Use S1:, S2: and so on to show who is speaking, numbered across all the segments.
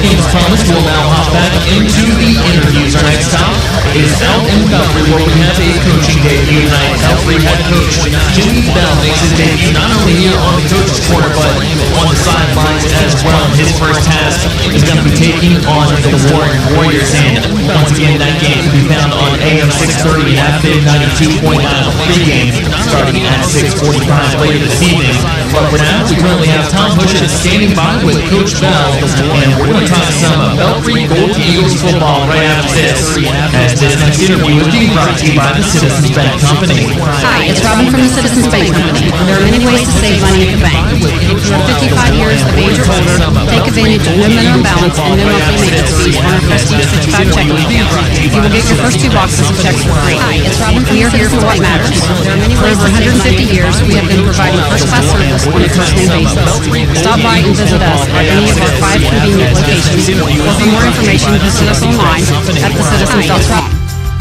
S1: As promised, we'll now hop back into the interviews. Our next stop is out in Belfry, where we have a coaching debut tonight. Belfry head coach Jimmy Bell makes his debut not only here on the coach's corner, but on the sidelines as well. His first task is going to be taking on the Warren Warriors, and once again, that game can be found on AM 630 and FM 92.9 pregame, starting at 6:45 later this evening. But for now, we currently have Tom Bushett standing by with Coach Bell, and we're going to talk some Belfry Gold Eagles football right after this, as this next interview is being brought to you by the Citizens Bank Company.
S2: Hi, it's Robin from the Citizens Bank Company. There are many ways to save money at the bank. If you are 55 years of age or older, take advantage of no minimum balance and no monthly maintenance fees on our Prestige 55 checking account. You will get your first 2 boxes of checks for free. Hi, it's Robin from here for what matters. For over 150 years, we have been providing first-class service on a first-name basis. Stop by and visit us at any of our 5 convenient locations, or for more information, visit us online at thecitizens.com.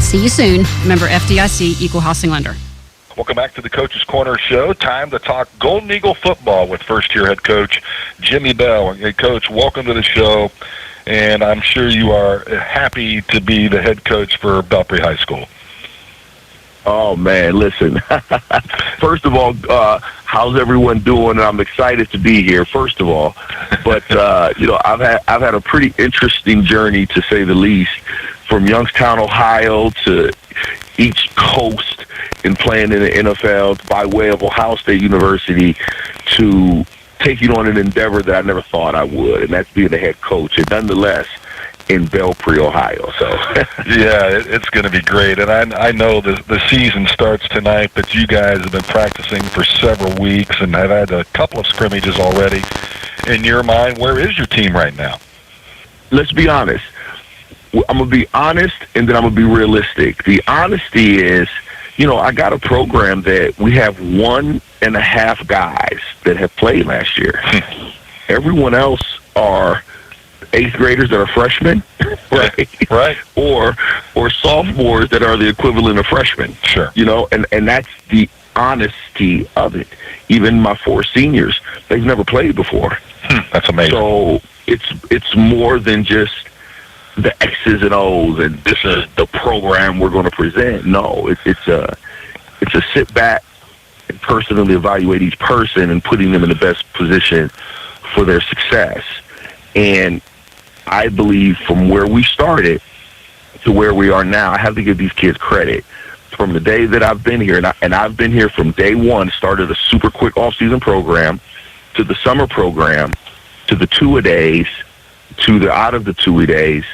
S2: See you soon. Member FDIC, Equal Housing Lender.
S3: Welcome back to the Coach's Corner Show. Time to talk Golden Eagle football with first-year head coach Jimmy Bell. Hey, Coach, welcome to the show, and I'm sure you are happy to be the head coach for Belfry High School.
S4: Oh, man, listen. First of all, how's everyone doing? I'm excited to be here, first of all. But, I've had a pretty interesting journey, to say the least, from Youngstown, Ohio to East Coast and playing in the NFL by way of Ohio State University to taking on an endeavor that I never thought I would, and that's being the head coach. And nonetheless, in Belfry, Ohio. So
S3: yeah, it's going to be great. And I know the season starts tonight, but you guys have been practicing for several weeks and have had a couple of scrimmages already. In your mind, where is your team right now?
S4: Let's be honest. I'm going to be honest, and then I'm going to be realistic. The honesty is, I got a program that we have 1.5 guys that have played last year. Everyone else are 8th graders that are freshmen,
S3: right?
S4: Or sophomores that are the equivalent of freshmen.
S3: Sure.
S4: And that's the honesty of it. Even my 4 seniors, they've never played before.
S3: That's amazing.
S4: So it's more than just the X's and O's and this is the program we're going to present. No, it's a sit back and personally evaluate each person and putting them in the best position for their success. And I believe from where we started to where we are now, I have to give these kids credit. From the day that I've been here, and I've been here from day one, started a super quick off-season program, to the summer program, to the two-a-days, to the out of the two-a-days.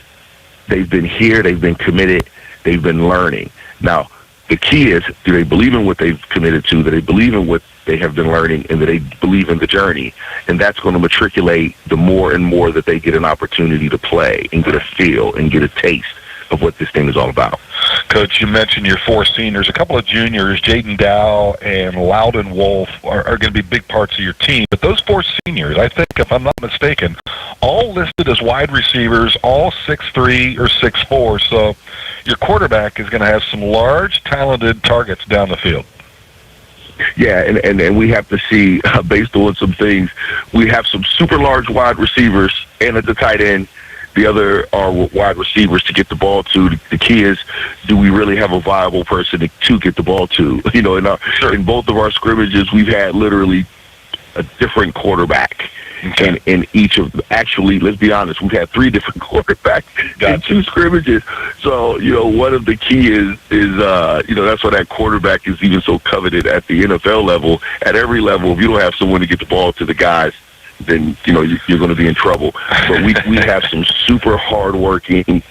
S4: They've been here, they've been committed, they've been learning. Now, the key is, do they believe in what they've committed to, do they believe in what they have been learning, and that they believe in the journey? And that's going to matriculate the more and more that they get an opportunity to play and get a feel and get a taste of what this thing is all about.
S3: Coach, you mentioned your 4 seniors. A couple of juniors, Jaden Dow and Loudon Wolf, are going to be big parts of your team. But those 4 seniors, I think, if I'm not mistaken, all listed as wide receivers, all 6'3" or 6'4". So your quarterback is going to have some large, talented targets down the field.
S4: Yeah, and we have to see, based on some things, we have some super large wide receivers and at the tight end. The other are wide receivers to get the ball to. The key is, do we really have a viable person to get the ball to? In both of our scrimmages, we've had literally a different quarterback. Okay. In each of, actually, let's be honest, we've had 3 different quarterbacks in 2 scrimmages. So, one of the key is that's why that quarterback is even so coveted at the NFL level. At every level, if you don't have someone to get the ball to the guys, then you're going to be in trouble. But we have some super hardworking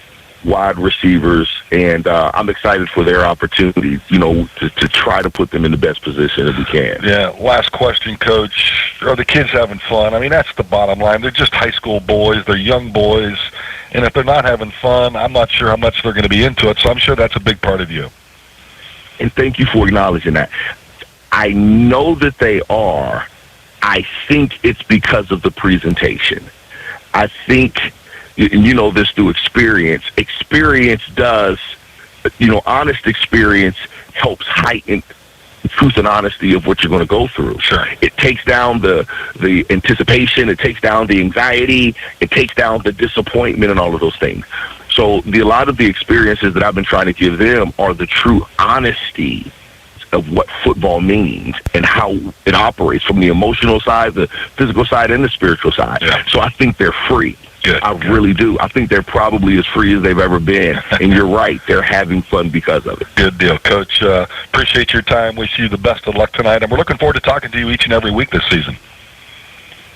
S4: wide receivers, and I'm excited for their opportunity, to try to put them in the best position that we can.
S3: Yeah. Last question, Coach. Are the kids having fun? I mean, that's the bottom line. They're just high school boys. They're young boys, and if they're not having fun, I'm not sure how much they're going to be into it. So I'm sure that's a big part of you.
S4: And thank you for acknowledging that. I know that they are. I think it's because of the presentation. I think, you know this through experience. Experience does, honest experience helps heighten truth and honesty of what you're going to go through.
S3: Sure.
S4: It takes down the anticipation. It takes down the anxiety. It takes down the disappointment and all of those things. So a lot of the experiences that I've been trying to give them are the true honesty of what football means and how it operates from the emotional side, the physical side, and the spiritual side.
S3: Yeah.
S4: So I think they're free.
S3: Good.
S4: I really do. I think they're probably as free as they've ever been. And you're right. They're having fun because of it.
S3: Good deal, Coach. Appreciate your time. Wish you the best of luck tonight. And we're looking forward to talking to you each and every week this season.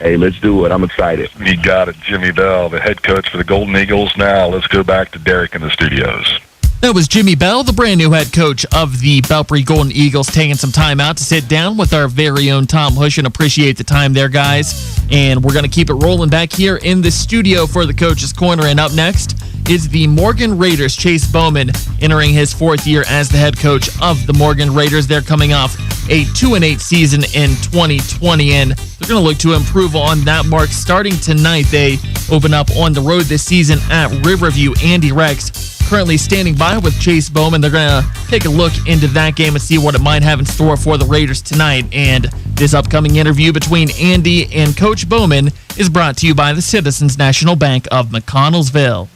S4: Hey, let's do it. I'm excited.
S3: You got it. Jimmy Bell, the head coach for the Golden Eagles. Now let's go back to Derek in the studios.
S1: That was Jimmy Bell, the brand new head coach of the Belpre Golden Eagles, taking some time out to sit down with our very own Tom Hushin. Appreciate the time there, guys. And we're going to keep it rolling back here in the studio for the Coach's Corner. And up next is the Morgan Raiders. Chase Bowman entering his 4th year as the head coach of the Morgan Raiders. They're coming off a 2-8 season in 2020, and they're going to look to improve on that mark starting tonight. They open up on the road this season at Riverview. Andy Rex currently standing by with Chase Bowman. They're going to take a look into that game and see what it might have in store for the Raiders tonight. And this upcoming interview between Andy and Coach Bowman is brought to you by the Citizens National Bank of McConnellsville.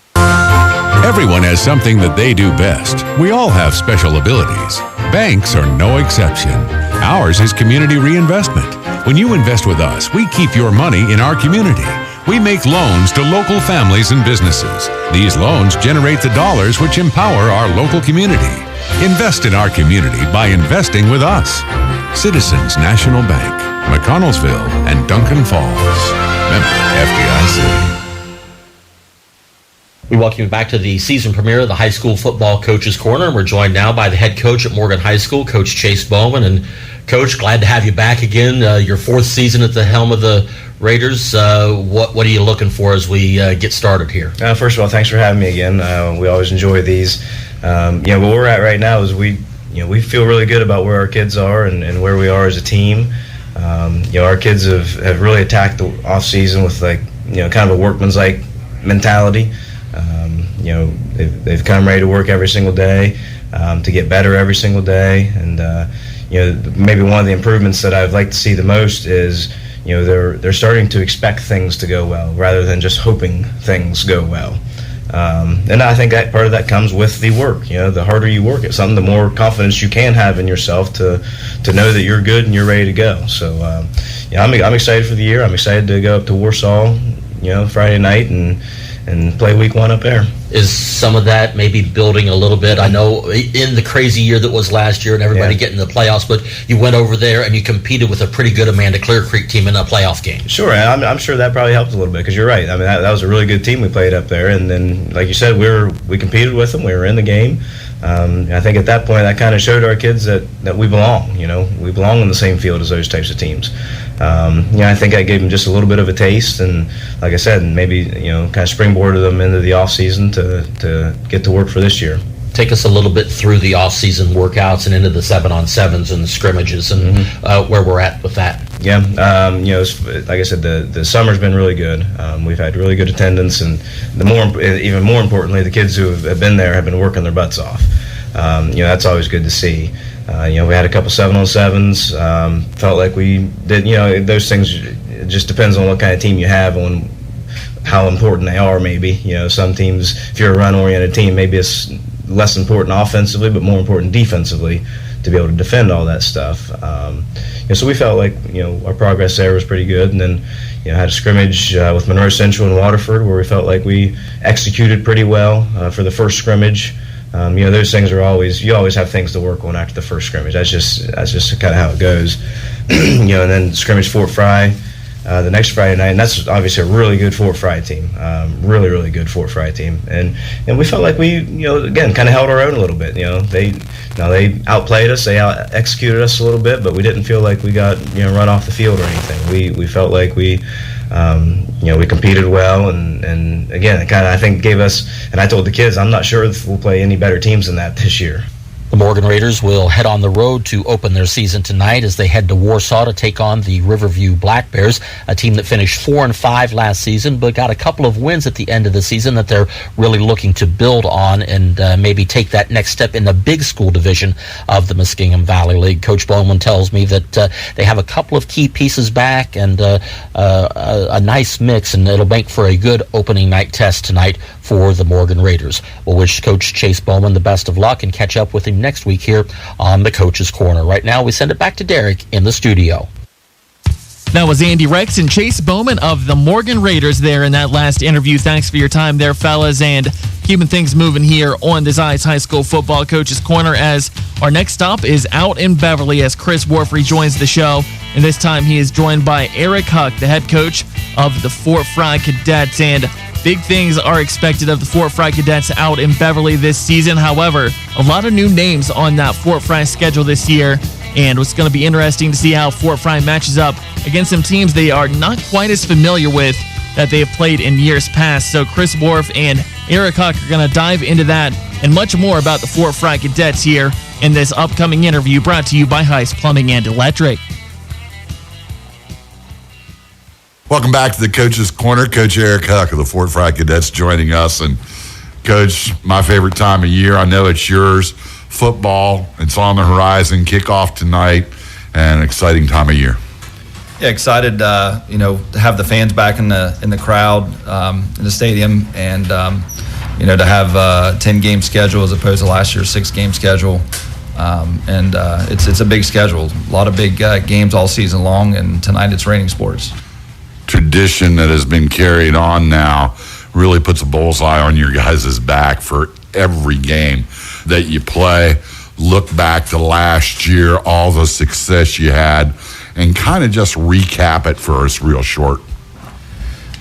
S5: Everyone has something that they do best. We all have special abilities. Banks are no exception. Ours is community reinvestment. When you invest with us, we keep your money in our community. We make loans to local families and businesses. These loans generate the dollars which empower our local community. Invest in our community by investing with us. Citizens National Bank, McConnellsville and Duncan Falls. Member FDIC.
S6: We welcome you back to the season premiere of the High School Football Coach's Corner. We're joined now by the head coach at Morgan High School, Coach Chase Bowman. And Coach, glad to have you back again. Your 4th season at the helm of the Raiders. What are you looking for as we get started here?
S7: First of all, thanks for having me again. We always enjoy these. Where we're at right now is we feel really good about where our kids are and where we are as a team. Our kids have really attacked the off season with kind of a workman's-like mentality. They've come ready to work every single day, to get better every single day. And maybe one of the improvements that I'd like to see the most is they're starting to expect things to go well rather than just hoping things go well. And I think that part of that comes with the work. The harder you work at something, the more confidence you can have in yourself to know that you're good and you're ready to go. So I'm excited for the year. I'm excited to go up to Warsaw, Friday night and play week 1 up there.
S6: Is some of that maybe building a little bit? I know in the crazy year that was last year and everybody getting the playoffs, but you went over there and you competed with a pretty good Amanda Clear Creek team in a playoff game.
S7: Sure, I'm sure that probably helped a little bit because you're right. I mean, that was a really good team we played up there, and then, like you said, we competed with them. We were in the game. I think at that point that kind of showed our kids that we belong. We belong in the same field as those types of teams. I think I gave them just a little bit of a taste, and like I said, maybe kind of springboarded them into the off season to get to work for this year.
S6: Take us a little bit through the off-season workouts and into the 7-on-7s and the scrimmages and where we're at with that.
S7: Yeah, like I said, the summer's been really good. We've had really good attendance, and even more importantly, the kids who have been there have been working their butts off. That's always good to see. We had a couple 7-on-7s. Felt like we did. Those things. It just depends on what kind of team you have on how important they are. Maybe some teams, if you're a run-oriented team, maybe it's less important offensively, but more important defensively to be able to defend all that stuff. So we felt like our progress there was pretty good, and then had a scrimmage with Monroe Central and Waterford where we felt like we executed pretty well for the first scrimmage. Those things are you always have things to work on after the first scrimmage. That's just kind of how it goes. And then scrimmage Fort Fry the next Friday night, and that's obviously a really good Fort Fry team, really, really good Fort Fry team, and we felt like we, again, kind of held our own a little bit. They outplayed us, they out-executed us a little bit, but we didn't feel like we got run off the field or anything. We felt like we competed well, and again, it kind of, I think, gave us, and I told the kids, I'm not sure if we'll play any better teams than that this year.
S6: The Morgan Raiders will head on the road to open their season tonight as they head to Warsaw to take on the Riverview Black Bears, a team that finished 4-5 last season, but got a couple of wins at the end of the season that they're really looking to build on and maybe take that next step in the big school division of the Muskingum Valley League. Coach Bowman tells me that they have a couple of key pieces back and a nice mix, and it'll make for a good opening night test tonight for the Morgan Raiders. We'll wish Coach Chase Bowman the best of luck and catch up with him next week here on the Coach's Corner. Right now, we send it back to Derek in the studio.
S1: That was Andy Rex and Chase Bowman of the Morgan Raiders there in that last interview. Thanks for your time there, fellas, and keeping things moving here on this Eyes High School Football Coach's Corner as our next stop is out in Beverly as Chris Worf rejoins the show. And this time he is joined by Eric Huck, the head coach of the Fort Fry Cadets. And big things are expected of the Fort Fry Cadets out in Beverly this season. However, a lot of new names on that Fort Fry schedule this year. And it's going to be interesting to see how Fort Fry matches up against some teams they are not quite as familiar with that they have played in years past. So Chris Worf and Eric Huck are going to dive into that and much more about the Fort Fry Cadets here in this upcoming interview brought to you by Heiss Plumbing and Electric.
S8: Welcome back to the Coach's Corner. Coach Eric Huck of the Fort Fry Cadets joining us. And, Coach, my favorite time of year, I know it's yours, football. It's on the horizon, kickoff tonight, and an exciting time of year.
S9: Yeah, excited, to have the fans back in the crowd, in the stadium, and, to have a 10-game schedule as opposed to last year's 6-game schedule. It's a big schedule, a lot of big games all season long, and tonight it's raining sports.
S8: Tradition that has been carried on now really puts a bullseye on your guys' back for every game that you play. Look back to last year, all the success you had, and kind of just recap it for us real short.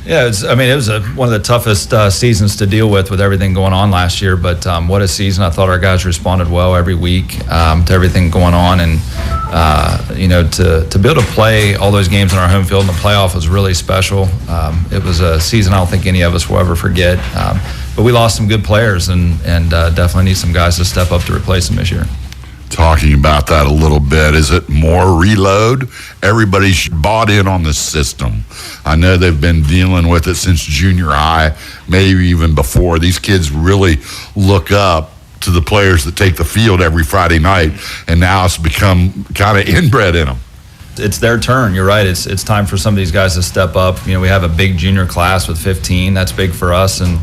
S9: Yeah, it was one of the toughest seasons to deal with everything going on last year, but what a season. I thought our guys responded well every week to everything going on, and to be able to play all those games in our home field in the playoff was really special. It was a season I don't think any of us will ever forget, but we lost some good players and definitely need some guys to step up to replace them this year.
S8: Talking about that a little bit, is it more reload? Everybody's bought in on the system. I know they've been dealing with it since junior high, maybe even before. These kids really look up to the players that take the field every Friday night, and now it's become kind of inbred in them.
S9: It's their turn. You're right. It's time for some of these guys to step up. We have a big junior class with 15. That's big for us, and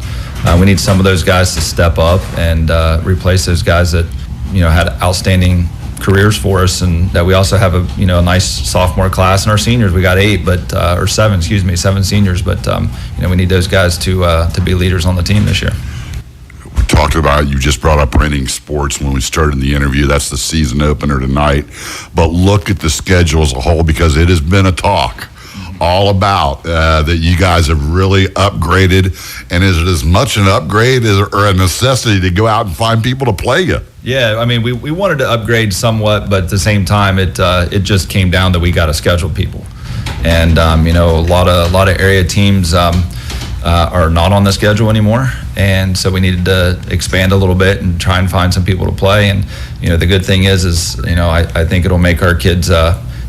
S9: we need some of those guys to step up and replace those guys that had outstanding careers for us, and that we also have a nice sophomore class, and our seniors we got 7 seniors, but we need those guys to be leaders on the team this year.
S8: We talked about, you just brought up raining sports when we started the interview. That's the season opener tonight, but look at the schedule as a whole, because it has been a talk all about that you guys have really upgraded. And is it as much an upgrade or a necessity to go out and find people to play you?
S9: Yeah, we wanted to upgrade somewhat, but at the same time, it just came down that we got to schedule people, and a lot of area teams are not on the schedule anymore, and so we needed to expand a little bit and try and find some people to play. And the good thing is I think it'll make our kids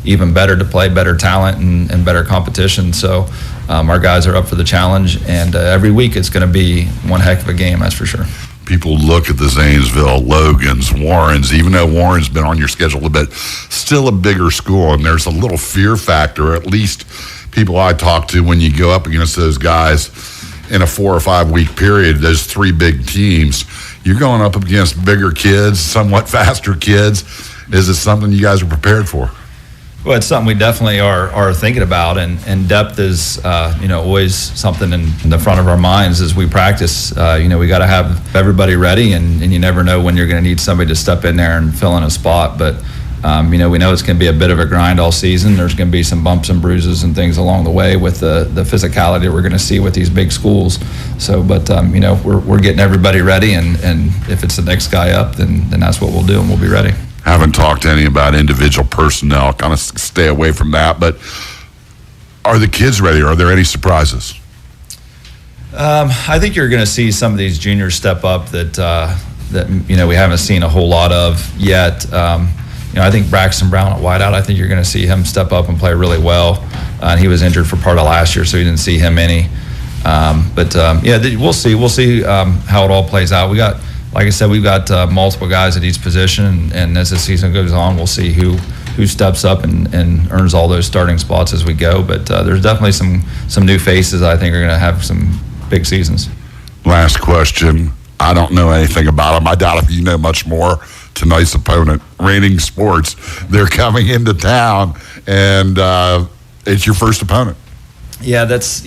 S9: even better to play, better talent and better competition. So our guys are up for the challenge, and every week it's going to be one heck of a game, that's for sure.
S8: People look at the Zanesville, Logans, Warrens, even though Warren's been on your schedule a bit, still a bigger school, and there's a little fear factor, at least people I talk to, when you go up against those guys in a 4 or 5 week period, those 3 big teams, you're going up against bigger kids, somewhat faster kids. Is it something you guys are prepared for?
S9: Well, it's something we definitely are thinking about, and depth is always something in the front of our minds as we practice. We got to have everybody ready, and you never know when you're going to need somebody to step in there and fill in a spot. But we know it's going to be a bit of a grind all season. There's going to be some bumps and bruises and things along the way with the physicality we're going to see with these big schools. So, but we're getting everybody ready, and if it's the next guy up, then that's what we'll do, and we'll be ready.
S8: Haven't talked to any about individual personnel, kind of stay away from that, but are the kids ready? Are there any surprises?
S9: I think you're going to see some of these juniors step up that that we haven't seen a whole lot of yet. I think Braxton Brown at wideout, I think you're going to see him step up and play really well. And he was injured for part of last year, so you didn't see him any. We'll see. We'll see how it all plays out. Like I said, we've got multiple guys at each position, and as the season goes on, we'll see who steps up and earns all those starting spots as we go. But there's definitely some new faces I think are going to have some big seasons.
S8: Last question. I don't know anything about them. I doubt if you know much more. Tonight's opponent, Reigning Sports, they're coming into town, and it's your first opponent.
S9: Yeah, that's,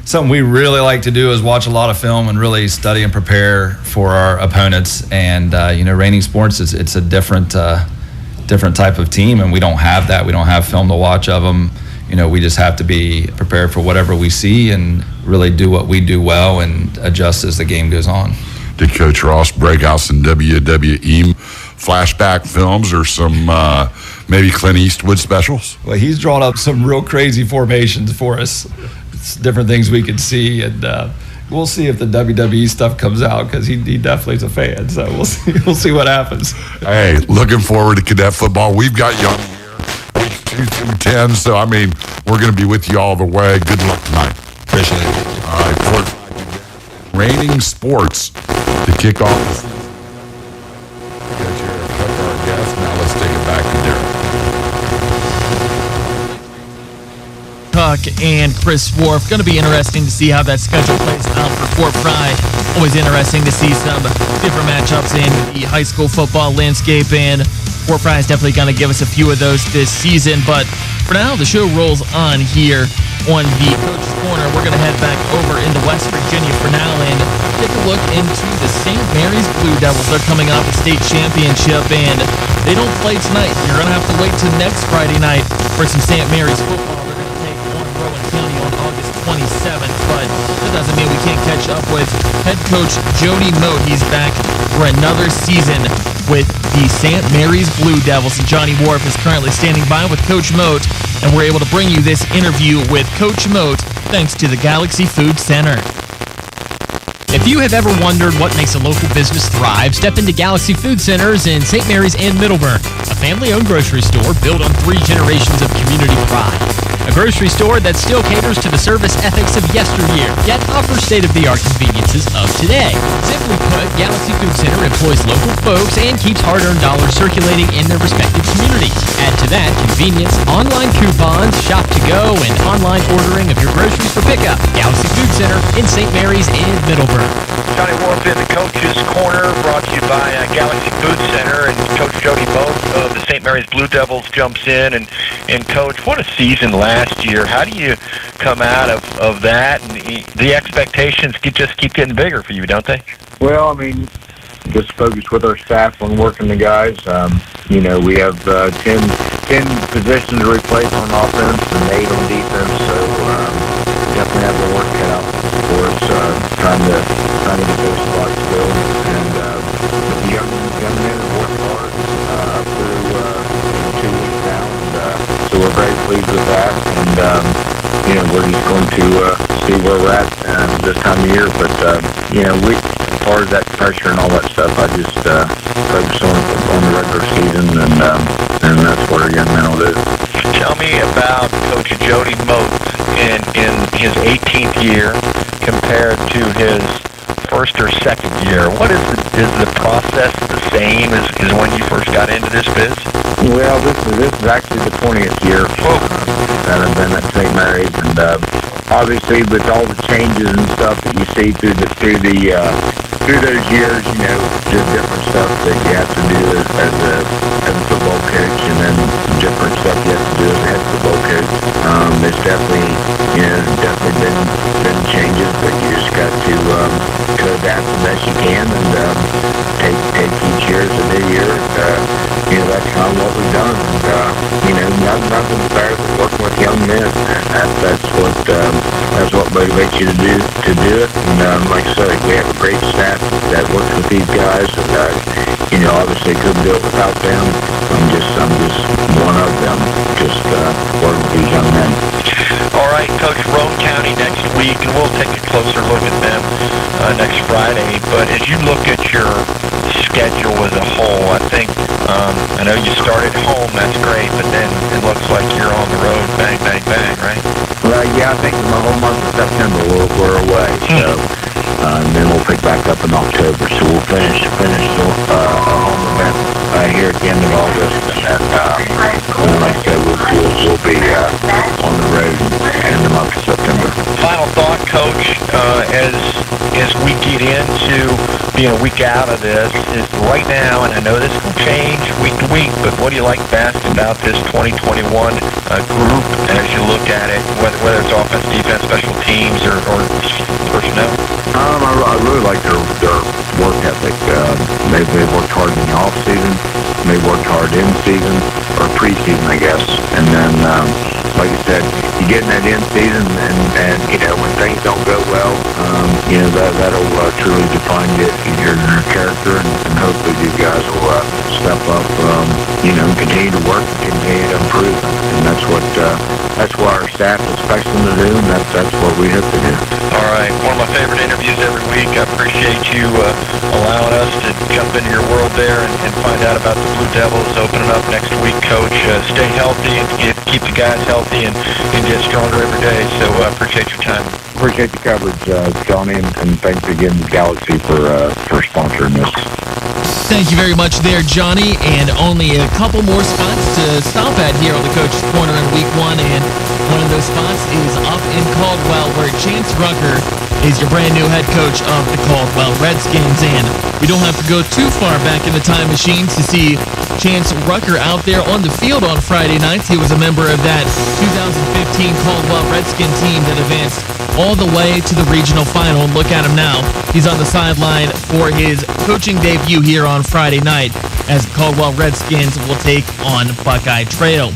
S9: something we really like to do is watch a lot of film and really study and prepare for our opponents. And, Reigning Sports, it's a different type of team, and we don't have that. We don't have film to watch of them. We just have to be prepared for whatever we see and really do what we do well and adjust as the game goes on.
S8: Did Coach Ross break out some WWE flashback films or some maybe Clint Eastwood specials?
S9: Well, he's drawn up some real crazy formations for us. It's different things we can see, and we'll see if the WWE stuff comes out because he definitely is a fan. So we'll see what happens.
S8: Hey, looking forward to cadet football. We've got young here, weeks 2 through 10. So we're going to be with you all the way. Good luck tonight.
S9: Appreciate it.
S8: All right, Reigning Sports to kick off the season. Got your our guest. Now let's take it back to Derek.
S1: Tuck and Chris Worf. Going to be interesting to see how that schedule plays out for Fort Fry. Always interesting to see some different matchups in the high school football landscape, and Fort Fry is definitely going to give us a few of those this season. But for now, the show rolls on here on the Coach's Corner. We're going to head back over into West Virginia for now and take a look into the St. Mary's Blue Devils. They're coming off a state championship, and they don't play tonight. You're going to have to wait till next Friday night for some St. Mary's football. They're going to take on Rowan County on August 27th, but that doesn't mean we can't catch up with head coach Jody Moat. He's back for another season with the St. Mary's Blue Devils, and Johnny Worf is currently standing by with Coach Moat, and we're able to bring you this interview with Coach Moat thanks to the Galaxy Food Center.
S10: If you have ever wondered what makes a local business thrive, step into Galaxy Food Centers in St. Mary's and Middleburg, a family-owned grocery store built on 3 generations of community pride. A grocery store that still caters to the service ethics of yesteryear, yet offers state-of-the-art conveniences of today. Simply put, Galaxy Food Center employs local folks and keeps hard-earned dollars circulating in their respective communities. Add to that convenience, online coupons, shop-to-go, and online ordering of your groceries for pickup. Galaxy Food Center in St. Mary's and Middleburg.
S11: Johnny Worf in the Coach's Corner, brought to you by Galaxy Food Center, and Coach Jody Moat of the St. Mary's Blue Devils jumps in. And Coach, what a season last year. How do you come out of that? And the expectations just keep getting bigger for you, don't they?
S12: Well, just focus with our staff on working the guys. We have 10 positions to replace on offense and 8 on defense, so definitely have the work cut out for us, trying to get those spots filled. And the young men have worked hard through 2 weeks now, and so we're very pleased with that. And we're just going to see where we're at this time of year. But as far as that pressure and all that stuff, I just focus on the regular season, and that's what our young men will do.
S11: Tell me about Coach Jody Moat in his 18th year compared to his first or second year. What is the process the same as when you first got into this biz?
S12: Well, this is actually the 20th year that I've been at St. Mary's, and obviously with all the changes and stuff that you see through those years, the different stuff that you have to do as a football coach, and then different stuff you have to do as a head football coach. There's definitely been changes, but you just got to adapt the best you can and take each year as a new year. That's kind of what we've done. And, nothing better than working with young men, and that's what motivates you to do it. And like I said, we have a great staff that works with these guys, and obviously couldn't do it without them. I'm just one of them, just working with these young men.
S11: All right, Coach, Rowan County next week, and we'll take a closer look at them next Friday. But as you look at your schedule as a whole, I think I know you started home. That's great, but then it looks like you're on the road, bang, bang, bang, right?
S12: Well, yeah, I think the whole month of September we're away. So, and then we'll pick back up in October. So we'll finish a home event here at the end of August, and then, like I said, we'll be on the road in the month of September.
S11: Final thought, Coach, as we get into being a week out of this, is right now, and I know this will change week to week, but what do you like best about this 2021 group as you look at it, whether it's offense, defense, special teams, or personnel?
S12: I really like their work ethic. They've worked hard in the off season. They worked hard in season or preseason, I guess. And then, like I said, you get in that in season, and when things don't go well, that'll truly define your character, and hopefully these guys will step up, continue to work, and continue to improve. And that's what our staff expects them to do, and that's what we hope to do.
S11: All right, one of my favorite interviews every week. I appreciate you allowing us to jump into your world there and find out about the Blue Devils opening up next week, Coach. Stay healthy and keep the guys healthy and get stronger every day. So I appreciate your time.
S12: Appreciate the coverage, Johnny, and thanks again to Galaxy for sponsoring this.
S1: Thank you very much there, Johnny. And only a couple more spots to stop at here on the Coach's Corner in Week 1. And one of those spots is up in Caldwell, where Chance Rucker is your brand new head coach of the Caldwell Redskins. And we don't have to go too far back in the time machine to see Chance Rucker out there on the field on Friday nights. He was a member of that 2015 Caldwell Redskin team that advanced all the way to the regional final. And look at him now. He's on the sideline for his coaching debut here on Friday night as the Caldwell Redskins will take on Buckeye Trail.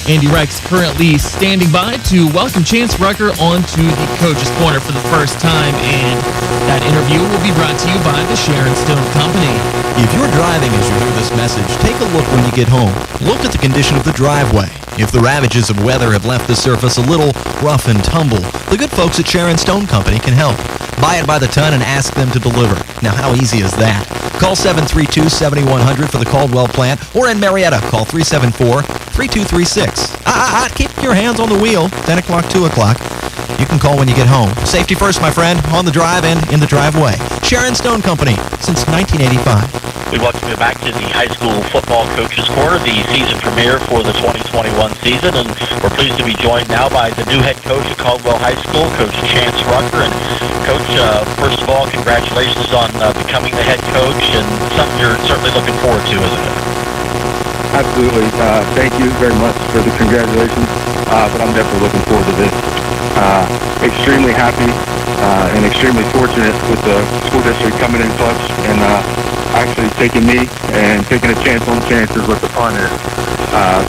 S1: Andy Rex currently standing by to welcome Chance Rucker onto the Coach's Corner for the first time, and that interview will be brought to you by the Sharon Stone Company.
S13: If you're driving as you hear this message, take a look when you get home. Look at the condition of the driveway. If the ravages of weather have left the surface a little rough and tumble, the good folks at Sharon Stone Company can help. Buy it by the ton and ask them to deliver. Now, how easy is that? Call 732-7100 for the Caldwell plant, or in Marietta, call 374-3236. Keep your hands on the wheel, 10 o'clock, 2 o'clock. You can call when you get home. Safety first, my friend, on the drive and in the driveway. Sharon Stone Company, since 1985.
S14: We welcome you back to the high school football coaches corner, the season premiere for the 2021 season, and we're pleased to be joined now by the new head coach at Caldwell High School, Coach Chance Rucker. And Coach, first of all, congratulations on becoming the head coach, and something you're certainly looking forward to, isn't it?
S15: Absolutely. Thank you very much for the congratulations, but I'm definitely looking forward to this. Extremely happy and extremely fortunate with the school district coming in clutch and actually taking me and taking a chance on chances with the fun is.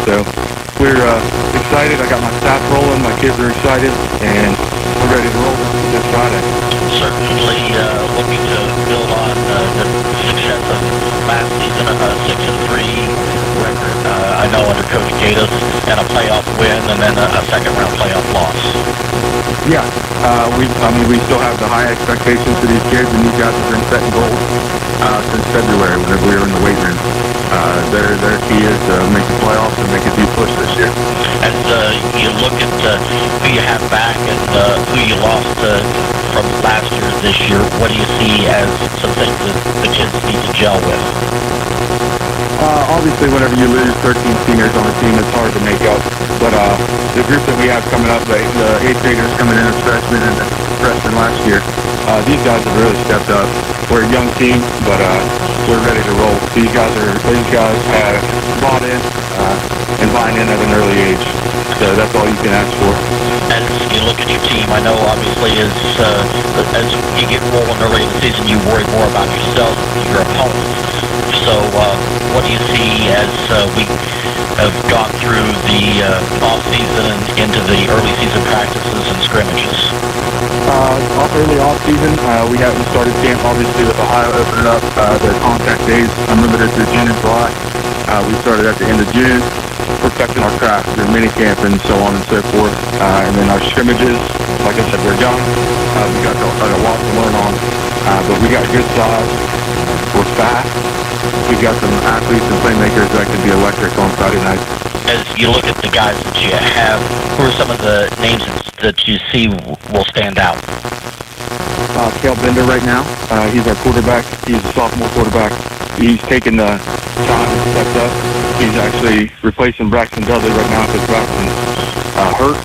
S15: So we're excited. I got my staff rolling. My kids are excited, and we're ready to roll this Friday.
S14: Certainly looking to build on the success of last season, a 6-3 record. I know under Coach Gatos, and a playoff win, and then a second-round playoff loss.
S15: Yeah, we still have the high expectations for these kids, and these guys have been setting goals since February whenever we were in the weight room. Their key is to make the playoffs and make a deep push this year.
S14: As you look at who you have back and who you lost from last year to this year, what do you see as some things that the kids need to gel with?
S15: Obviously, whenever you lose 13 seniors on a team, it's hard to make up. But the group that we have coming up, the 8th graders coming in as freshmen and freshmen last year, these guys have really stepped up. We're a young team, but we're ready to roll. These guys have bought in and buying in at an early age. So that's all you can ask for.
S14: As you look at your team, I know obviously as you get rolling early in the season, you worry more about yourself than your opponents. So what do you see as we have gone through the off-season and into the early season practices and scrimmages?
S15: Early off-season, we haven't started camp, obviously, with Ohio opening up their contact days unlimited through June and July. We started at the end of June, perfecting our craft through mini camp and so on and so forth. And then our scrimmages, like I said, we're young. We got a lot to learn on. We got good size. We're fast. We got some athletes and playmakers that can be electric on Friday nights.
S14: As you look at the guys that you have, who are some of the names that you see will stand out?
S15: Cale Bender right now. He's our quarterback. He's a sophomore quarterback. He's taken the time and stepped up. He's actually replacing Braxton Dudley right now because Braxton's hurt.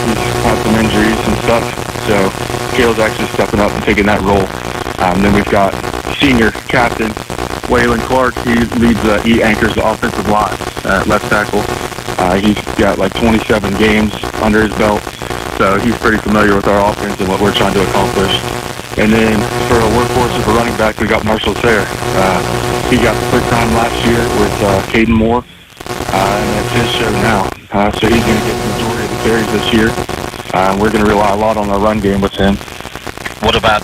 S15: He's had some injuries and stuff. So Cale's actually stepping up and taking that role. Then we've got senior captain Waylon Clark. He anchors the offensive line at left tackle. He's got like 27 games under his belt. So he's pretty familiar with our offense and what we're trying to accomplish. And then for a workhorse of a running back, we got Marshall Sayre. He got the quick time last year with Caden Moore, and that's his show now. So he's going to get the majority of the carries this year. We're going to rely a lot on our run game with him.
S14: What about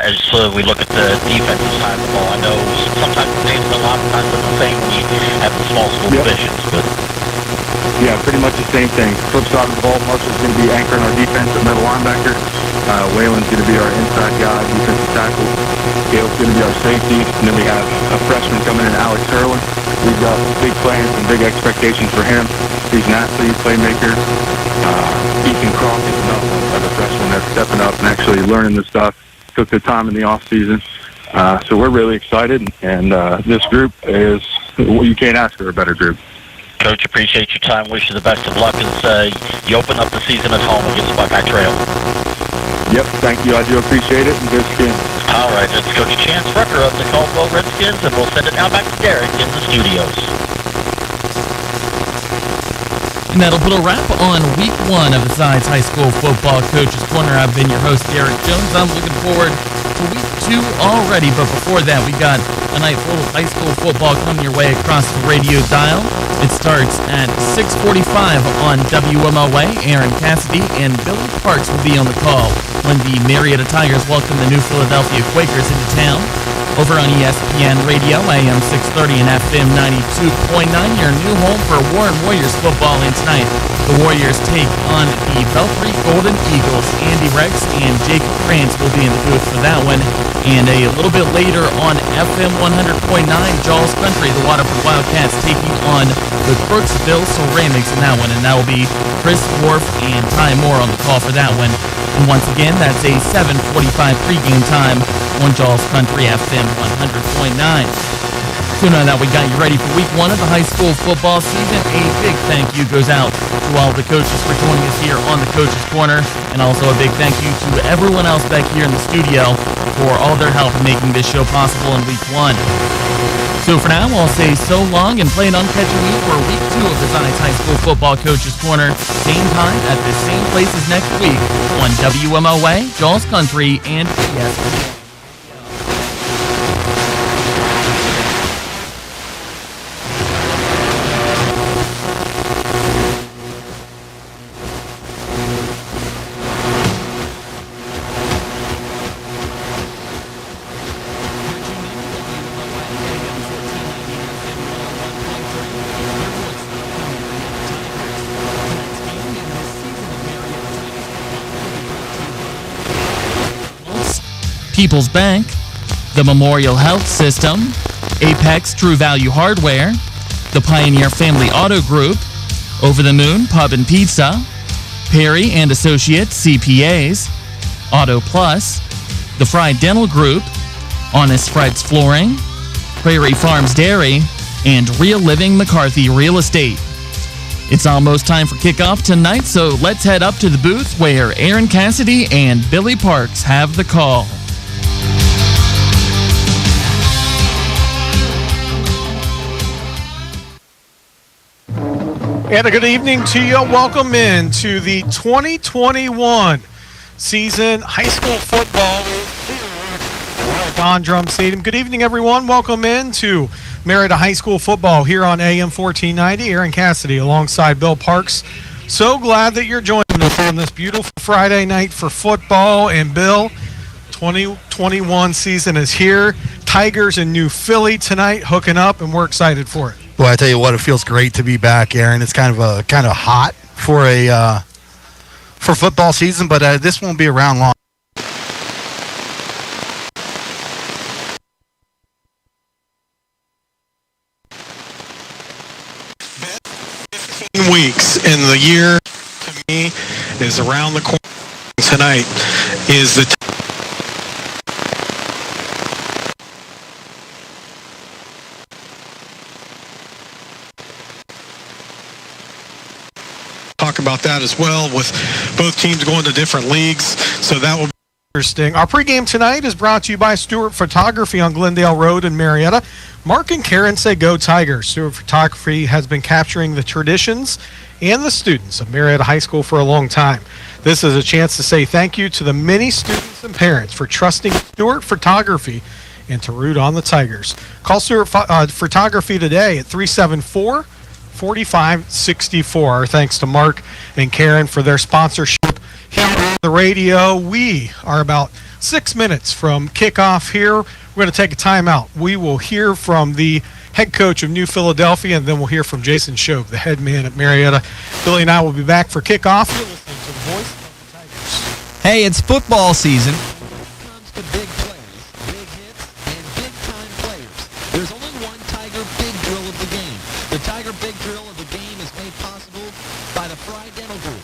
S14: as we look at the defensive side of the ball? I know sometimes the names, a lot of times are the same when you have the small school divisions, but...
S15: Yeah, pretty much the same thing. Flip side of the ball, Marshall's going to be anchoring our defense at middle linebacker. Waylon's going to be our inside guy, defensive tackle. Gale's going to be our safety. And then we have a freshman coming in, Alex Hurlin. We've got big plans and big expectations for him. He's an athlete, playmaker. Ethan Croft is another freshman that's stepping up and actually learning this stuff. Took the time in the off season. So we're really excited. And this group is, you can't ask for a better group.
S14: Coach, appreciate your time. Wish you the best of luck as you open up the season at home against Buckeye Trail.
S15: Yep, thank you. I do appreciate it. And good skin.
S14: All right, it's Coach Chance Rucker of the Caldwell Redskins, and we'll send it now back to Derek in the studios.
S1: And that'll put a wrap on week 1 of the Sides High School Football Coaches Corner. I've been your host, Derek Jones. I'm looking forward to week 2 already, but before that, we got a night full of high school football coming your way across the radio dial. It starts at 6:45 on WMOA. Aaron Cassidy and Billy Parks will be on the call when the Marietta Tigers welcome the New Philadelphia Quakers into town. Over on ESPN Radio, AM 630 and FM 92.9, your new home for Warren Warriors football. And tonight, the Warriors take on the Belfry Golden Eagles. Andy Rex and Jacob Krantz will be in the booth for that one. And a little bit later on FM 100.9, Jaws Country, the Waterford Wildcats taking on the Crooksville Ceramics in that one. And that will be Chris Worf and Ty Moore on the call for that one. And once again, that's a 7:45 pregame time on Jaws Country FM 100.9. So now that we got you ready for week 1 of the high school football season, a big thank you goes out to all the coaches for joining us here on the Coaches Corner, and also a big thank you to everyone else back here in the studio for all their help in making this show possible in week 1. So for now, I'll say so long and plan on catching you for week 2 of the Sides High School Football Coaches Corner, same time at the same place as next week on WMOA, Jaws Country, and ESPN. People's Bank, the Memorial Health System, Apex True Value Hardware, the Pioneer Family Auto Group, Over the Moon Pub and Pizza, Perry and Associates CPAs, Auto Plus, the Fried Dental Group, Honest Fred's Flooring, Prairie Farms Dairy, and Real Living McCarthy Real Estate. It's almost time for kickoff tonight, so let's head up to the booth where Aaron Cassidy and Billy Parks have the call.
S16: And a good evening to you. Welcome in to the 2021 season high school football Don Drum Stadium. Good evening, everyone. Welcome in to Marietta High School football here on AM 1490. Aaron Cassidy alongside Bill Parks. So glad that you're joining us on this beautiful Friday night for football. And Bill, 2021 season is here. Tigers in New Philly tonight hooking up, and we're excited for it.
S17: Well, I tell you what, it feels great to be back, Aaron. It's kind of hot for for football season, but this won't be around long.
S16: weeks in the year to me is around the corner. Tonight is the talk about that as well, with both teams going to different leagues, so that will be interesting. Our pregame tonight is brought to you by Stewart Photography on Glendale Road in Marietta. Mark and Karen say go Tigers. Stewart Photography has been capturing the traditions and the students of Marietta High School for a long time. This is a chance to say thank you to the many students and parents for trusting Stewart Photography and to root on the Tigers. Call Stewart Photography today at 374-4564. Our thanks to Mark and Karen for their sponsorship here on the radio. We are about 6 minutes from kickoff here. We're going to take a timeout. We will hear from the head coach of New Philadelphia, and then we'll hear from Jason Shobe, the head man at Marietta. Billy and I will be back for kickoff. You're listening to the voice of the Tigers.
S13: Hey, it's football season. When it comes to big plays, big hits, and big-time players, there's only one Tiger Big Drill of the game. The Tiger Big Drill of the game is made possible by the Fry Dental Group.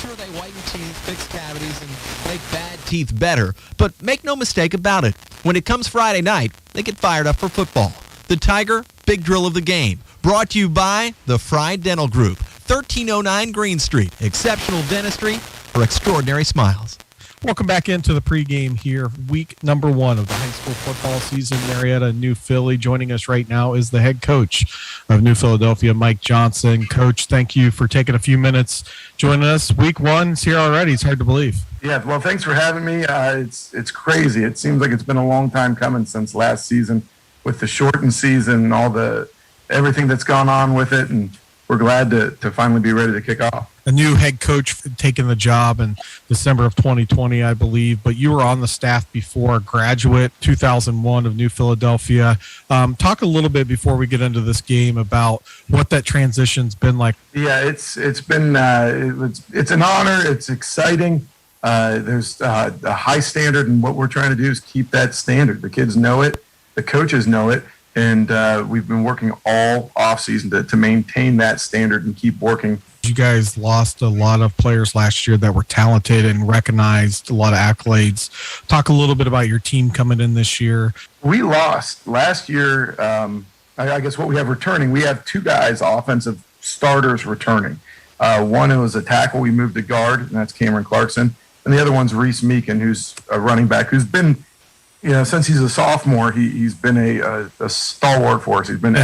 S13: Sure, they whiten teeth, fix cavities, and make bad teeth better, but make no mistake about it. When it comes Friday night, they get fired up for football. The Tiger Big Drill of the game, brought to you by the Fry Dental Group, 1309 Green Street. Exceptional dentistry for extraordinary smiles.
S16: Welcome back into the pregame here, week number 1 of the high school football season. Marietta, New Philly. Joining us right now is the head coach of New Philadelphia, Mike Johnson. Coach, thank you for taking a few minutes joining us. Week 1's here already. It's hard to believe.
S18: Yeah, well, thanks for having me. It's crazy. It seems like it's been a long time coming since last season, with the shortened season and everything that's gone on with it, and we're glad to finally be ready to kick off.
S16: A new head coach taking the job in December of 2020, I believe, but you were on the staff before, graduate 2001 of New Philadelphia. Talk a little bit before we get into this game about what that transition's been like.
S18: Yeah, it's been it's an honor. It's exciting. There's a high standard, and what we're trying to do is keep that standard. The kids know it. The coaches know it, and we've been working all offseason to maintain that standard and keep working.
S16: You guys lost a lot of players last year that were talented and recognized, a lot of accolades. Talk a little bit about your team coming in this year.
S18: We lost last year. I guess what we have returning, we have 2 guys, offensive starters returning. One was a tackle we moved to guard, and that's Cameron Clarkson. And the other one's Reese Meekin, who's a running back who's been, since he's a sophomore, he's been a stalwart for us. He's been,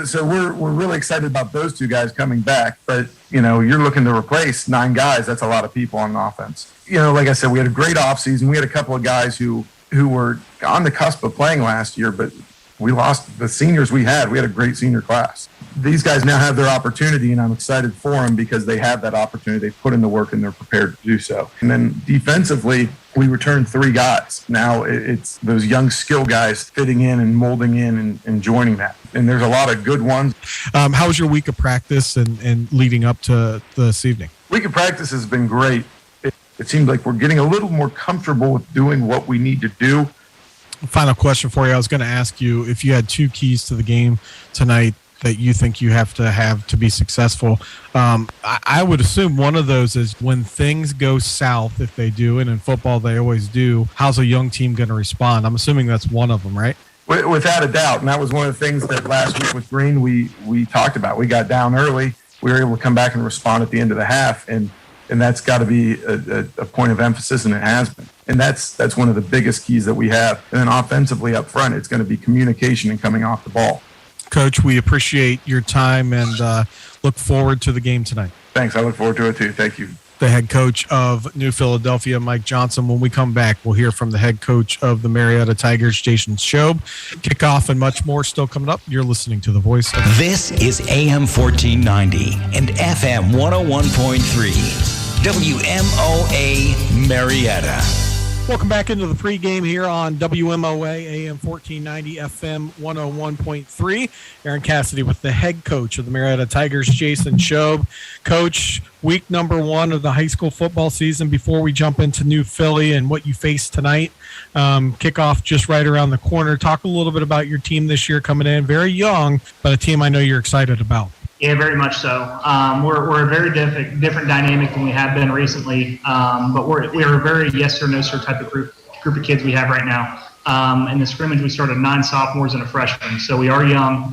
S18: so we're really excited about those 2 guys coming back. But, you're looking to replace 9 guys. That's a lot of people on offense. Like I said, we had a great offseason. We had a couple of guys who were on the cusp of playing last year, but we lost the seniors we had. We had a great senior class. These guys now have their opportunity, and I'm excited for them because they have that opportunity. They put in the work, and they're prepared to do so. And then defensively, we returned 3 guys. Now it's those young skill guys fitting in and molding in and joining that. And there's a lot of good ones.
S16: How was your week of practice and leading up to this evening?
S18: Week of practice has been great. It seems like we're getting a little more comfortable with doing what we need to do.
S16: Final question for you. I was going to ask you if you had 2 keys to the game tonight that you think you have to be successful. I would assume one of those is when things go south, if they do, and in football they always do, how's a young team going to respond? I'm assuming that's one of them, right?
S18: Without a doubt. And that was one of the things that last week with Green we talked about. We got down early. We were able to come back and respond at the end of the half. And that's got to be a point of emphasis, and it has been. And that's one of the biggest keys that we have. And then offensively up front, it's going to be communication and coming off the ball.
S16: Coach, we appreciate your time and look forward to the game tonight.
S18: Thanks. I look forward to it too. Thank you.
S16: The head coach of New Philadelphia, Mike Johnson. When we come back, we'll hear from the head coach of the Marietta Tigers, Jason Shobe. Kickoff and much more still coming up. You're listening to The Voice of...
S19: This is AM 1490 and FM 101.3. WMOA Marietta.
S16: Welcome back into the pregame here on WMOA AM 1490 FM 101.3. Aaron Cassidy with the head coach of the Marietta Tigers, Jason Shobe. Coach, week number 1 of the high school football season. Before we jump into New Philly and what you face tonight, kickoff just right around the corner. Talk a little bit about your team this year coming in. Very young, but a team I know you're excited about.
S20: Yeah, very much so. We're a very different dynamic than we have been recently, but we're a very yes or no sir type of group of kids we have right now. In the scrimmage, we started 9 sophomores and a freshman, so we are young.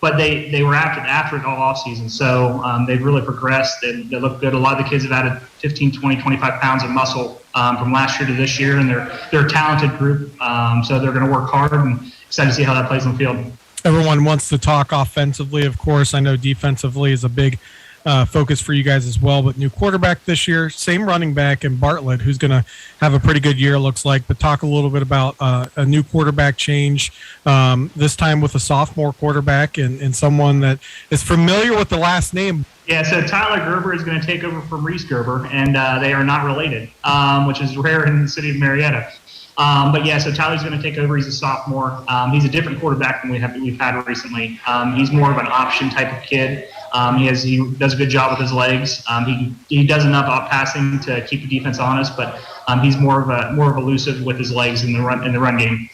S20: But they were after it all off season, so they've really progressed. They look good. A lot of the kids have added 15, 20, 25 pounds of muscle from last year to this year, and they're a talented group. So they're going to work hard, and excited to see how that plays on the field.
S16: Everyone wants to talk offensively, of course. I know defensively is a big focus for you guys as well, but new quarterback this year, same running back in Bartlett, who's going to have a pretty good year, looks like. But talk a little bit about a new quarterback change, this time with a sophomore quarterback and someone that is familiar with the last name.
S20: Yeah, so Tyler Gerber is going to take over from Reese Gerber, and they are not related, which is rare in the city of Marietta. But yeah, so Tyler's going to take over. He's a sophomore. He's a different quarterback than we've had recently. He's more of an option type of kid. He does a good job with his legs. He does enough out passing to keep the defense honest, but he's more of elusive with his legs in the run game.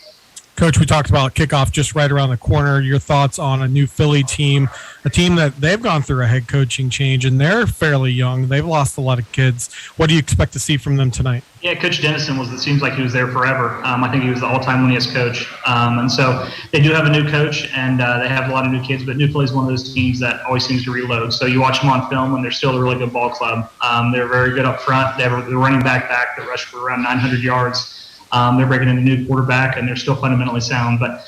S16: Coach, we talked about kickoff just right around the corner. Your thoughts on a new Philly team, a team that they've gone through a head coaching change, and they're fairly young. They've lost a lot of kids. What do you expect to see from them tonight?
S20: Yeah, Coach Dennison seems like he was there forever. I think he was the all-time winningest coach. And so they do have a new coach, and they have a lot of new kids, but New Philly is one of those teams that always seems to reload. So you watch them on film, and they're still a really good ball club. They're very good up front. They have a running back that rushed for around 900 yards. They're breaking in a new quarterback, and they're still fundamentally sound. But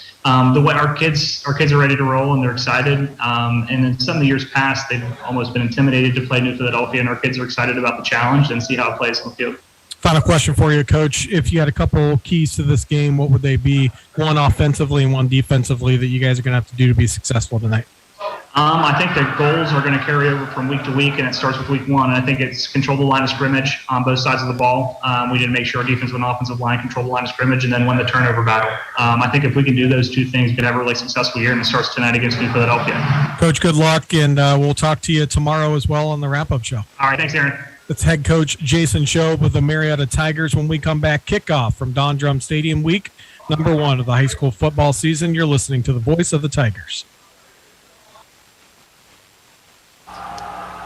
S20: the way our kids are ready to roll, and they're excited. And in some of the years past, they've almost been intimidated to play New Philadelphia, and our kids are excited about the challenge and see how it plays on the field.
S16: Final question for you, Coach. If you had a couple keys to this game, what would they be? One offensively and one defensively that you guys are going to have to do to be successful tonight?
S20: I think the goals are going to carry over from week to week, and it starts with week 1. And I think it's control the line of scrimmage on both sides of the ball. We need to make sure our defensive and offensive line control the line of scrimmage and then win the turnover battle. I think if we can do those two things, we can have a really successful year, and it starts tonight against New Philadelphia.
S16: Coach, good luck, and we'll talk to you tomorrow as well on the wrap-up show.
S20: All right, thanks, Aaron.
S16: That's head coach Jason Shobe with the Marietta Tigers. When we come back, kickoff from Don Drum Stadium, week number 1 of the high school football season. You're listening to the voice of the Tigers.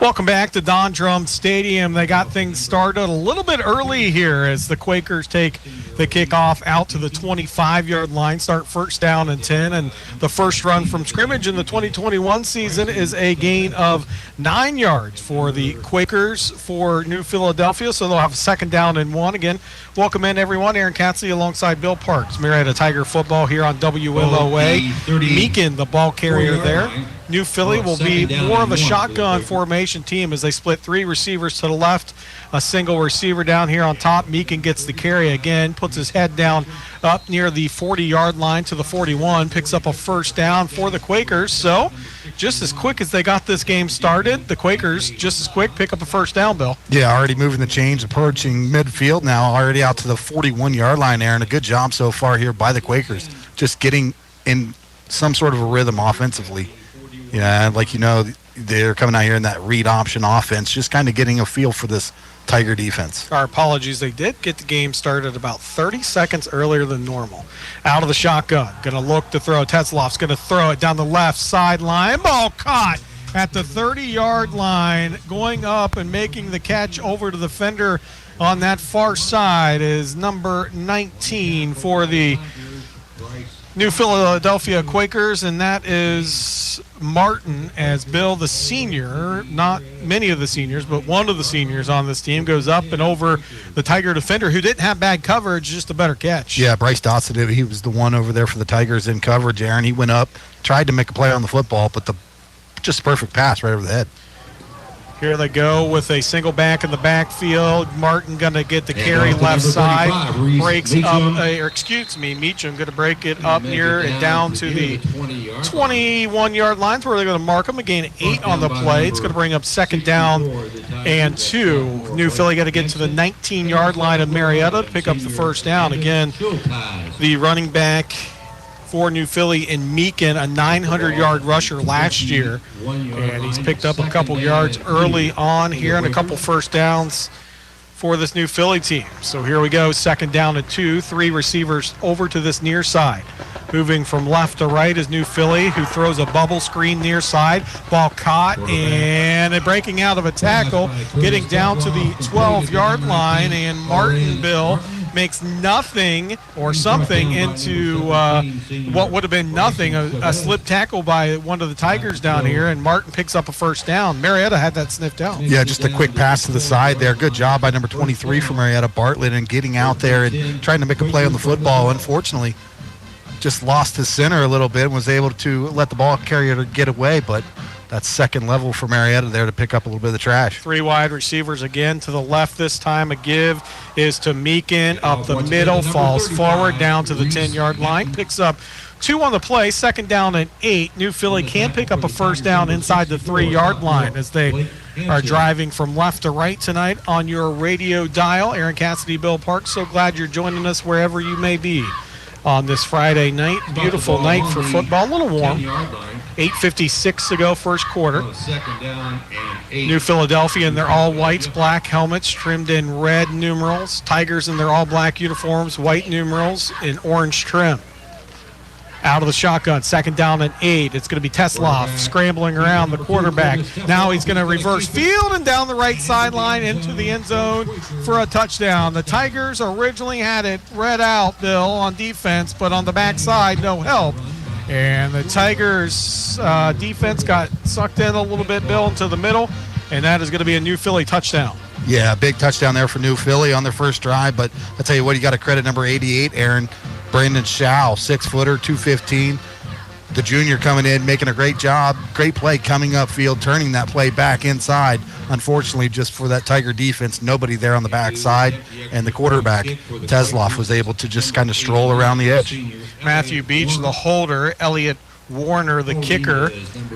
S16: Welcome back to Don Drum Stadium. They got things started a little bit early here as the Quakers take the kickoff out to the 25-yard line, start first down and 10. And the first run from scrimmage in the 2021 season is a gain of 9 yards for the Quakers for New Philadelphia. So they'll have a second down and 1. Again, welcome in, everyone. Aaron Katze alongside Bill Parks. Marietta Tiger football here on WMOA. Meekin, the ball carrier there. New Philly will be more of a shotgun formation team as they split 3 receivers to the left, a single receiver down here on top. Meekin gets the carry again, puts his head down up near the 40-yard line to the 41, picks up a first down for the Quakers. So just as quick as they got this game started, the Quakers just as quick pick up a first down, Bill.
S17: Yeah, already moving the chains, approaching midfield now, already out to the 41-yard line, Aaron. A good job so far here by the Quakers, just getting in some sort of a rhythm offensively. Yeah, they're coming out here in that read option offense, just kind of getting a feel for this Tiger defense.
S16: Our apologies. They did get the game started about 30 seconds earlier than normal. Out of the shotgun. Going to look to throw. Tetzloff's going to throw it down the left sideline. Ball caught at the 30-yard line. Going up and making the catch over to the fender on that far side is number 19 for the New Philadelphia Quakers, and that is Martin, as Bill, the senior, not many of the seniors, but one of the seniors on this team, goes up and over the Tiger defender, who didn't have bad coverage, just a better catch.
S17: Yeah, Bryce Dotson, he was the one over there for the Tigers in coverage, Aaron. He went up, tried to make a play on the football, but just a perfect pass right over the head.
S16: Here they go with a single back in the backfield. Martin going to get the carry left side. Breaks up, Meacham going to break it up near and down to the 21-yard line. Where they're going to mark him. A gain 8 on the play. It's going to bring up second down and 2. New Philly got to get to the 19-yard line of Marietta to pick up the first down. Again, the running back for New Philly in Meekin, a 900-yard rusher last year. And he's picked up a couple yards early on here and a couple first downs for this New Philly team. So here we go, second down and 2. 3 receivers over to this near side. Moving from left to right is New Philly, who throws a bubble screen near side. Ball caught and breaking out of a tackle, getting down to the 12-yard line, and Martinville makes nothing or something into what would have been nothing, a slip tackle by one of the Tigers down here, and Martin picks up a first down. Marietta had that sniffed out.
S17: Yeah, just a quick pass to the side there. Good job by number 23 from Marietta, Bartlett, and getting out there and trying to make a play on the football. Unfortunately, just lost his center a little bit and was able to let the ball carrier get away, but that's second level for Marietta there to pick up a little bit of the trash.
S16: 3 wide receivers again to the left this time. A give is to Meekin up the middle, falls forward down to the 10-yard line, picks up 2 on the play, second down and 8. New Philly can't pick up a first down inside the 3-yard line as they are driving from left to right tonight on your radio dial. Aaron Cassidy, Bill Parks, so glad you're joining us wherever you may be on this Friday night. Beautiful night for football, a little warm. 8:56 to go, first quarter. New Philadelphia in their all whites, black helmets trimmed in red numerals. Tigers in their all black uniforms, white numerals in orange trim. Out of the shotgun, second down and 8. It's going to be Tesloff scrambling around the quarterback. Now he's going to reverse field and down the right sideline into the end zone for a touchdown. The Tigers originally had it read out, Bill, on defense, but on the backside, no help. And the Tigers' defense got sucked in a little bit, Bill, into the middle, and that is going to be a New Philly touchdown.
S17: Yeah, big touchdown there for New Philly on their first drive, but I'll tell you what, you got to credit number 88, Aaron, Brandon Schau, 6-footer, 215. The junior coming in, making a great job, great play coming upfield, turning that play back inside. Unfortunately, just for that Tiger defense, nobody there on the backside, and the quarterback, Tesloff, was able to just kind of stroll around the edge.
S16: Matthew Beach, the holder, Elliott Warner, the kicker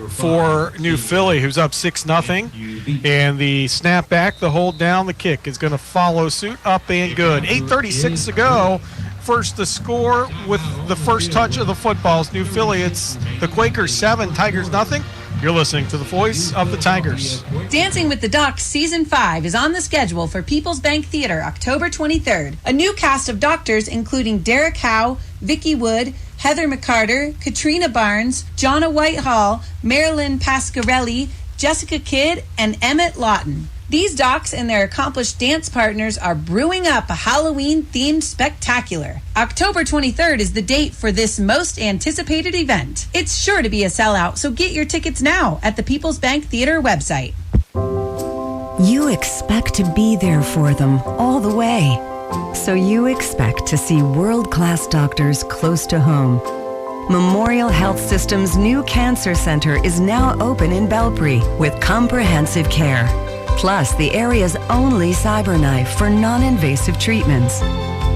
S16: for New Philly, who's up 6-0. And the snap back, the hold down, the kick is going to follow suit, up and good. 8:36 to go. First to score with the first touch of the footballs. New Philly, it's the Quakers 7, Tigers nothing. You're listening to the voice of the Tigers.
S21: Dancing with the Ducks Season 5 is on the schedule for People's Bank Theater October 23rd. A new cast of doctors including Derek Howe, Vicky Wood, Heather McCarter, Katrina Barnes, Jonna Whitehall, Marilyn Pasquarelli, Jessica Kidd, and Emmett Lawton. These docs and their accomplished dance partners are brewing up a Halloween-themed spectacular. October 23rd is the date for this most anticipated event. It's sure to be a sellout, so get your tickets now at the People's Bank Theater website.
S22: You expect to be there for them all the way. So you expect to see world-class doctors close to home. Memorial Health System's new cancer center is now open in Belpre with comprehensive care. Plus, the area's only CyberKnife for non-invasive treatments.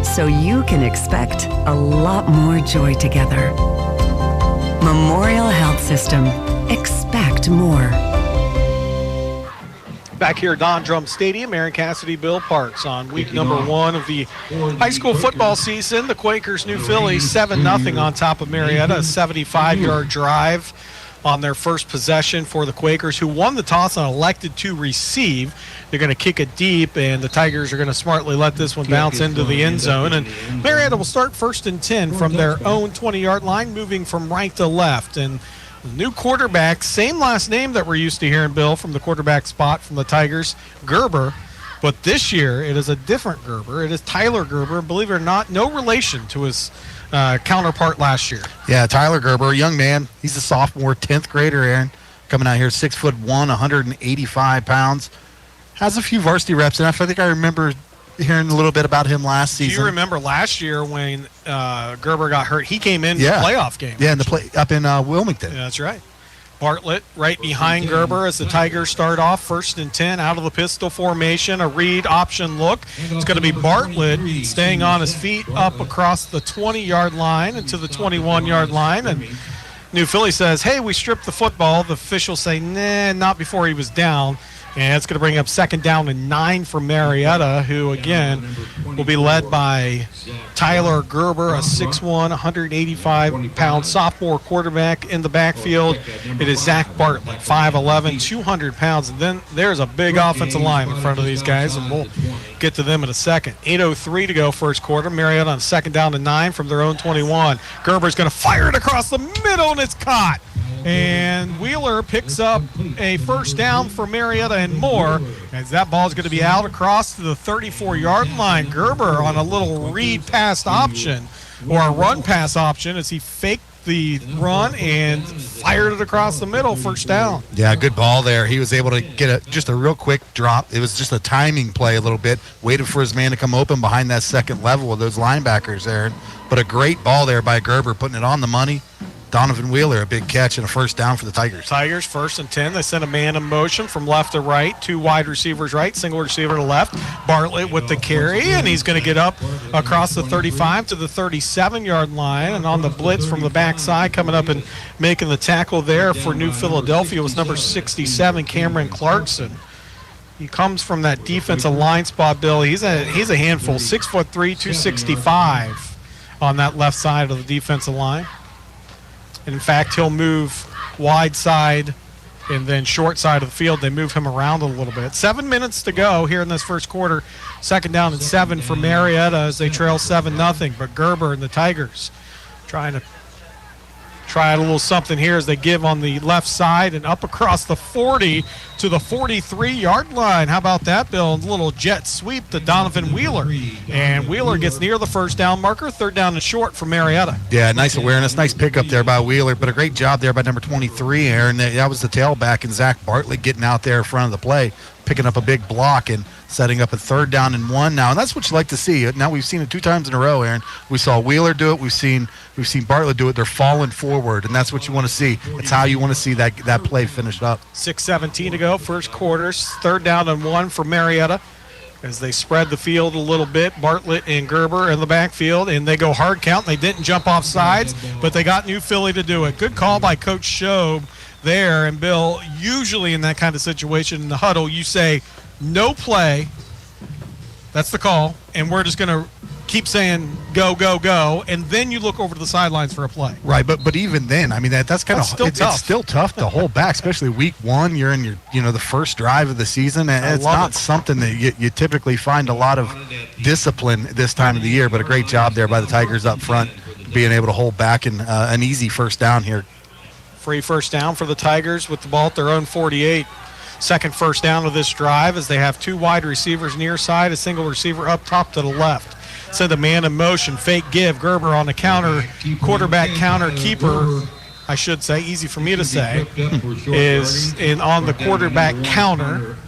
S22: So you can expect a lot more joy together. Memorial Health System. Expect more.
S16: Back here at Don Drum Stadium, Aaron Cassidy, Bill Parks on week number 1 of the high school football season. The Quakers, New Philly, 7-0 on top of Marietta, a 75-yard drive on their first possession for the Quakers, who won the toss and elected to receive. They're going to kick it deep, and the Tigers are going to smartly let this one bounce into the end zone. And Marietta will start 1st and 10 from their own 20-yard line, moving from right to left. And the new quarterback, same last name that we're used to hearing, Bill, from the quarterback spot from the Tigers, Gerber. But this year, it is a different Gerber. It is Tyler Gerber. Believe it or not, no relation to his counterpart last year.
S17: Yeah, Tyler Gerber, a young man. He's a sophomore, 10th grader, Aaron. Coming out here, 6'1", 185 pounds. Has a few varsity reps, and I think I remember hearing a little bit about him last season.
S16: Do you remember last year when Gerber got hurt? He came in the playoff game.
S17: Yeah, in the play up in Wilmington.
S16: Yeah, that's right. Bartlett right behind Gerber as the Tigers start off 1st and 10 out of the pistol formation. A read option look. It's going to be Bartlett staying on his feet up across the 20-yard line and to the 21-yard line. And New Philly says, hey, we stripped the football. The officials say, nah, not before he was down. And it's going to bring up 2nd down and 9 for Marietta, who, again, will be led by Tyler Gerber, a 6'1", 185-pound sophomore quarterback in the backfield. It is Zach Bartlett, 5'11", 200 pounds. And then there's a big offensive line in front of these guys, and we'll get to them in a second. 8:03 to go first quarter. Marietta on 2nd down and 9 from their own 21. Gerber's going to fire it across the middle, and it's caught. And Wheeler picks up a first down for Marietta and more, as that ball is going to be out across to the 34-yard line. Gerber on a little read pass option, or a run pass option, as he faked the run and fired it across the middle, first down.
S17: Yeah, good ball there. He was able to get just a real quick drop. It was just a timing play a little bit. Waited for his man to come open behind that second level with those linebackers there. But a great ball there by Gerber, putting it on the money. Donovan Wheeler, a big catch and a first down for the Tigers.
S16: Tigers 1st and 10. They send a man in motion from left to right. 2 wide receivers right, single receiver to left. Bartlett with the carry, and he's going to get up across the 35 to the 37-yard line. And on the blitz from the backside, coming up and making the tackle there for New Philadelphia was number 67, Cameron Clarkson. He comes from that defensive line spot, Bill. He's a handful, 6'3", 265 on that left side of the defensive line. In fact, he'll move wide side and then short side of the field. They move him around a little bit. 7 minutes to go here in this first quarter. 2nd down and 7 for Marietta as they trail 7-0. But Gerber and the Tigers trying to try a little something here as they give on the left side and up across the 40 to the 43-yard line. How about that, Bill? A little jet sweep to Donovan Wheeler. And Wheeler gets near the first down marker. 3rd down and short for Marietta.
S17: Yeah, nice awareness, nice pickup there by Wheeler, but a great job there by number 23, Aaron. That was the tailback, and Zach Bartlett getting out there in front of the play, picking up a big block and setting up a 3rd down and 1 now. And that's what you like to see. Now we've seen it 2 times in a row, Aaron. We saw Wheeler do it. We've seen Bartlett do it. They're falling forward, and that's what you want to see. It's how you want to see that play finished up.
S16: 6:17 to go, first quarter. 3rd down and 1 for Marietta as they spread the field a little bit. Bartlett and Gerber in the backfield, and they go hard count. They didn't jump off sides, but they got New Philly to do it. Good call by Coach Schob there. And, Bill, usually in that kind of situation in the huddle, you say, no play. That's the call. And we're just going to keep saying go, go, go. And then you look over to the sidelines for a play.
S17: Right, but even then, I mean, that's kind of
S16: still tough.
S17: It's still tough to hold back, especially week 1. You're in your the first drive of the season. And it's not something that you typically find a lot of discipline this time of the year. But a great job there by the Tigers up front, being able to hold back and an easy first down here.
S16: Free first down for the Tigers with the ball at their own 48. Second first down of this drive as they have 2 wide receivers near side, a single receiver up top to the left. Send a man in motion, fake give. Gerber on the counter, quarterback counter keeper, I should say, easy for me to say, is on the quarterback counter.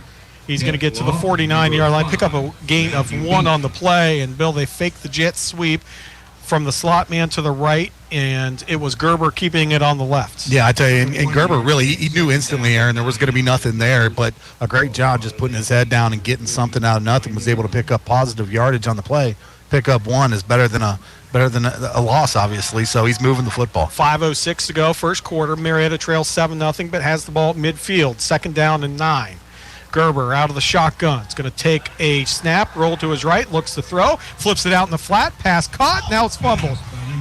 S16: He's going to get to the 49-yard line, pick up a gain of 1 on the play, and Bill, they fake the jet sweep from the slot man to the right, and it was Gerber keeping it on the left.
S17: Yeah, I tell you, and Gerber really, he knew instantly, Aaron, there was going to be nothing there, but a great job just putting his head down and getting something out of nothing, was able to pick up positive yardage on the play. Pick up 1 is better than a loss, obviously, so he's moving the football.
S16: 5:06 to go, first quarter. Marietta trails 7-0, but has the ball at midfield. 2nd down and 9. Gerber out of the shotgun. It's going to take a snap, roll to his right, looks to throw, flips it out in the flat, pass caught, now it's fumbled.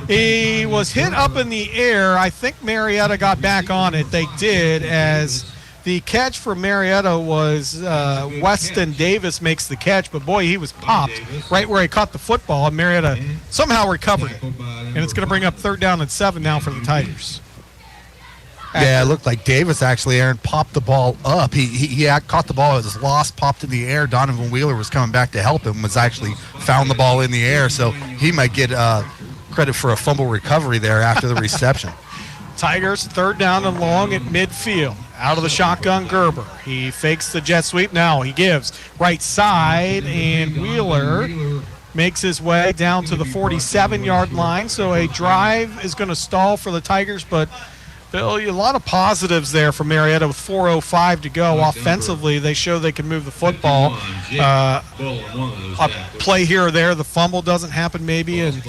S16: He was hit up in the air. I think Marietta got back on it. They did, as the catch for Marietta was Weston Davis makes the catch, but boy, he was popped right where he caught the football, and Marietta somehow recovered it. And it's going to bring up 3rd down and 7 now for the Tigers.
S17: Yeah, it looked like Davis actually, Aaron, popped the ball up. He caught the ball, it was lost, popped in the air. Donovan Wheeler was coming back to help him, was actually found the ball in the air, so he might get credit for a fumble recovery there after the reception.
S16: Tigers 3rd down and long at midfield. Out of the shotgun, Gerber. He fakes the jet sweep. Now he gives right side, and Wheeler makes his way down to the 47-yard line. So a drive is going to stall for the Tigers, but Bill, a lot of positives there for Marietta with 4:05 to go. Offensively, they show they can move the football. A play here or there, the fumble doesn't happen maybe, and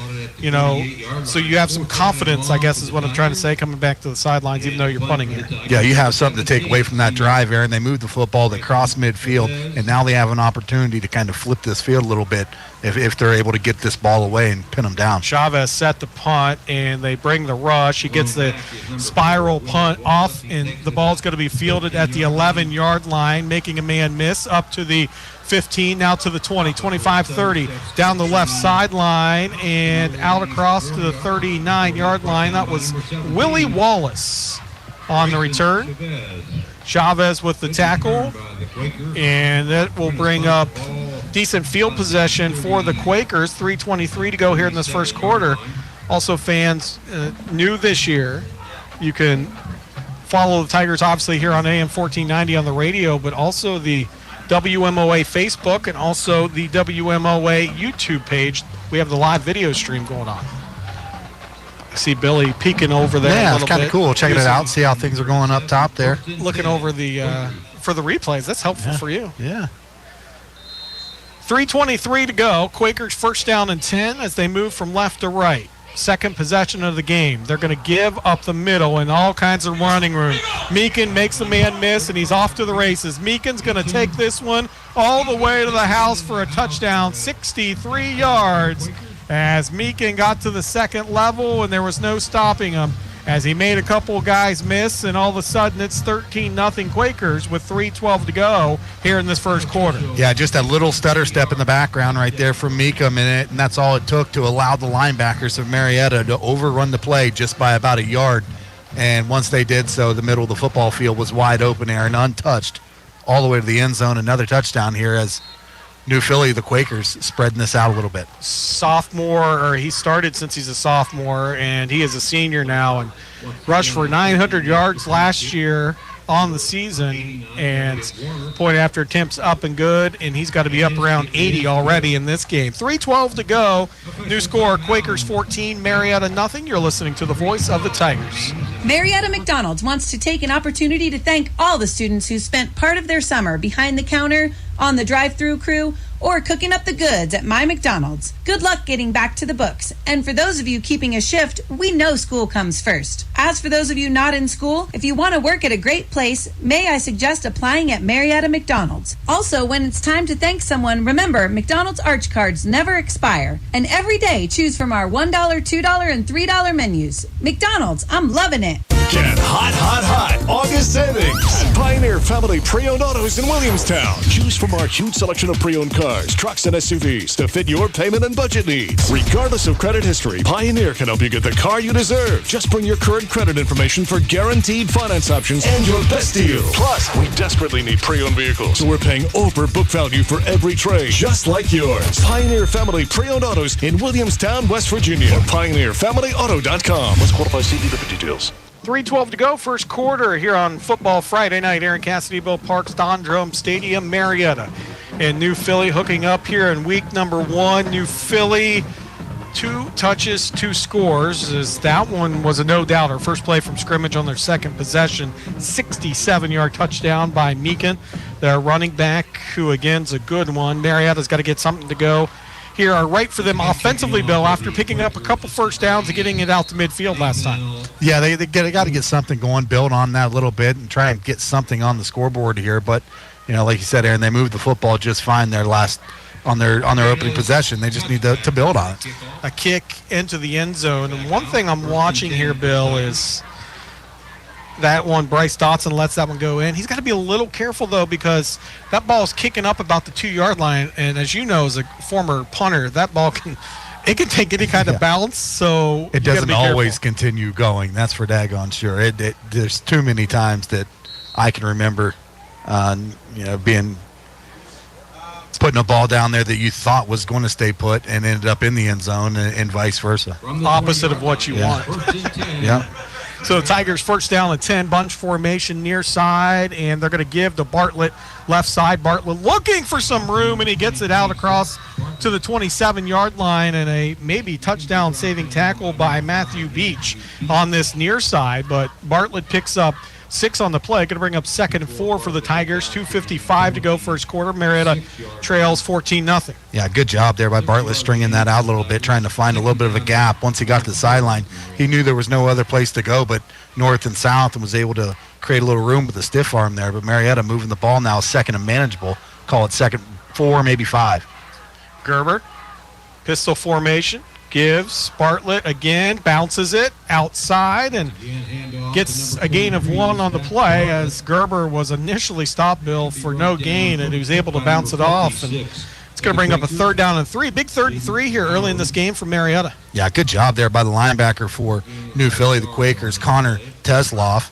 S16: so you have some confidence, I guess is what I'm trying to say, coming back to the sidelines, even though you're punting here.
S17: Yeah, you have something to take away from that drive, Aaron. They moved the football to cross midfield, and now they have an opportunity to kind of flip this field a little bit if they're able to get this ball away and pin them down.
S16: Chavez set the punt, and they bring the rush. He gets the spiral punt off, and the ball's going to be fielded at the 11-yard line, making a man miss up to the 15, now to the 20, 25, 30, down the left sideline and out across to the 39-yard line. That was Willie Wallace on the return. Chavez with the tackle, and that will bring up decent field possession for the Quakers. 3:23 to go here in this first quarter. Also, fans, new this year, you can follow the Tigers obviously here on AM 1490 on the radio, but also the WMOA Facebook and also the WMOA YouTube page. We have the live video stream going on. I see Billy peeking over there.
S17: Yeah,
S16: a
S17: it's
S16: little
S17: kind of
S16: bit.
S17: cool. Checking it out, see how things are going up top there.
S16: Looking over the for the replays. That's helpful for you.
S17: Yeah.
S16: 3:23 to go. Quakers first down and 10 as they move from left to right. Second possession of the game. They're going to give up the middle and all kinds of running room. Meekin makes the man miss, and he's off to the races. Meekin's going to take this one all the way to the house for a touchdown, 63 yards, as Meekin got to the second level, and there was no stopping him as he made a couple guys miss, and all of a sudden it's 13-0 Quakers with 3:12 to go here in this first quarter.
S17: Yeah, just that little stutter step in the background right there from Meekum, and that's all it took to allow the linebackers of Marietta to overrun the play just by about a yard. And once they did so, the middle of the football field was wide open, Aaron, untouched, all the way to the end zone. Another touchdown here as New Philly, the Quakers, spreading this out a little bit.
S16: Sophomore, or he started since he's a sophomore, and he is a senior now, and rushed for 900 yards last year on the season, and point after attempts up and good, and he's got to be up around 80 already in this game. 3:12 to go. New score, Quakers 14, Marietta nothing. You're listening to the voice of the Tigers.
S21: Marietta McDonald's wants to take an opportunity to thank all the students who spent part of their summer behind the counter, on the drive-through crew, or cooking up the goods at my McDonald's. Good luck getting back to the books. And for those of you keeping a shift, we know school comes first. As for those of you not in school, if you want to work at a great place, may I suggest applying at Marietta McDonald's. Also, when it's time to thank someone, remember, McDonald's Arch Cards never expire. And every day, choose from our $1, $2, and $3 menus. McDonald's, I'm loving it.
S2: Get hot, hot, hot August savings at Pioneer Family Pre-Owned Autos in Williamstown. Choose from our huge selection of pre-owned cars, trucks, and SUVs to fit your payment and budget needs. Regardless of credit history, Pioneer can help you get the car you deserve. Just bring your current credit information for guaranteed finance options and your best deal. Plus, we desperately need pre-owned vehicles, so we're paying over book value for every trade, just like yours. Pioneer Family Pre-Owned Autos in Williamstown, West Virginia, or pioneerfamilyauto.com. Let's qualify CD for details.
S16: 3:12 to go, first quarter here on Football Friday night. Aaron Cassidy, Bill Parks, Don Drum Stadium, Marietta. And New Philly hooking up here in week number 1. New Philly, 2 touches, 2 scores. As that one was a no-doubter. First play from scrimmage on their second possession. 67-yard touchdown by Meekin, their running back, who again is a good one. Marietta's got to get something to go here are right for them offensively, Bill, after picking up a couple first downs and getting it out to midfield last time.
S17: Yeah, they got to get something going, build on that a little bit, and try and get something on the scoreboard here. But, like you said, Aaron, they moved the football just fine their on their opening possession. They just need to build on it.
S16: A kick into the end zone. And one thing I'm watching here, Bill, is that one, Bryce Dotson lets that one go in. He's got to be a little careful, though, because that ball's kicking up about the 2-yard line. And as you know, as a former punter, that ball can take any kind of bounce. So
S17: it doesn't always continue going. That's for daggone sure. There's too many times that I can remember, putting a ball down there that you thought was going to stay put and ended up in the end zone, and vice versa.
S16: Opposite of what you want.
S17: Yeah.
S16: So the Tigers first down and 10, bunch formation near side, and they're going to give to Bartlett left side. Bartlett looking for some room, and he gets it out across to the 27-yard line, and a maybe touchdown saving tackle by Matthew Beach on this near side. But Bartlett picks up 6 on the play. Going to bring up 2nd and 4 for the Tigers. 2:55 to go first quarter. Marietta trails 14-0.
S17: Yeah, good job there by Bartlett stringing that out a little bit, trying to find a little bit of a gap. Once he got to the sideline, he knew there was no other place to go but north and south, and was able to create a little room with the stiff arm there. But Marietta moving the ball now, 2nd and manageable. Call it 2nd 4, maybe 5.
S16: Gerber, pistol formation, gives Bartlett again, bounces it outside, and gets a gain of 1 on the play, as Gerber was initially stopped, Bill, for no gain, and he was able to bounce it off. And it's going to bring up a 3rd down and 3. Big 3rd and 3 here early in this game for Marietta.
S17: Yeah, good job there by the linebacker for New Philly, the Quakers, Connor Tesloff,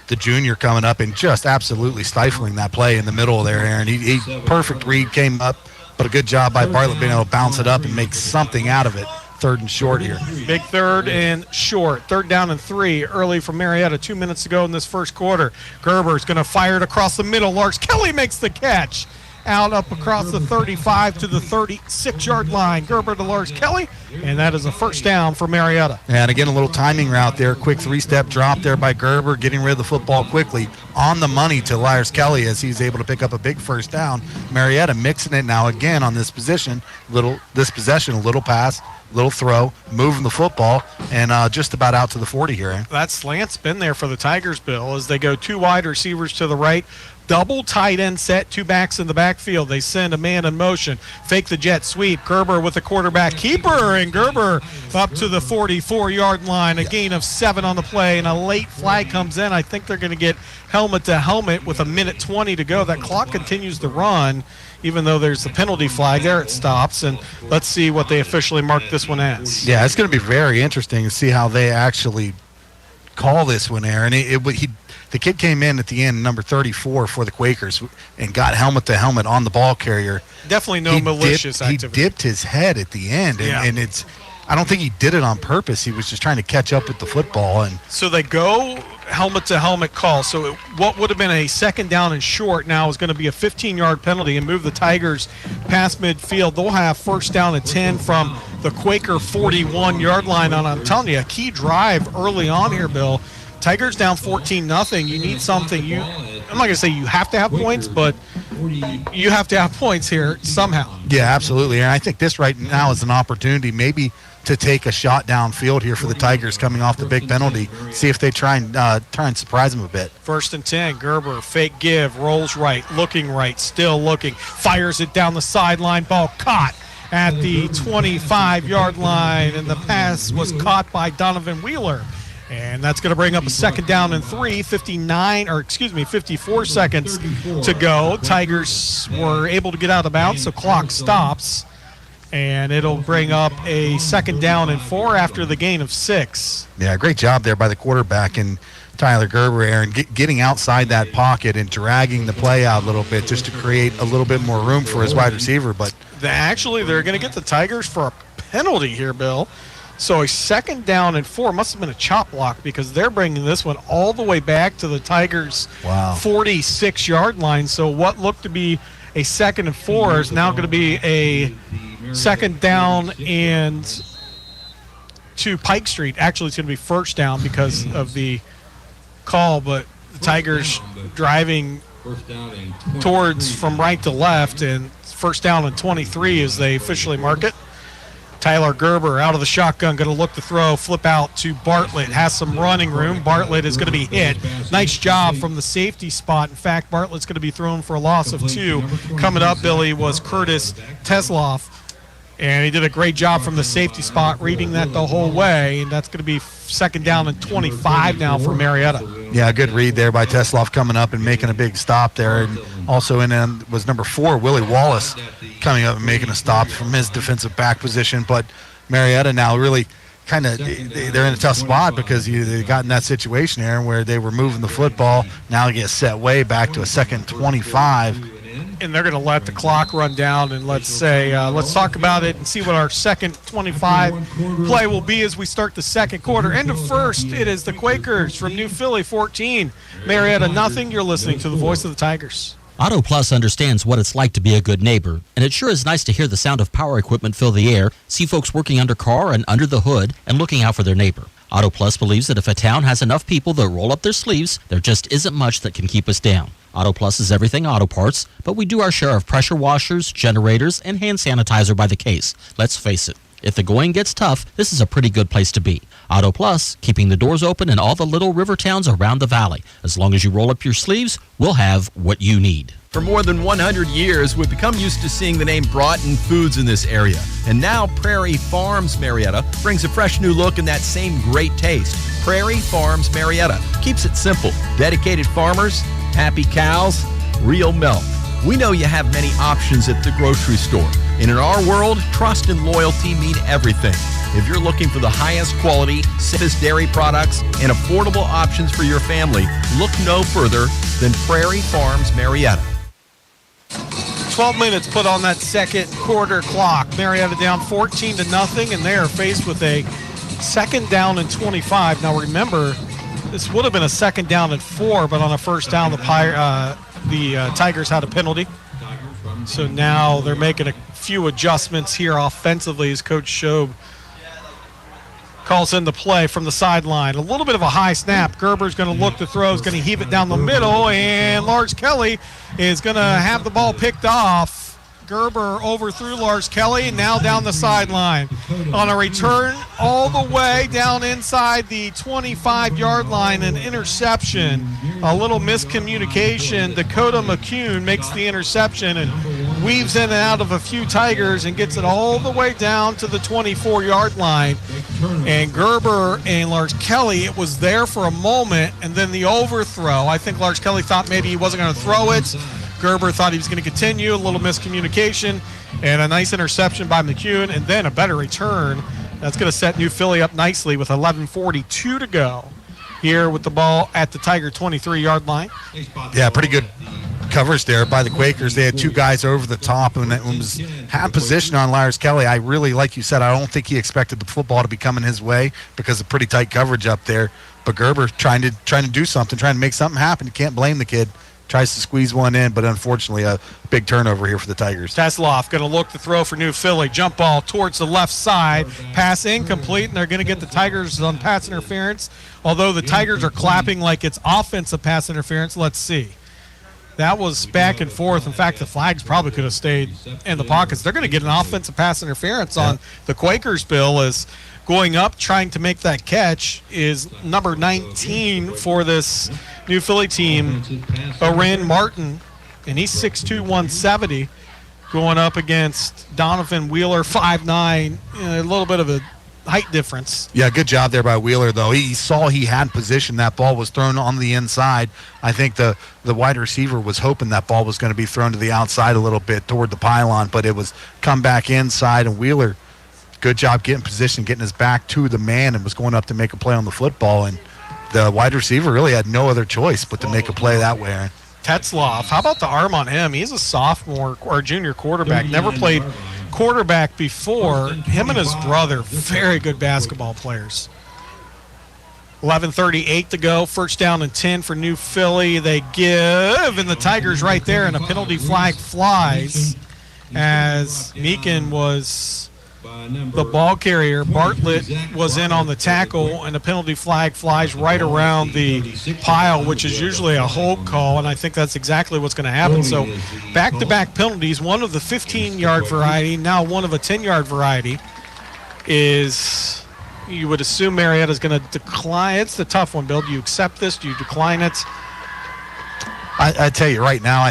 S17: the junior, coming up and just absolutely stifling that play in the middle there, Aaron. He perfect read, came up, but a good job by Bartlett being able to bounce it up and make something out of it. 3rd and short here.
S16: Big 3rd and short. 3rd down and 3 early from Marietta. 2 minutes to go in this first quarter. Gerber's going to fire it across the middle. Lars Kelly makes the catch. Out up across the 35 to the 36-yard line. Gerber to Lars Kelly, and that is a first down for Marietta.
S17: And again, a little timing route there. Quick 3-step drop there by Gerber, getting rid of the football quickly. On the money to Lars Kelly as he's able to pick up a big first down. Marietta mixing it now again on this possession. A little pass, little throw, moving the football, and just about out to the 40 here. Eh?
S16: That slant's been there for the Tigers, Bill, as they go 2 wide receivers to the right. Double tight end set, 2 backs in the backfield. They send a man in motion. Fake the jet sweep. Gerber with the quarterback keeper, and Gerber up to the 44-yard line. A gain of 7 on the play, and a late flag comes in. I think they're going to get helmet to helmet with 1:20 to go. That clock continues to run, even though there's the penalty flag. There it stops, and let's see what they officially mark this one as.
S17: Yeah, it's going to be very interesting to see how they actually call this one, Aaron. The kid came in at the end, number 34 for the Quakers, and got helmet to helmet on the ball carrier.
S16: Definitely no malicious activity.
S17: He dipped his head at the end, and I don't think he did it on purpose. He was just trying to catch up with the football. And
S16: so they go helmet to helmet call. So what would have been a 2nd down and short now is going to be a 15-yard penalty and move the Tigers past midfield. They'll have 1st down and 10 from the Quaker 41-yard line. I'm telling you, a key drive early on here, Bill. Tigers down 14-0. You need something. I'm not going to say you have to have points, but you have to have points here somehow.
S17: Yeah, absolutely. And I think this right now is an opportunity maybe to take a shot downfield here for the Tigers coming off the big penalty. See if they try and surprise them a bit.
S16: 1st and 10. Gerber, fake give, rolls right, still looking, fires it down the sideline. Ball caught at the 25-yard line, and the pass was caught by Donovan Wheeler. And that's going to bring up a 2nd down and 3, 54 seconds to go. Tigers were able to get out of bounds, so clock stops. And it'll bring up a 2nd down and 4 after the gain of 6.
S17: Yeah, great job there by the quarterback and Tyler Gerber, Aaron, getting outside that pocket and dragging the play out a little bit just to create a little bit more room for his wide receiver. But
S16: they're going to get the Tigers for a penalty here, Bill. So a 2nd down and 4 must have been a chop block, because they're bringing this one all the way back to the Tigers' 46-yard line. So what looked to be a 2nd and 4 is now going to be a 2nd down and 2 Pike Street. Actually, it's going to be 1st down because of the call, but the Tigers driving towards from right to left, and 1st down and 23 as they officially mark it. Tyler Gerber out of the shotgun, going to look to throw, flip out to Bartlett, has some running room. Bartlett is going to be hit. Nice job from the safety spot. In fact, Bartlett's going to be thrown for a loss of 2. Coming up, Billy, was Curtis Tesloff, and he did a great job from the safety spot, reading that the whole way, and that's going to be 2nd down and 25 now for Marietta.
S17: Yeah, good read there by Tesloff coming up and making a big stop there. And also in was number 4, Willie Wallace, coming up and making a stop from his defensive back position. But Marietta now really kind of, they're in a tough spot because they got in that situation there where they were moving the football. Now they get set way back to a 2nd 25.
S16: And they're going to let the clock run down, and let's talk about it and see what our 2nd 25 play will be as we start the 2nd quarter. End of 1st, it is the Quakers from New Philly 14, Marietta nothing. You're listening to the voice of the Tigers.
S3: Auto Plus understands what it's like to be a good neighbor, and it sure is nice to hear the sound of power equipment fill the air, see folks working under car and under the hood, and looking out for their neighbor. Auto Plus believes that if a town has enough people that roll up their sleeves, there just isn't much that can keep us down. Auto Plus is everything auto parts, but we do our share of pressure washers, generators, and hand sanitizer by the case. Let's face it, if the going gets tough, this is a pretty good place to be. Auto Plus, keeping the doors open in all the little river towns around the valley. As long as you roll up your sleeves, we'll have what you need.
S4: For more than 100 years, we've become used to seeing the name Broughton Foods in this area. And now Prairie Farms Marietta brings a fresh new look and that same great taste. Prairie Farms Marietta keeps it simple. Dedicated farmers, happy cows, real milk. We know you have many options at the grocery store. And in our world, trust and loyalty mean everything. If you're looking for the highest quality, safest dairy products and affordable options for your family, look no further than Prairie Farms Marietta.
S16: 12 minutes put on that second quarter clock. Marietta down 14-0, and they are faced with a second down and 25. Now remember, this would have been a second down and 4, but on a first down, the Tigers had a penalty. So now they're making a few adjustments here offensively as Coach Shobe calls in the play from the sideline. A little bit of a high snap. Gerber's going to look to throw. He's going to heave it down the middle, and Lars Kelly is going to have the ball picked off. Gerber overthrew Lars Kelly, now down the sideline. On a return all the way down inside the 25-yard line, an interception. A little miscommunication. Dakota McCune makes the interception and weaves in and out of a few Tigers and gets it all the way down to the 24-yard line. And Gerber and Lars Kelly, it was there for a moment, and then the overthrow. I think Lars Kelly thought maybe he wasn't going to throw it. Gerber thought he was going to continue, a little miscommunication, and a nice interception by McCune, and then a better return. That's going to set New Philly up nicely with 11:42 to go here with the ball at the Tiger 23-yard line.
S17: Yeah, pretty good coverage there by the Quakers. They had two guys over the top, and it was had position on Lars Kelly. I really, like you said, I don't think he expected the football to be coming his way because of pretty tight coverage up there. But Gerber trying to do something, trying to make something happen. You can't blame the kid. Tries to squeeze one in, but unfortunately a big turnover here for the Tigers.
S16: Tesloff going to look to throw for New Philly. Jump ball towards the left side. Pass incomplete, and they're going to get the Tigers on pass interference. Although the Tigers are clapping like it's offensive pass interference. Let's see. That was back and forth. In fact, the flags probably could have stayed in the pockets. They're going to get an offensive pass interference on the Quakers, Bill, as going up, trying to make that catch is number 19 for this New Philly team, Oren Martin, and he's 6'2", 170, going up against Donovan Wheeler, 5'9", a little bit of a height difference.
S17: Yeah, good job there by Wheeler, though. He saw he had position. That ball was thrown on the inside. I think the wide receiver was hoping that ball was going to be thrown to the outside a little bit toward the pylon, but it was come back inside, and Wheeler, good job getting position, getting his back to the man, and was going up to make a play on the football, and the wide receiver really had no other choice but to make a play that way.
S16: Tetzloff, how about the arm on him? He's a sophomore or junior quarterback, never played quarterback before. Him and his brother, very good basketball players. 11:38 to go, first down and 10 for New Philly. They give, and the Tigers right there, and a penalty flag flies as Meekin was the ball carrier. Bartlett was in on the tackle, and the penalty flag flies right around the pile, which is usually a hold call, and I think that's exactly what's going to happen. So back-to-back penalties, one of the 15-yard variety, now one of a 10-yard variety, is you would assume Marietta's going to decline. It's the tough one, Bill. Do you accept this? Do you decline it?
S17: I tell you right now,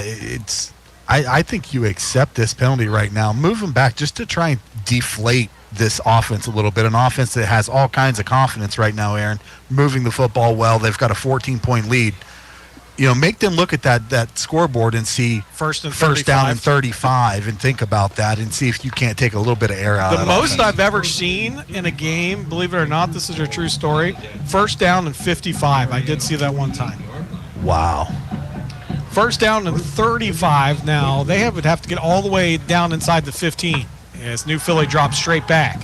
S17: I think you accept this penalty right now. Move them back just to try and deflate this offense a little bit. An offense that has all kinds of confidence right now, Aaron, moving the football well. They've got a 14-point lead. You know, make them look at that scoreboard and see first down and 35 and think about that and see if you can't take a little bit of air out of it.
S16: The most I've ever seen in a game, believe it or not, this is a true story, first down and 55. I did see that one time.
S17: Wow.
S16: First down and 35 now. They would have to get all the way down inside the 15 as New Philly drops straight back.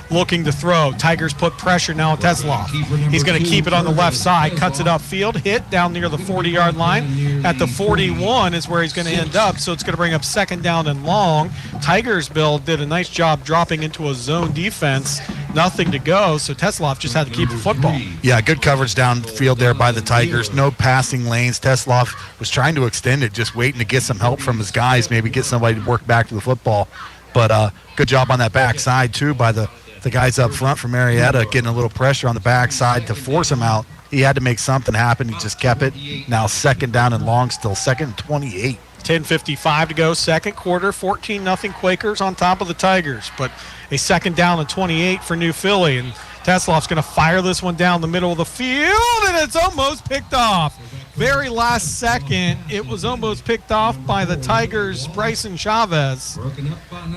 S16: Looking to throw. Tigers put pressure now on Tesloff. He's going to keep it on the left side. Cuts it upfield. Hit down near the 40-yard line. At the 41 is where he's going to end up, so it's going to bring up second down and long. Tigers, Bill, did a nice job dropping into a zone defense nothing to go, so Tesloff just had to keep the football.
S17: Yeah, good coverage downfield there by the Tigers. No passing lanes. Tesloff was trying to extend it, just waiting to get some help from his guys, maybe get somebody to work back to the football. But good job on that backside, too, by the guys up front from Marietta, getting a little pressure on the backside to force him out. He had to make something happen. He just kept it. Now 2nd down and long, still 2nd and 28.
S16: 10:55 to go, second quarter, 14-0 Quakers on top of the Tigers. But a 2nd down and 28 for New Philly. And Tesloff's going to fire this one down the middle of the field, and it's almost picked off. Very last second, it was almost picked off by the Tigers' Bryson Chavez.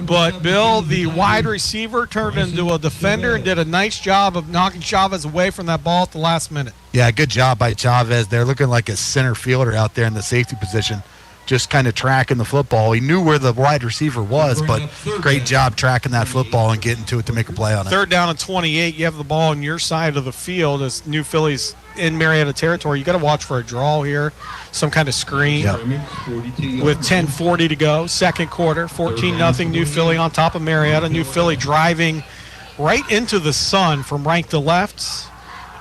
S16: But Bill, the wide receiver, turned into a defender and did a nice job of knocking Chavez away from that ball at the last minute.
S17: Yeah, good job by Chavez. They're looking like a center fielder out there in the safety position, just kind of tracking the football. He knew where the wide receiver was, but great job tracking that football and getting to it to make a play on it.
S16: 3rd down and 28. You have the ball on your side of the field as New Philly's in Marietta territory. You got to watch for a draw here, some kind of screen.
S17: Yep.
S16: With 10:40 to go, second quarter, 14-0 New Philly on top of Marietta. New Philly driving right into the sun from right to left.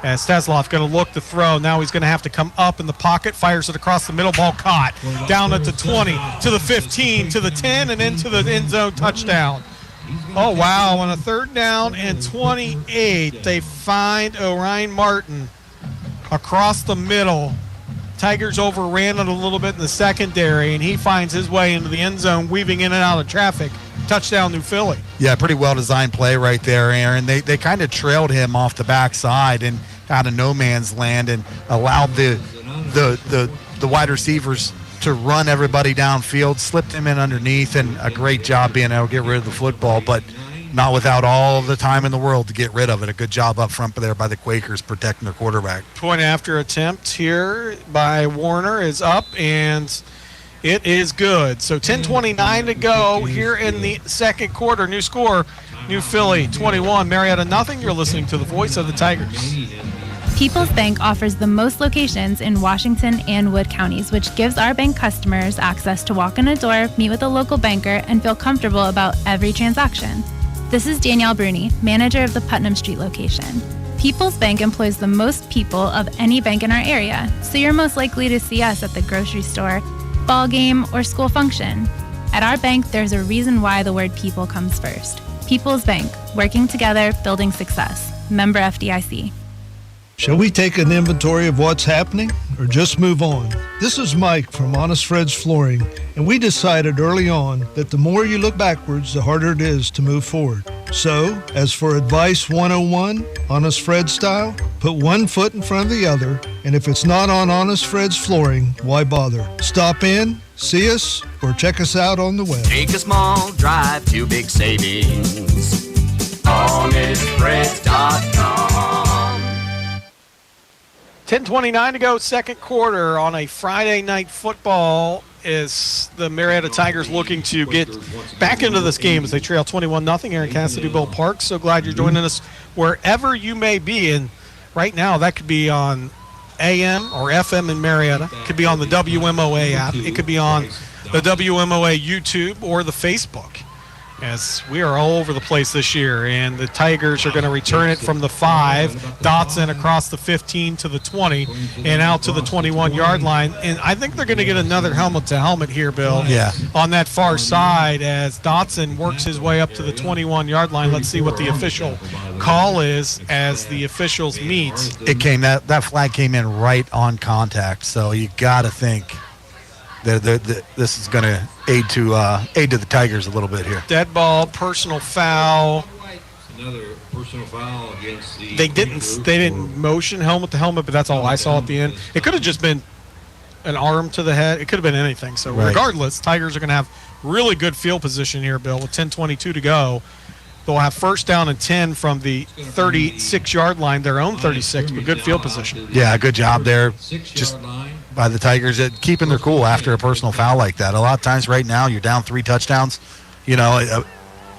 S16: As Tesloff going to look to throw. Now he's going to have to come up in the pocket, fires it across the middle, ball caught. Down at the 20, to the 15, to the 10, and into the end zone, touchdown. Oh, wow. On a 3rd down and 28, they find Orion Martin across the middle. Tigers overran it a little bit in the secondary, and he finds his way into the end zone, weaving in and out of traffic. Touchdown, New Philly.
S17: Yeah, pretty well-designed play right there, Aaron. They kind of trailed him off the backside and out of no man's land and allowed the wide receivers to run everybody downfield, slipped him in underneath, and a great job being able to get rid of the football, but not without all the time in the world to get rid of it. A good job up front there by the Quakers protecting their quarterback.
S16: Point after attempt here by Warner is up, and it is good. So 10:29 to go here in the second quarter. New score, New Philly 21, Marietta nothing. You're listening to the voice of the Tigers.
S5: People's Bank offers the most locations in Washington and Wood counties, which gives our bank customers access to walk in a door, meet with a local banker, and feel comfortable about every transaction. This is Danielle Bruni, manager of the Putnam Street location. People's Bank employs the most people of any bank in our area, so you're most likely to see us at the grocery store, ball game, or school function. At our bank, there's a reason why the word people comes first. People's Bank, working together, building success. Member FDIC.
S7: Shall we take an inventory of what's happening or just move on? This is Mike from Honest Fred's Flooring, and we decided early on that the more you look backwards, the harder it is to move forward. So, as for Advice 101, Honest Fred style, put one foot in front of the other, and if it's not on Honest Fred's Flooring, why bother? Stop in, see us, or check us out on the web.
S23: Take a small drive to big savings. HonestFreds.com.
S16: 10:29 to go, second quarter on a Friday night football is the Marietta Tigers looking to get back into this game as they trail 21-0. Aaron Cassidy, Bill Parks, so glad you're joining us wherever you may be. And right now that could be on AM or FM in Marietta. It could be on the WMOA app. It could be on the WMOA YouTube or the Facebook, as we are all over the place this year. And the Tigers are going to return it from the 5. Dotson across the 15 to the 20 and out to the 21-yard line. And I think they're going to get another helmet-to-helmet here, Bill.
S17: Yeah.
S16: On that far side as Dotson works his way up to the 21-yard line. Let's see what the official call is as the officials meet.
S17: That flag came in right on contact, so you got to think this is going to aid to the Tigers a little bit here.
S16: Dead ball, personal foul.
S24: Another personal foul against the.
S16: They didn't motion helmet to helmet, but that's all I saw at the end. It could have just been an arm to the head. It could have been anything. So regardless, Tigers are going to have really good field position here, Bill, with 10:22 to go. They'll have first down and 10 from the 36-yard line, their own 36, but good field position.
S17: Yeah, good job there. Just by the Tigers at keeping their cool after a personal foul like that. A lot of times right now you're down 3 touchdowns. You know,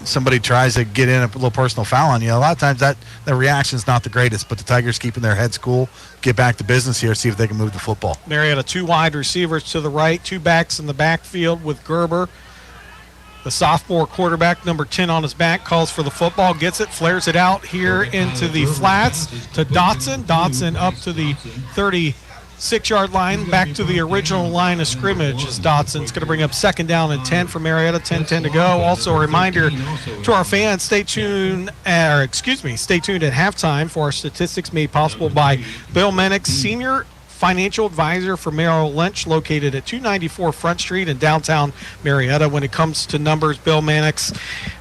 S17: somebody tries to get in a little personal foul on you. A lot of times that reaction's not the greatest, but the Tigers keeping their heads cool, get back to business here, see if they can move the football.
S16: Marietta 2 wide receivers to the right, 2 backs in the backfield with Gerber The sophomore quarterback, number 10 on his back, calls for the football, gets it, flares it out here into the flats to Dotson. Dotson up to the 36-yard line, back to the original line of scrimmage as Dotson's going to bring up 2nd down and 10 for Marietta, 10-10 to go. Also a reminder to our fans, stay tuned at halftime for our statistics made possible by Bill Mennick, Senior Financial Advisor for Merrill Lynch, located at 294 Front Street in downtown Marietta. When it comes to numbers, Bill Mannix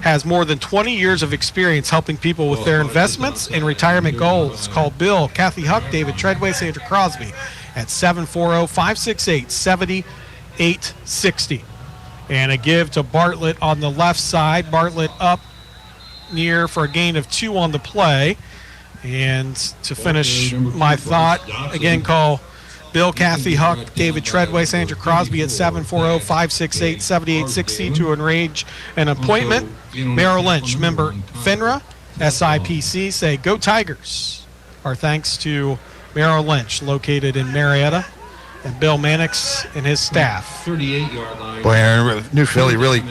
S16: has more than 20 years of experience helping people with their investments and retirement goals. Call Bill, Kathy Huck, David Treadway, Sandra Crosby at 740-568-7860. And a give to Bartlett on the left side. Bartlett up near for a gain of 2 on the play. And to finish my thought, again, call Bill, Kathy Huck, David Treadway, Sandra Crosby at 740-568-7860 to arrange an appointment. Merrill Lynch, member FINRA, SIPC, say go Tigers. Our thanks to Merrill Lynch, located in Marietta, and Bill Mannix and his staff.
S24: 38-yard line.
S17: Boy, New Philly really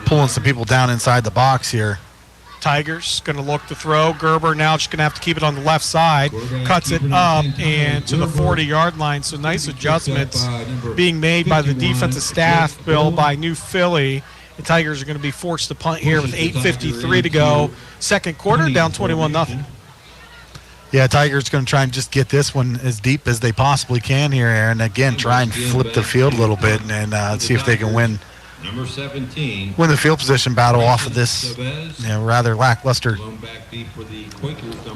S17: pulling some people down inside the box here.
S16: Tigers going to look to throw. Gerber now just going to have to keep it on the left side. Cuts it up and to the 40-yard line. So nice adjustments being made by the defensive staff, Bill, by New Philly. The Tigers are going to be forced to punt here with 8:53 to go. Second quarter, down 21-0.
S17: Yeah, Tigers going to try and just get this one as deep as they possibly can here, Aaron. Again, try and flip the field a little bit and see if they can win
S24: Number 17.
S17: Win the field position battle off of this rather lackluster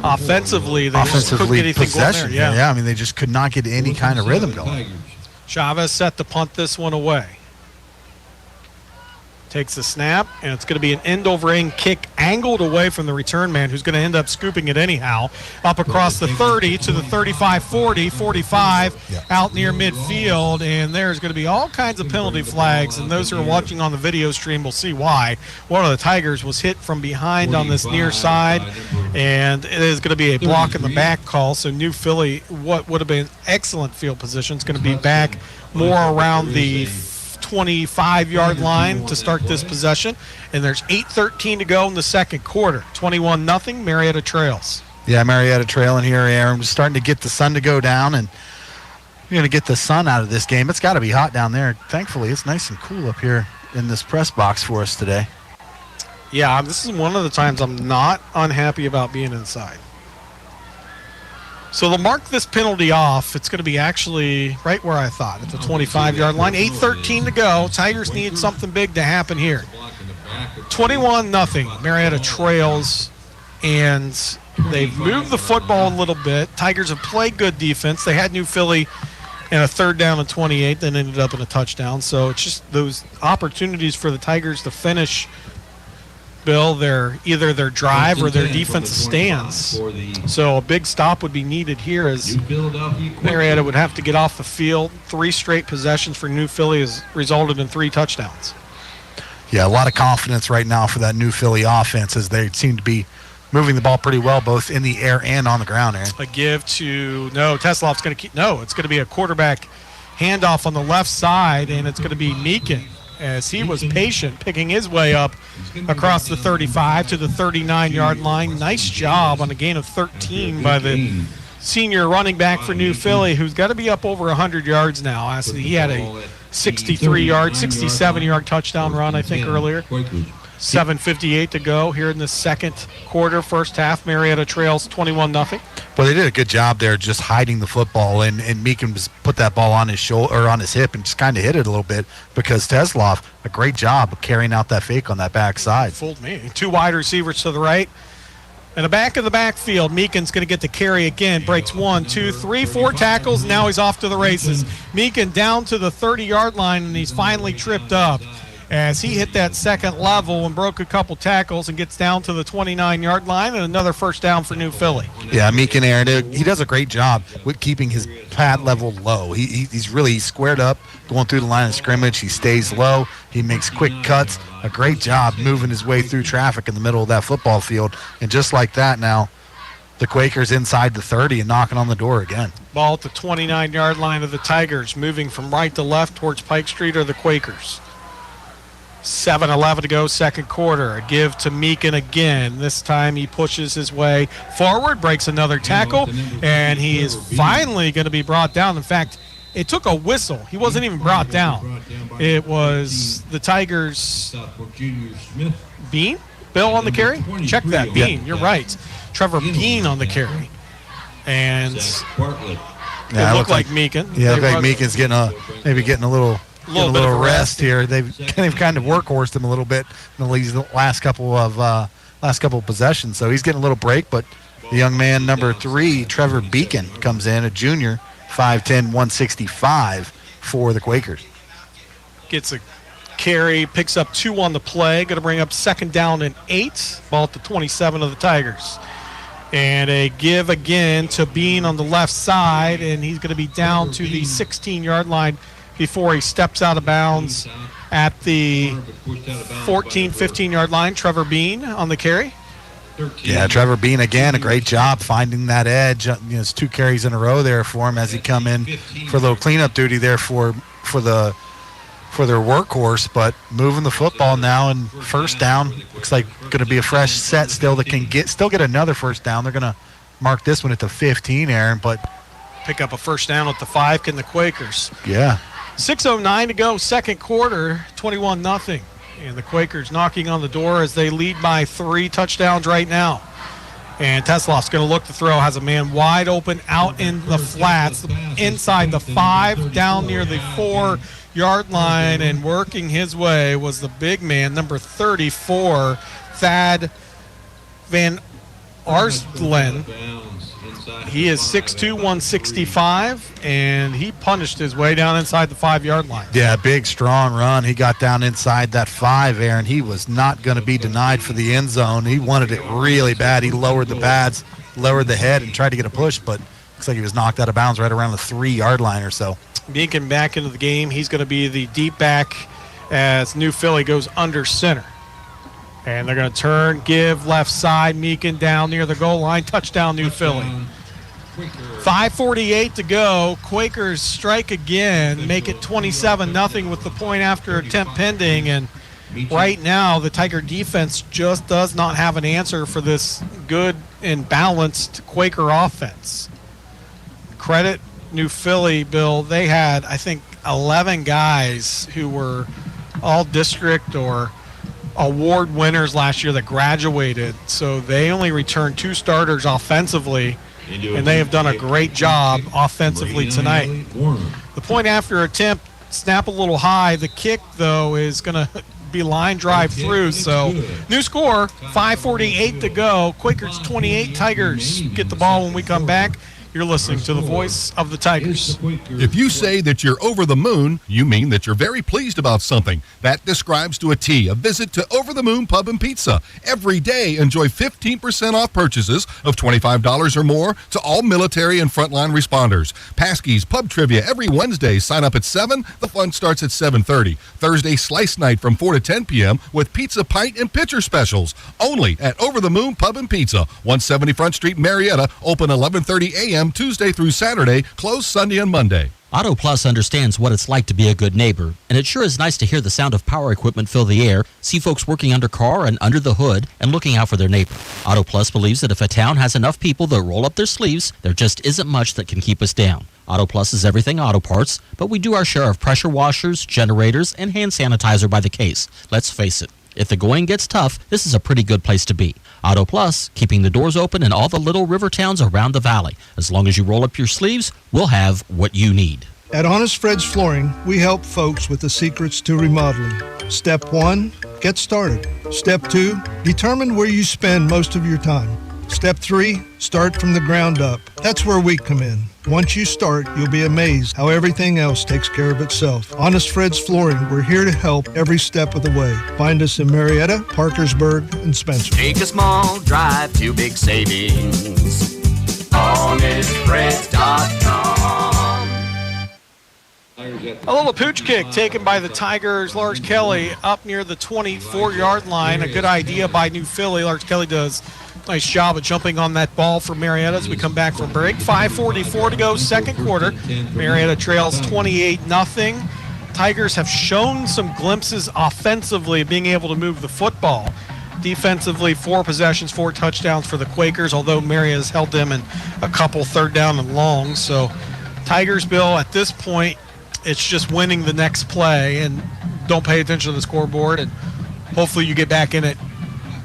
S16: offensively. They just couldn't get anything
S17: possession.
S16: Going there.
S17: I mean, they just could not get any kind of rhythm going.
S16: Chavez set to punt this one away. Takes the snap, and it's going to be an end-over-end kick angled away from the return man, who's going to end up scooping it anyhow, up across the 30 to the 35, 40, 45, out near midfield, and there's going to be all kinds of penalty flags, and those who are watching on the video stream will see why. One of the Tigers was hit from behind on this near side, and it is going to be a block in the back call, so New Philly, what would have been excellent field position, is going to be back more around the 25-yard line to start this possession, and there's 8:13 to go in the second quarter. 21-0, Marietta trails.
S17: Yeah, Marietta trailing here, Aaron. We're starting to get the sun to go down, and we're going to get the sun out of this game. It's got to be hot down there. Thankfully, it's nice and cool up here in this press box for us today.
S16: Yeah, this is one of the times I'm not unhappy about being inside. So they'll mark this penalty off. It's going to be actually right where I thought, at the 25-yard line. 8:13 to go. Tigers need something big to happen here. 21-0. Marietta trails, and they've moved the football a little bit. Tigers have played good defense. They had New Philly in a 3rd down and 28, then ended up in a touchdown. So it's just those opportunities for the Tigers to finish, Bill, either their drive or their defensive stands. So a big stop would be needed here as Marietta would have to get off the field. 3 straight possessions for New Philly has resulted in 3 touchdowns.
S17: Yeah, a lot of confidence right now for that New Philly offense as they seem to be moving the ball pretty well both in the air and on the ground, Aaron.
S16: A give to, Teslov's going to keep, it's going to be a quarterback handoff on the left side, and it's going to be Meekin, as he was patient, picking his way up across the 35 to the 39-yard line. Nice job on a gain of 13 by the senior running back for New Philly, who's got to be up over 100 yards now. He had a 67-yard touchdown run, I think, earlier. 7:58 to go here in the second quarter, first half. Marietta trails 21-0.
S17: Well, they did a good job there just hiding the football, and Meekin put that ball on his shoulder or on his hip and just kind of hit it a little bit because Teslov, a great job of carrying out that fake on that backside.
S16: Fooled me. 2 wide receivers to the right. And the back of the backfield, Meekin's going to get the carry again. Breaks 1, 2, 3, 4 tackles. Now he's off to the races. Meekin down to the 30-yard line, and he's finally tripped up as he hit that second level and broke a couple tackles and gets down to the 29-yard line, and another first down for New Philly.
S17: Yeah, Meekin, Aaron, he does a great job with keeping his pad level low. He's really squared up, going through the line of scrimmage. He stays low. He makes quick cuts. A great job moving his way through traffic in the middle of that football field. And just like that now, the Quakers inside the 30 and knocking on the door again.
S16: Ball at the 29-yard line of the Tigers, moving from right to left towards Pike Street are the Quakers. 7:11 to go, second quarter. A give to Meekin again. This time he pushes his way forward, breaks another tackle, and he is finally going to be brought down. In fact, it took a whistle. He wasn't even brought down. It was the Tigers' Bean? Bill on the carry? Check that. Bean, you're right. Trevor Bean on the carry. And it looked like Meekin.
S17: Yeah, it looked like Meekin's getting a little rest here. They've kind of workhorsed him a little bit in these last couple of possessions. So he's getting a little break, but the young man, number 3, Trevor Beacon, comes in, a junior, 5'10", 165 for the Quakers.
S16: Gets a carry, picks up 2 on the play. Going to bring up 2nd down and 8. Ball at the 27 of the Tigers. And a give again to Bean on the left side, and he's going to be down to the 16-yard line before he steps out of bounds at the 14, 15-yard line. Trevor Bean on the carry.
S17: Yeah, Trevor Bean, again, a great job finding that edge. It's 2 carries in a row there for him as he come in for a little cleanup duty there for their workhorse, but moving the football now, and first down looks like going to be a fresh set still that can still get another first down. They're going to mark this one at the 15, Aaron, but
S16: pick up a first down at the 5 can the Quakers.
S17: Yeah.
S16: 6:09 to go, second quarter, 21-0. And the Quakers knocking on the door as they lead by 3 touchdowns right now. And Tesloff's going to look to throw, has a man wide open out in the flats, inside the 5, down near the 4-yard line, and working his way was the big man, number 34, Thad Van Arslen. He is 6'2", 165, and he punished his way down inside the 5-yard line.
S17: Yeah, big, strong run. He got down inside that 5, Aaron. He was not going to be denied for the end zone. He wanted it really bad. He lowered the pads, lowered the head, and tried to get a push, but looks like he was knocked out of bounds right around the 3-yard line or so.
S16: Beacon back into the game. He's going to be the deep back as New Philly goes under center. And they're going to turn, give left side. Meekin down near the goal line. Touchdown, New Philly. 5:48 to go. Quakers strike again, make it 27-0 with the point after attempt pending. And right now, the Tiger defense just does not have an answer for this good and balanced Quaker offense. Credit New Philly, Bill. They had, I think, 11 guys who were all district or award winners last year that graduated. So they only returned 2 starters offensively, and they have done a great job offensively tonight. The point after attempt, snap a little high. The kick, though, is going to be line drive through. So new score, 5:48 to go. Quakers 28, Tigers get the ball when we come back. You're listening to the voice of the Tigers.
S6: If you say that you're over the moon, you mean that you're very pleased about something. That describes to a T a visit to Over the Moon Pub and Pizza. Every day, enjoy 15% off purchases of $25 or more to all military and frontline responders. Paskies, pub trivia every Wednesday. Sign up at 7. The fun starts at 7:30. Thursday, slice night from 4 to 10 p.m. with pizza, pint, and pitcher specials. Only at Over the Moon Pub and Pizza, 170 Front Street, Marietta. Open 11:30 a.m. Tuesday through Saturday, closed Sunday and Monday.
S3: Auto Plus understands what it's like to be a good neighbor, and it sure is nice to hear the sound of power equipment fill the air, see folks working under car and under the hood, and looking out for their neighbor. Auto Plus believes that if a town has enough people that roll up their sleeves, there just isn't much that can keep us down. Auto Plus is everything auto parts, but we do our share of pressure washers, generators, and hand sanitizer by the case. Let's face it, if the going gets tough, this is a pretty good place to be. Auto Plus, keeping the doors open in all the little river towns around the valley. As long as you roll up your sleeves, we'll have what you need.
S7: At Honest Fred's Flooring, we help folks with the secrets to remodeling. Step 1, get started. Step 2, determine where you spend most of your time. Step 3, start from the ground up. That's where we come in. Once you start, you'll be amazed how everything else takes care of itself. Honest Fred's Flooring, we're here to help every step of the way. Find us in Marietta, Parkersburg, and Spencer.
S23: Take a small drive to big savings. HonestFreds.com.
S16: A little pooch kick taken by the Tigers. Lars Kelly up near the 24-yard line. A good idea by New Philly. Lars Kelly does a nice job of jumping on that ball for Marietta as we come back from break. 5:44 to go, second quarter. Marietta trails 28-0. Tigers have shown some glimpses offensively of being able to move the football. Defensively, 4 possessions, 4 touchdowns for the Quakers, although Marietta has held them in a couple third down and long. So Tigers, Bill, at this point, it's just winning the next play and don't pay attention to the scoreboard, and hopefully you get back in it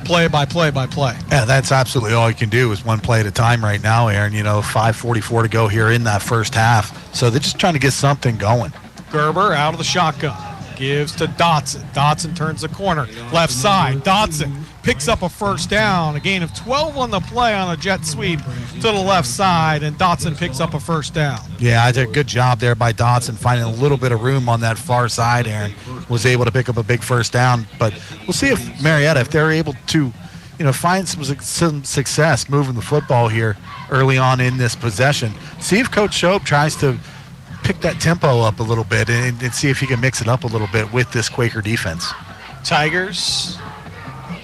S16: play by play by play.
S17: Yeah, that's absolutely all you can do is one play at a time right now, Aaron. 5:44 to go here in that first half. So they're just trying to get something going.
S16: Gerber out of the shotgun. Gives to Dotson. Dotson turns the corner. Left side. Dotson picks up a first down. A gain of 12 on the play on a jet sweep to the left side, and Dotson picks up a first down.
S17: Yeah, I did a good job there by Dotson, finding a little bit of room on that far side, Aaron. Was able to pick up a big first down. But we'll see if Marietta, if they're able to, find some success moving the football here early on in this possession. See if Coach Shope tries to pick that tempo up a little bit and see if he can mix it up a little bit with this Quaker defense.
S16: Tigers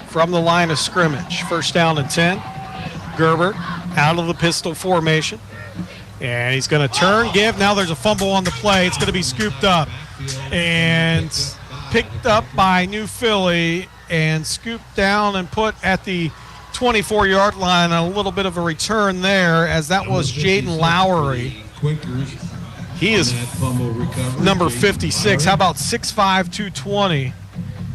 S16: from the line of scrimmage. First down and 10. Gerber out of the pistol formation. And he's going to turn, give. Now there's a fumble on the play. It's going to be scooped up and picked up by New Philly and scooped down and put at the 24-yard line. A little bit of a return there, as that was Jaden Lowry. He is number 56. How about 6'5", 220?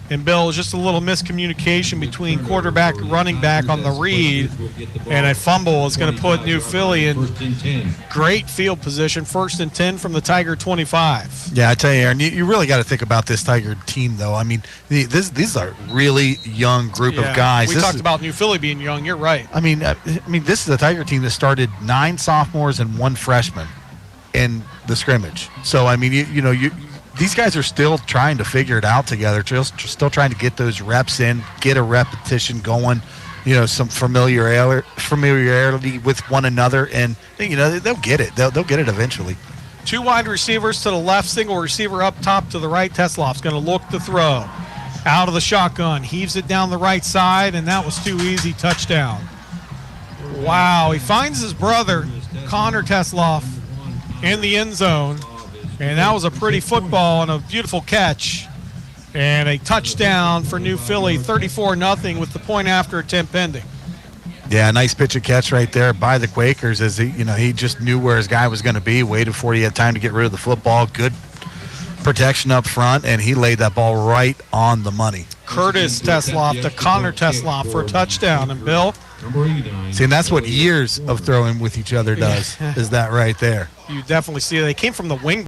S16: And Bill, just a little miscommunication between quarterback and running back on the read, and a fumble is going to put New Philly in great field position. 1st and 10 from the Tiger 25.
S17: Yeah, I tell you, Aaron, you really got to think about this Tiger team, though. I mean, these are really young group of guys.
S16: We talked about New Philly being young. You're right.
S17: I mean, this is a Tiger team that started 9 sophomores and 1 freshman in the scrimmage. So, I mean, these guys are still trying to figure it out together, still trying to get those reps in, get a repetition going, some familiarity with one another, and, they'll get it. They'll get it eventually.
S16: 2 wide receivers to the left, single receiver up top to the right. Tesloff's going to look to throw. Out of the shotgun, heaves it down the right side, and that was too easy. Touchdown. Wow, he finds his brother, Connor Tesloff, in the end zone. And that was a pretty football and a beautiful catch. And a touchdown for New Philly, 34-0 with the point after attempt pending.
S17: Yeah, nice pitch and catch right there by the Quakers, as he just knew where his guy was going to be, waited for it. He had time to get rid of the football. Good protection up front, and he laid that ball right on the money.
S16: Curtis Tesloff to Connor Tesloff for a touchdown. And Bill?
S17: See, and that's what years of throwing with each other does, is that right there.
S16: You definitely see it. They came from the wing.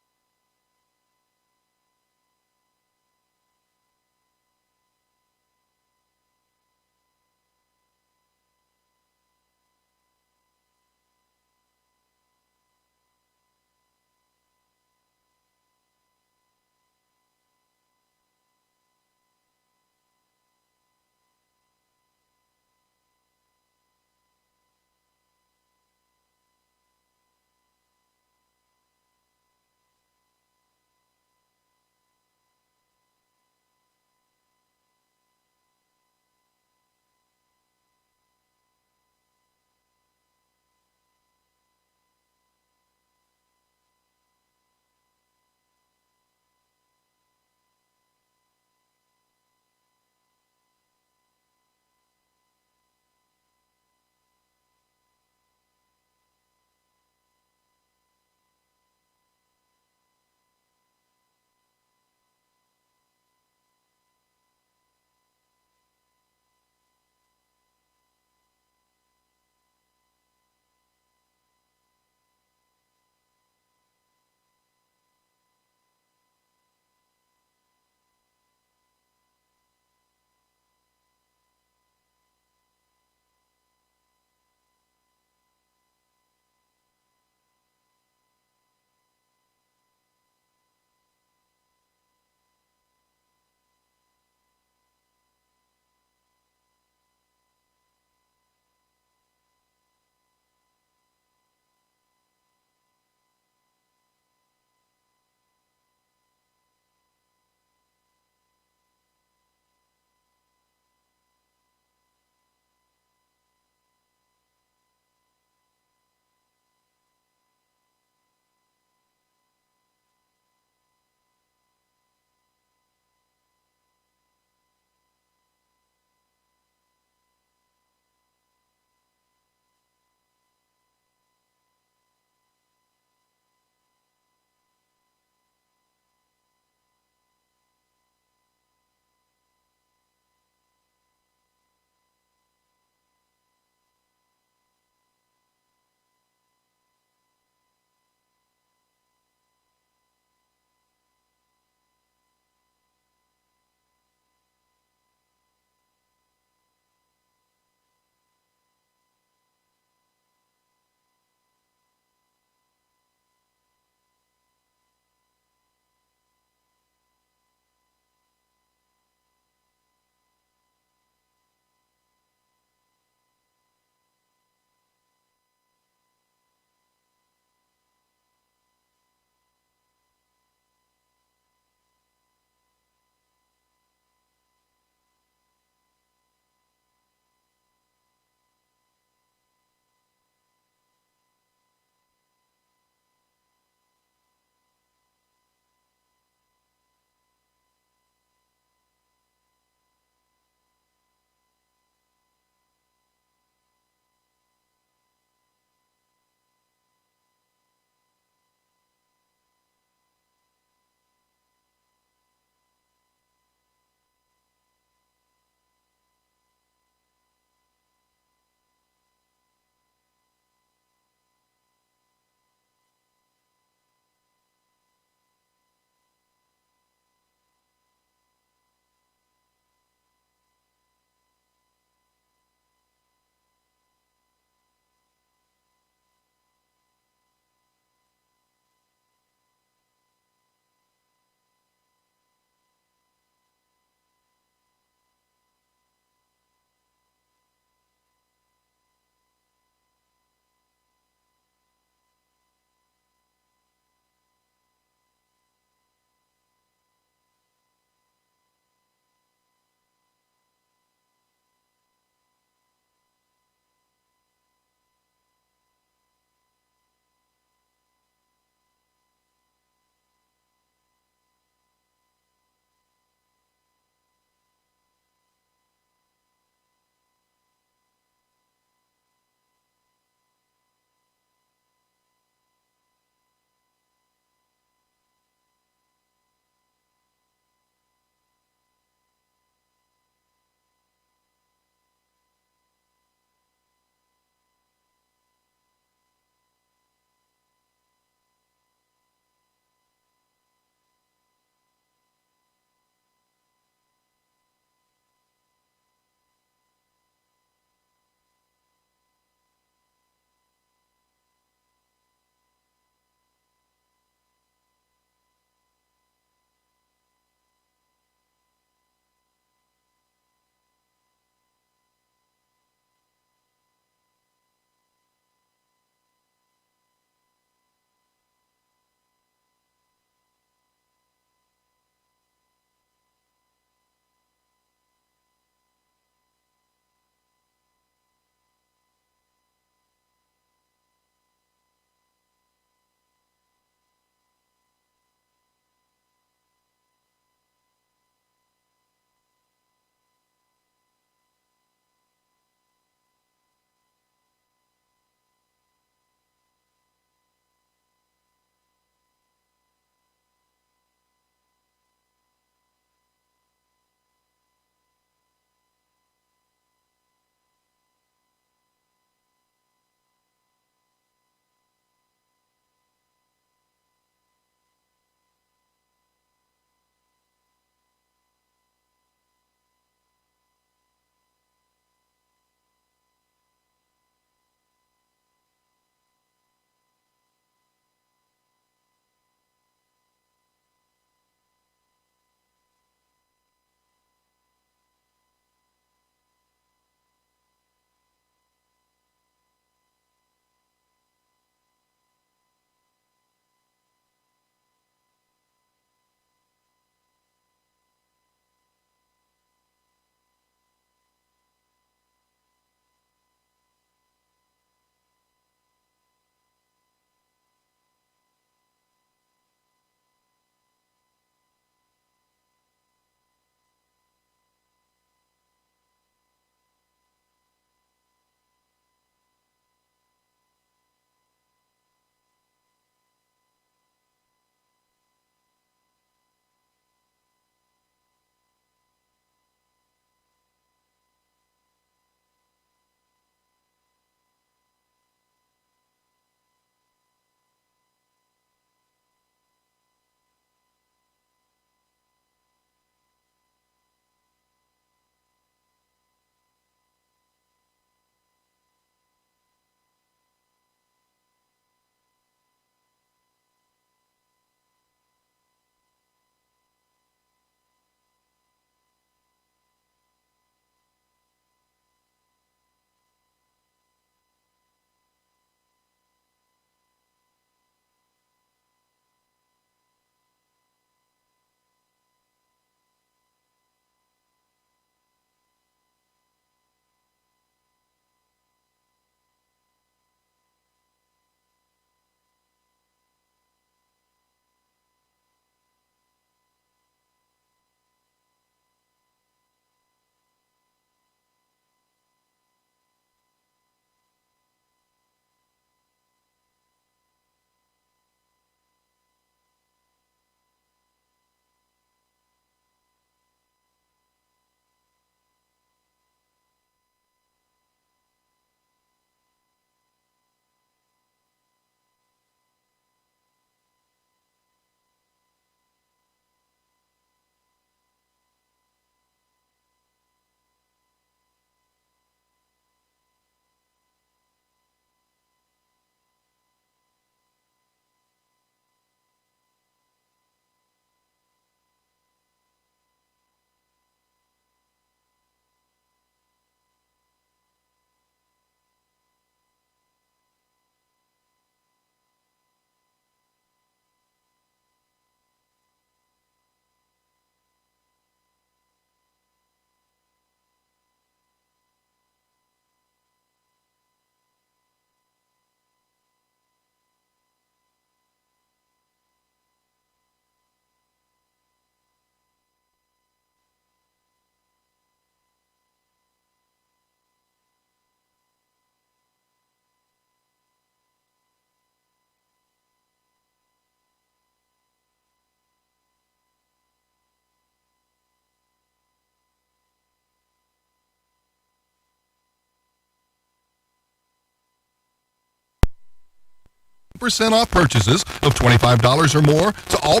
S6: 15% off purchases of $25 or more to all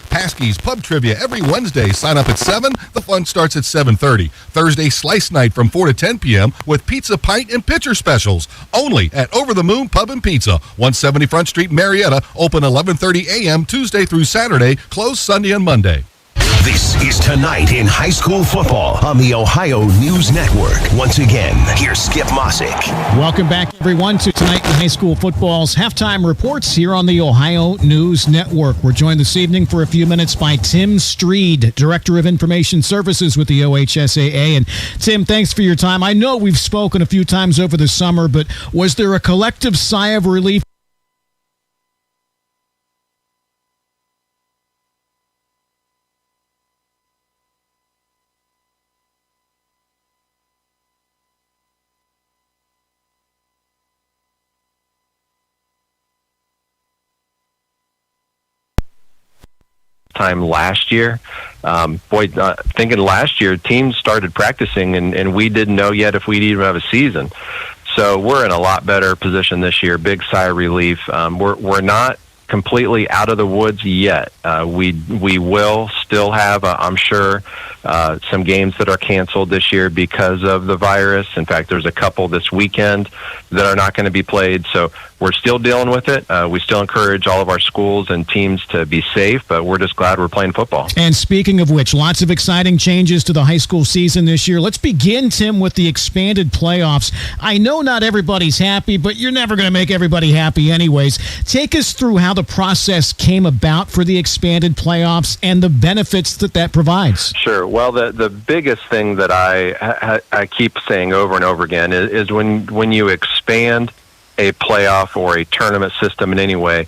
S6: Paskey's Pub Trivia every Wednesday. Sign up at 7. The fun starts at 7:30. Thursday, Slice Night from 4 to 10 p.m. with pizza, pint, and pitcher specials. Only at Over the Moon Pub and Pizza, 170 Front Street, Marietta. Open 11:30 a.m. Tuesday through Saturday. Closed Sunday and Monday.
S8: This is Tonight in High School Football on the Ohio News Network. Once again, here's Skip Mossick.
S9: Welcome back, everyone, to Tonight in High School Football's halftime reports here on the Ohio News Network. We're joined this evening for a few minutes by Tim Streed, Director of Information Services with the OHSAA. And Tim, thanks for your time. I know we've spoken a few times over the summer, but was there a collective sigh of relief?
S10: Time last year. Thinking last year, teams started practicing and we didn't know yet if we'd even have a season. So we're in a lot better position this year. Big sigh of relief. We're not completely out of the woods yet. We will still have, I'm sure, some games that are canceled this year because of the virus. In fact, there's a couple this weekend that are not going to be played. So we're still dealing with it. We still encourage all of our schools and teams to be safe, but we're just glad we're playing football.
S9: And speaking of which, lots of exciting changes to the high school season this year. Let's begin, Tim, with the expanded playoffs. I know not everybody's happy, but you're never going to make everybody happy anyways. Take us through how the process came about for the expanded playoffs and the benefits that provides.
S10: Sure. Well, the biggest thing that I keep saying over and over again is when you expand a playoff or a tournament system in any way,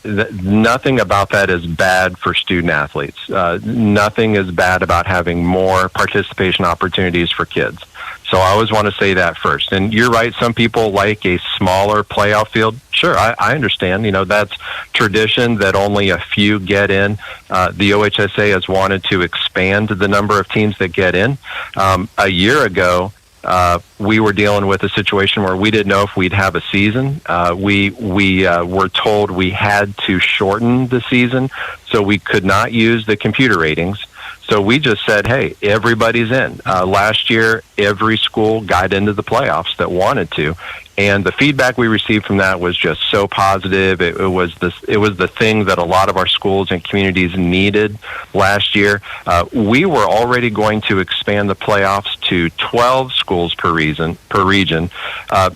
S10: nothing about that is bad for student athletes. Nothing is bad about having more participation opportunities for kids. So I always want to say that first. And you're right, some people like a smaller playoff field. Sure, I understand. That's tradition that only a few get in. The OHSA has wanted to expand the number of teams that get in. A year ago, we were dealing with a situation where we didn't know if we'd have a season. We were told we had to shorten the season, so we could not use the computer ratings. So we just said, hey, everybody's in. Last year, every school got into the playoffs that wanted to. And the feedback we received from that was just so positive. It was the thing that a lot of our schools and communities needed last year. We were already going to expand the playoffs to 12 schools per region.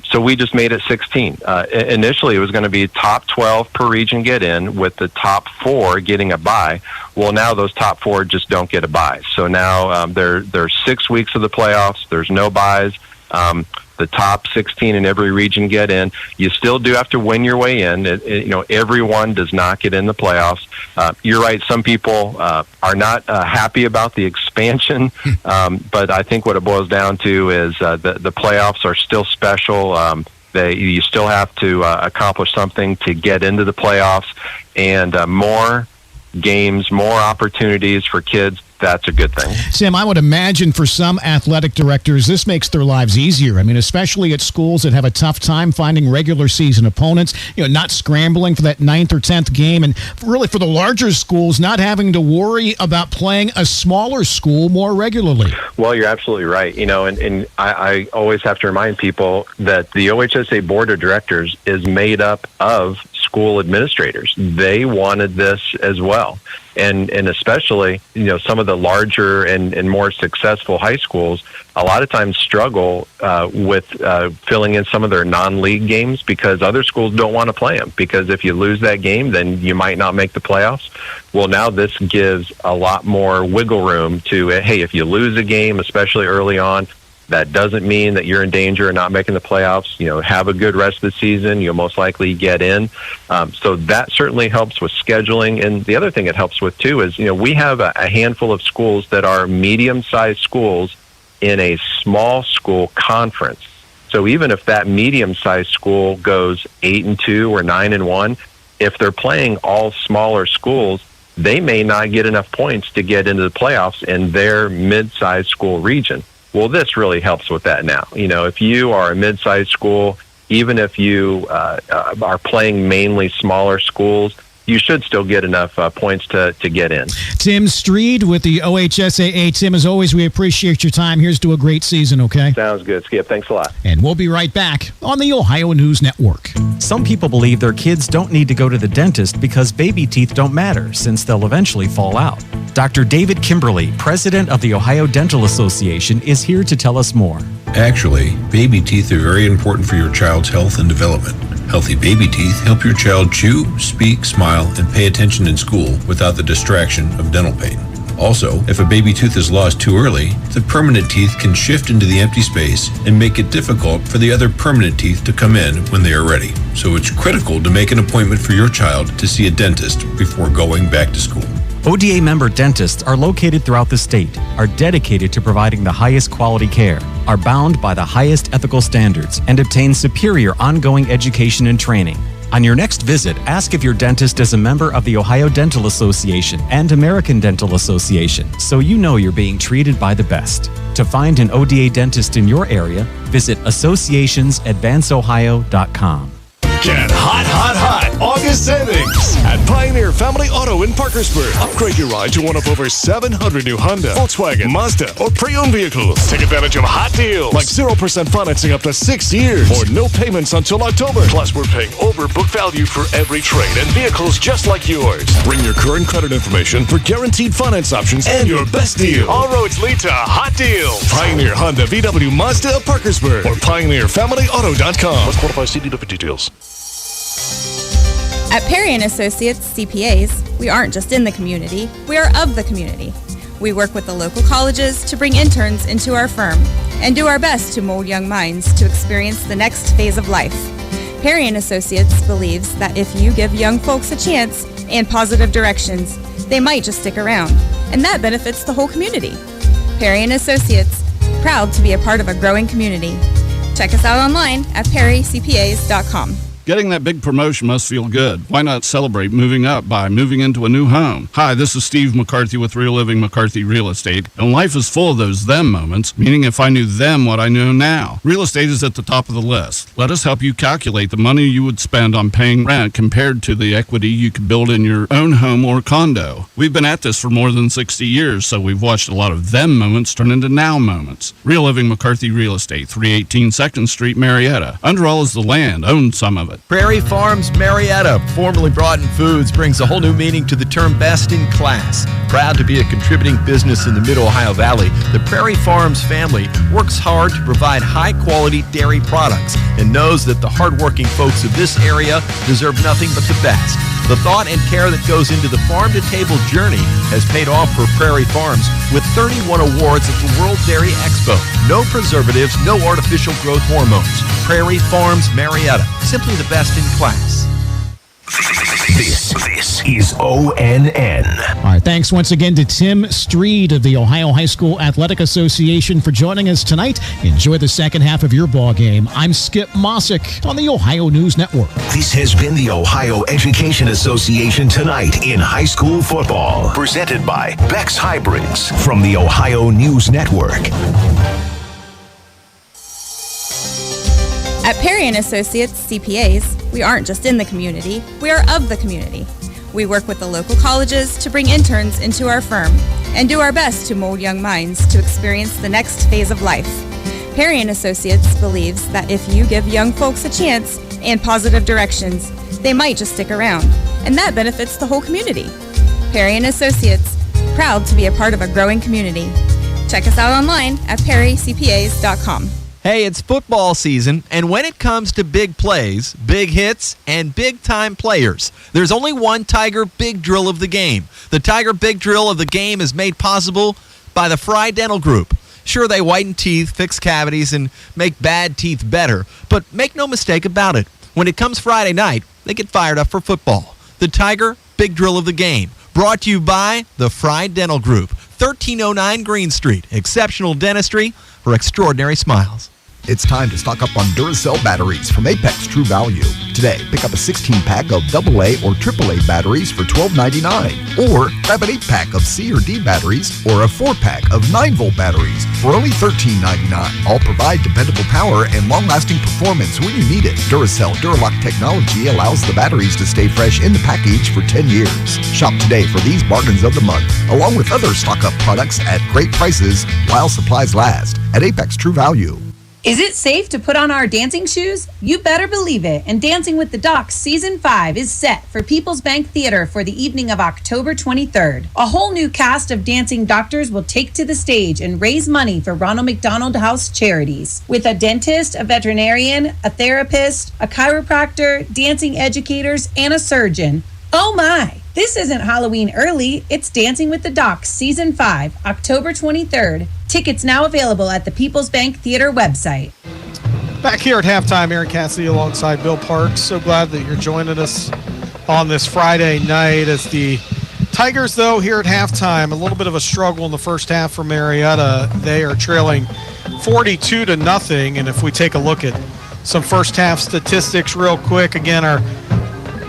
S10: So we just made it 16. Initially, it was going to be top 12 per region get in, with the top 4 getting a bye. Well, now those top 4 just don't get a bye. So now there's 6 weeks of the playoffs. There's no byes. The top 16 in every region get in. You still do have to win your way in. Everyone does not get in the playoffs. You're right. Some people are not happy about the expansion, but I think what it boils down to is the playoffs are still special. You still have to accomplish something to get into the playoffs, and more games, more opportunities for kids. That's a good thing.
S9: Tim, I would imagine for some athletic directors, this makes their lives easier. I mean, especially at schools that have a tough time finding regular season opponents, not scrambling for that 9th or 10th game. And really for the larger schools, not having to worry about playing a smaller school more regularly.
S10: Well, you're absolutely right. And I always have to remind people that the OHSA Board of Directors is made up of school administrators. They wanted this as well. And especially, some of the larger and more successful high schools a lot of times struggle with filling in some of their non-league games because other schools don't want to play them. Because if you lose that game, then you might not make the playoffs. Well, now this gives a lot more wiggle room to, hey, if you lose a game, especially early on, that doesn't mean that you're in danger of not making the playoffs. Have a good rest of the season. You'll most likely get in. So that certainly helps with scheduling. And the other thing it helps with, too, is, we have a handful of schools that are medium-sized schools in a small school conference. So even if that medium-sized school goes 8-2 or 9-1, if they're playing all smaller schools, they may not get enough points to get into the playoffs in their mid-sized school region. Well, this really helps with that now. If you are a mid-sized school even if you are playing mainly smaller schools, you should still get enough points to get in.
S9: Tim Streed with the OHSAA. Tim, as always, we appreciate your time. Here's to a great season, okay?
S10: Sounds good, Skip. Thanks a lot.
S9: And we'll be right back on the Ohio News Network.
S11: Some people believe their kids don't need to go to the dentist because baby teeth don't matter, since they'll eventually fall out. Dr. David Kimberly, president of the Ohio Dental Association, is here to tell us more.
S12: Actually, baby teeth are very important for your child's health and development. Healthy baby teeth help your child chew, speak, smile, and pay attention in school without the distraction of dental pain. Also, if a baby tooth is lost too early, the permanent teeth can shift into the empty space and make it difficult for the other permanent teeth to come in when they are ready. So it's critical to make an appointment for your child to see a dentist before going back to school.
S11: ODA member dentists are located throughout the state, are dedicated to providing the highest quality care, are bound by the highest ethical standards, and obtain superior ongoing education and training. On your next visit, ask if your dentist is a member of the Ohio Dental Association and American Dental Association, so you know you're being treated by the best. To find an ODA dentist in your area, visit associationsadvanceohio.com.
S2: Get hot August savings at Pioneer Family Auto in Parkersburg. Upgrade your ride to one of over 700 new Honda, Volkswagen, Mazda, or pre-owned vehicles. Take advantage of hot deals like 0% financing up to 6 years or no payments until October. Plus, we're paying over book value for every trade and vehicles just like yours. Bring your current credit information for guaranteed finance options and your best deal. All roads lead to hot deals. Pioneer Honda, VW, Mazda of Parkersburg or PioneerFamilyAuto.com. Let's qualify CDW for details.
S14: At Perry & Associates CPAs, we aren't just in the community, we are of the community. We work with the local colleges to bring interns into our firm and do our best to mold young minds to experience the next phase of life. Perry & Associates believes that if you give young folks a chance and positive directions, they might just stick around, and that benefits the whole community. Perry & Associates, proud to be a part of a growing community. Check us out online at perrycpas.com.
S15: Getting that big promotion must feel good. Why not celebrate moving up by moving into a new home? Hi, this is Steve McCarthy with Real Living McCarthy Real Estate, and life is full of those them moments, meaning if I knew them what I know now. Real estate is at the top of the list. Let us help you calculate the money you would spend on paying rent compared to the equity you could build in your own home or condo. We've been at this for more than 60 years, so we've watched a lot of them moments turn into now moments. Real Living McCarthy Real Estate, 318 2nd Street, Marietta. Underall is the land. Own some of it.
S4: Prairie Farms Marietta, formerly Broughton Foods, brings a whole new meaning to the term best in class. Proud to be a contributing business in the Mid-Ohio Valley, the Prairie Farms family works hard to provide high-quality dairy products and knows that the hardworking folks of this area deserve nothing but the best. The thought and care that goes into the farm-to-table journey has paid off for Prairie Farms with 31 awards at the World Dairy Expo. No preservatives, no artificial growth hormones. Prairie Farms Marietta, simply the best in class.
S8: This is ONN.
S9: All right, thanks once again to Tim Streed of the Ohio High School Athletic Association for joining us tonight. Enjoy the second half of your ball game. I'm Skip Mossick on the Ohio News Network.
S8: This has been the Ohio Education Association Tonight in High School Football, presented by Beck's Hybrids from the Ohio News Network.
S14: At Perry & Associates CPAs, we aren't just in the community, we are of the community. We work with the local colleges to bring interns into our firm and do our best to mold young minds to experience the next phase of life. Perry & Associates believes that if you give young folks a chance and positive directions, they might just stick around, and that benefits the whole community. Perry & Associates, proud to be a part of a growing community. Check us out online at perrycpas.com.
S4: Hey, it's football season, and when it comes to big plays, big hits, and big-time players, there's only one Tiger Big Drill of the game. The Tiger Big Drill of the game is made possible by the Fry Dental Group. Sure, they whiten teeth, fix cavities, and make bad teeth better, but make no mistake about it. When it comes Friday night, they get fired up for football. The Tiger Big Drill of the game, brought to you by the Fry Dental Group, 1309 Green Street. Exceptional dentistry for extraordinary smiles.
S1: It's time to stock up on Duracell batteries from Apex True Value. Today, pick up a 16-pack of AA or AAA batteries for $12.99. Or grab an 8-pack of C or D batteries or a 4-pack of 9-volt batteries for only $13.99. All provide dependable power and long-lasting performance when you need it. Duracell Duralock technology allows the batteries to stay fresh in the package for 10 years. Shop today for these bargains of the month, along with other stock-up products at great prices while supplies last at Apex True Value.
S21: Is it safe to put on our dancing shoes? You better believe it. And Dancing with the Docs Season 5 is set for People's Bank Theater for the evening of October 23rd. A whole new cast of dancing doctors will take to the stage and raise money for Ronald McDonald House charities. With a dentist, a veterinarian, a therapist, a chiropractor, dancing educators, and a surgeon. Oh my! This isn't Halloween early. It's Dancing with the Docs Season 5, October 23rd. Tickets now available at the People's Bank Theater website.
S16: Back here at halftime, Aaron Cassidy alongside Bill Parks. So glad that you're joining us on this Friday night as the Tigers, though, here at halftime, a little bit of a struggle in the first half for Marietta. They are trailing 42-0. And if we take a look at some first half statistics real quick, again, our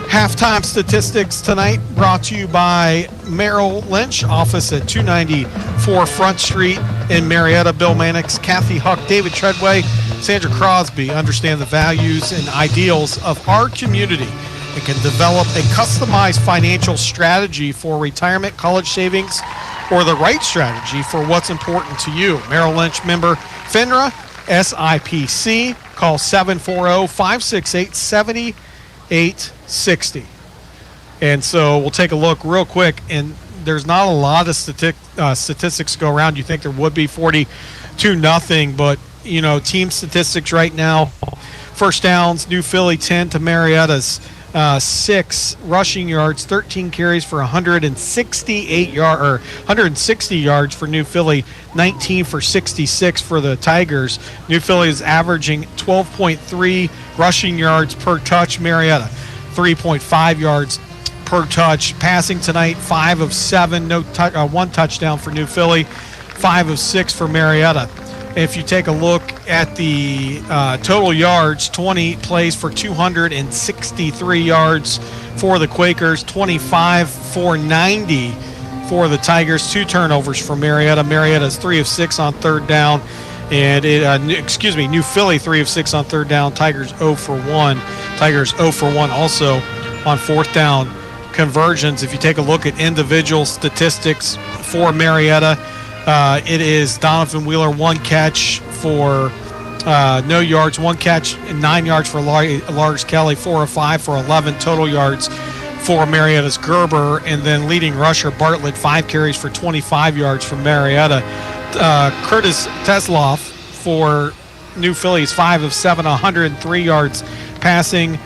S16: halftime statistics tonight brought to you by Merrill Lynch, office at 294 Front Street in Marietta. Bill Mannix, Kathy Huck, David Treadway, Sandra Crosby understand the values and ideals of our community and can develop a customized financial strategy for retirement, college savings, or the right strategy for what's important to you. Merrill Lynch member FINRA, SIPC. Call 740-568-7860. And so we'll take a look real quick, and there's not a lot of statistics to go around. You think there would be 42-0, but you know, team statistics right now: first downs, New Philly 10 to Marietta's 6. Rushing yards, 13 carries for 160 yards for New Philly, 19 for 66 for the Tigers. New Philly is averaging 12.3 rushing yards per touch. Marietta, 3.5 yards per touch. Passing tonight, 5 of 7, one touchdown for New Philly, 5 of 6 for Marietta. If you take a look at the total yards, 20 plays for 263 yards for the Quakers, 25 for 90 for the Tigers. 2 turnovers for Marietta. Marietta's 3 of 6 on third down. And New Philly 3 of 6 on third down. Tigers 0 for 1. Tigers 0 for 1 also on fourth down conversions. If you take a look at individual statistics for Marietta, it is Donovan Wheeler, 1 catch for no yards, 1 catch and 9 yards for Lars Kelly, 4 of 5 for 11 total yards for Marietta's Gerber. And then leading rusher Bartlett, 5 carries for 25 yards for Marietta. Curtis Tesloff for New Philly's 5 of 7, 103 yards passing.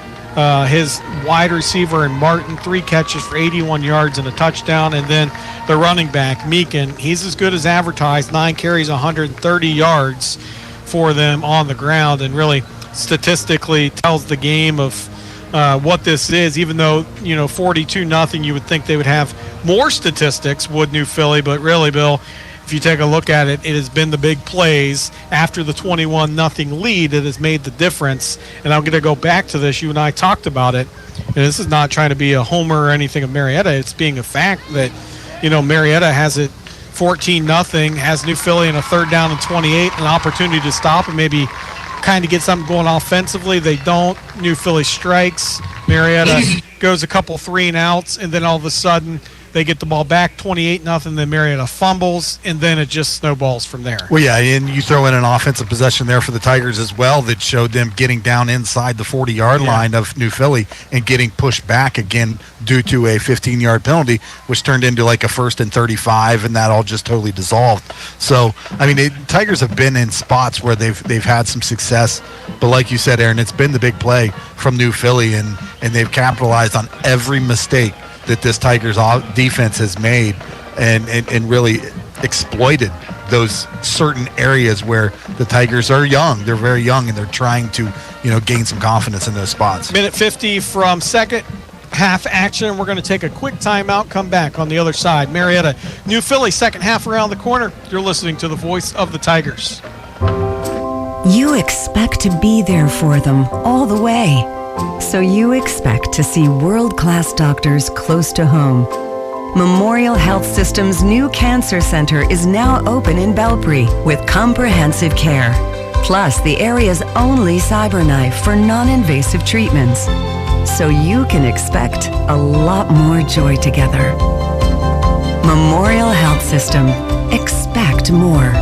S16: His wide receiver and Martin, 3 catches for 81 yards and a touchdown. And then the running back, Meekin, he's as good as advertised, 9 carries, 130 yards for them on the ground, and really statistically tells the game of what this is. Even though, 42-0, you would think they would have more statistics, would New Philly, but really, Bill, if you take a look at it, it has been the big plays after the 21-0 lead that has made the difference. And I'm going to go back to this. You and I talked about it. And this is not trying to be a homer or anything of Marietta. It's being a fact that, Marietta has it 14-0, has New Philly in a third down and 28, an opportunity to stop and maybe kind of get something going offensively. They don't. New Philly strikes. Marietta goes a couple 3-and-outs, and then all of a sudden they get the ball back 28-0, then Marietta fumbles, and then it just snowballs from there.
S17: Well, yeah, and you throw in an offensive possession there for the Tigers as well that showed them getting down inside the 40-yard line of New Philly and getting pushed back again due to a 15-yard penalty, which turned into like a 1st and 35, and that all just totally dissolved. So, Tigers have been in spots where they've had some success, but like you said, Aaron, it's been the big play from New Philly, and they've capitalized on every mistake that this Tigers defense has made and really exploited those certain areas where the Tigers are young. They're very young, and they're trying to, gain some confidence in those spots.
S16: Minute 50 from second half action. We're going to take a quick timeout, come back on the other side. Marietta, New Philly, second half around the corner. You're listening to the voice of the Tigers.
S22: You expect to be there for them all the way. So you expect to see world-class doctors close to home. Memorial Health System's new cancer center is now open in Belpre with comprehensive care. Plus, the area's only CyberKnife for non-invasive treatments. So you can expect a lot more joy together. Memorial Health System. Expect more.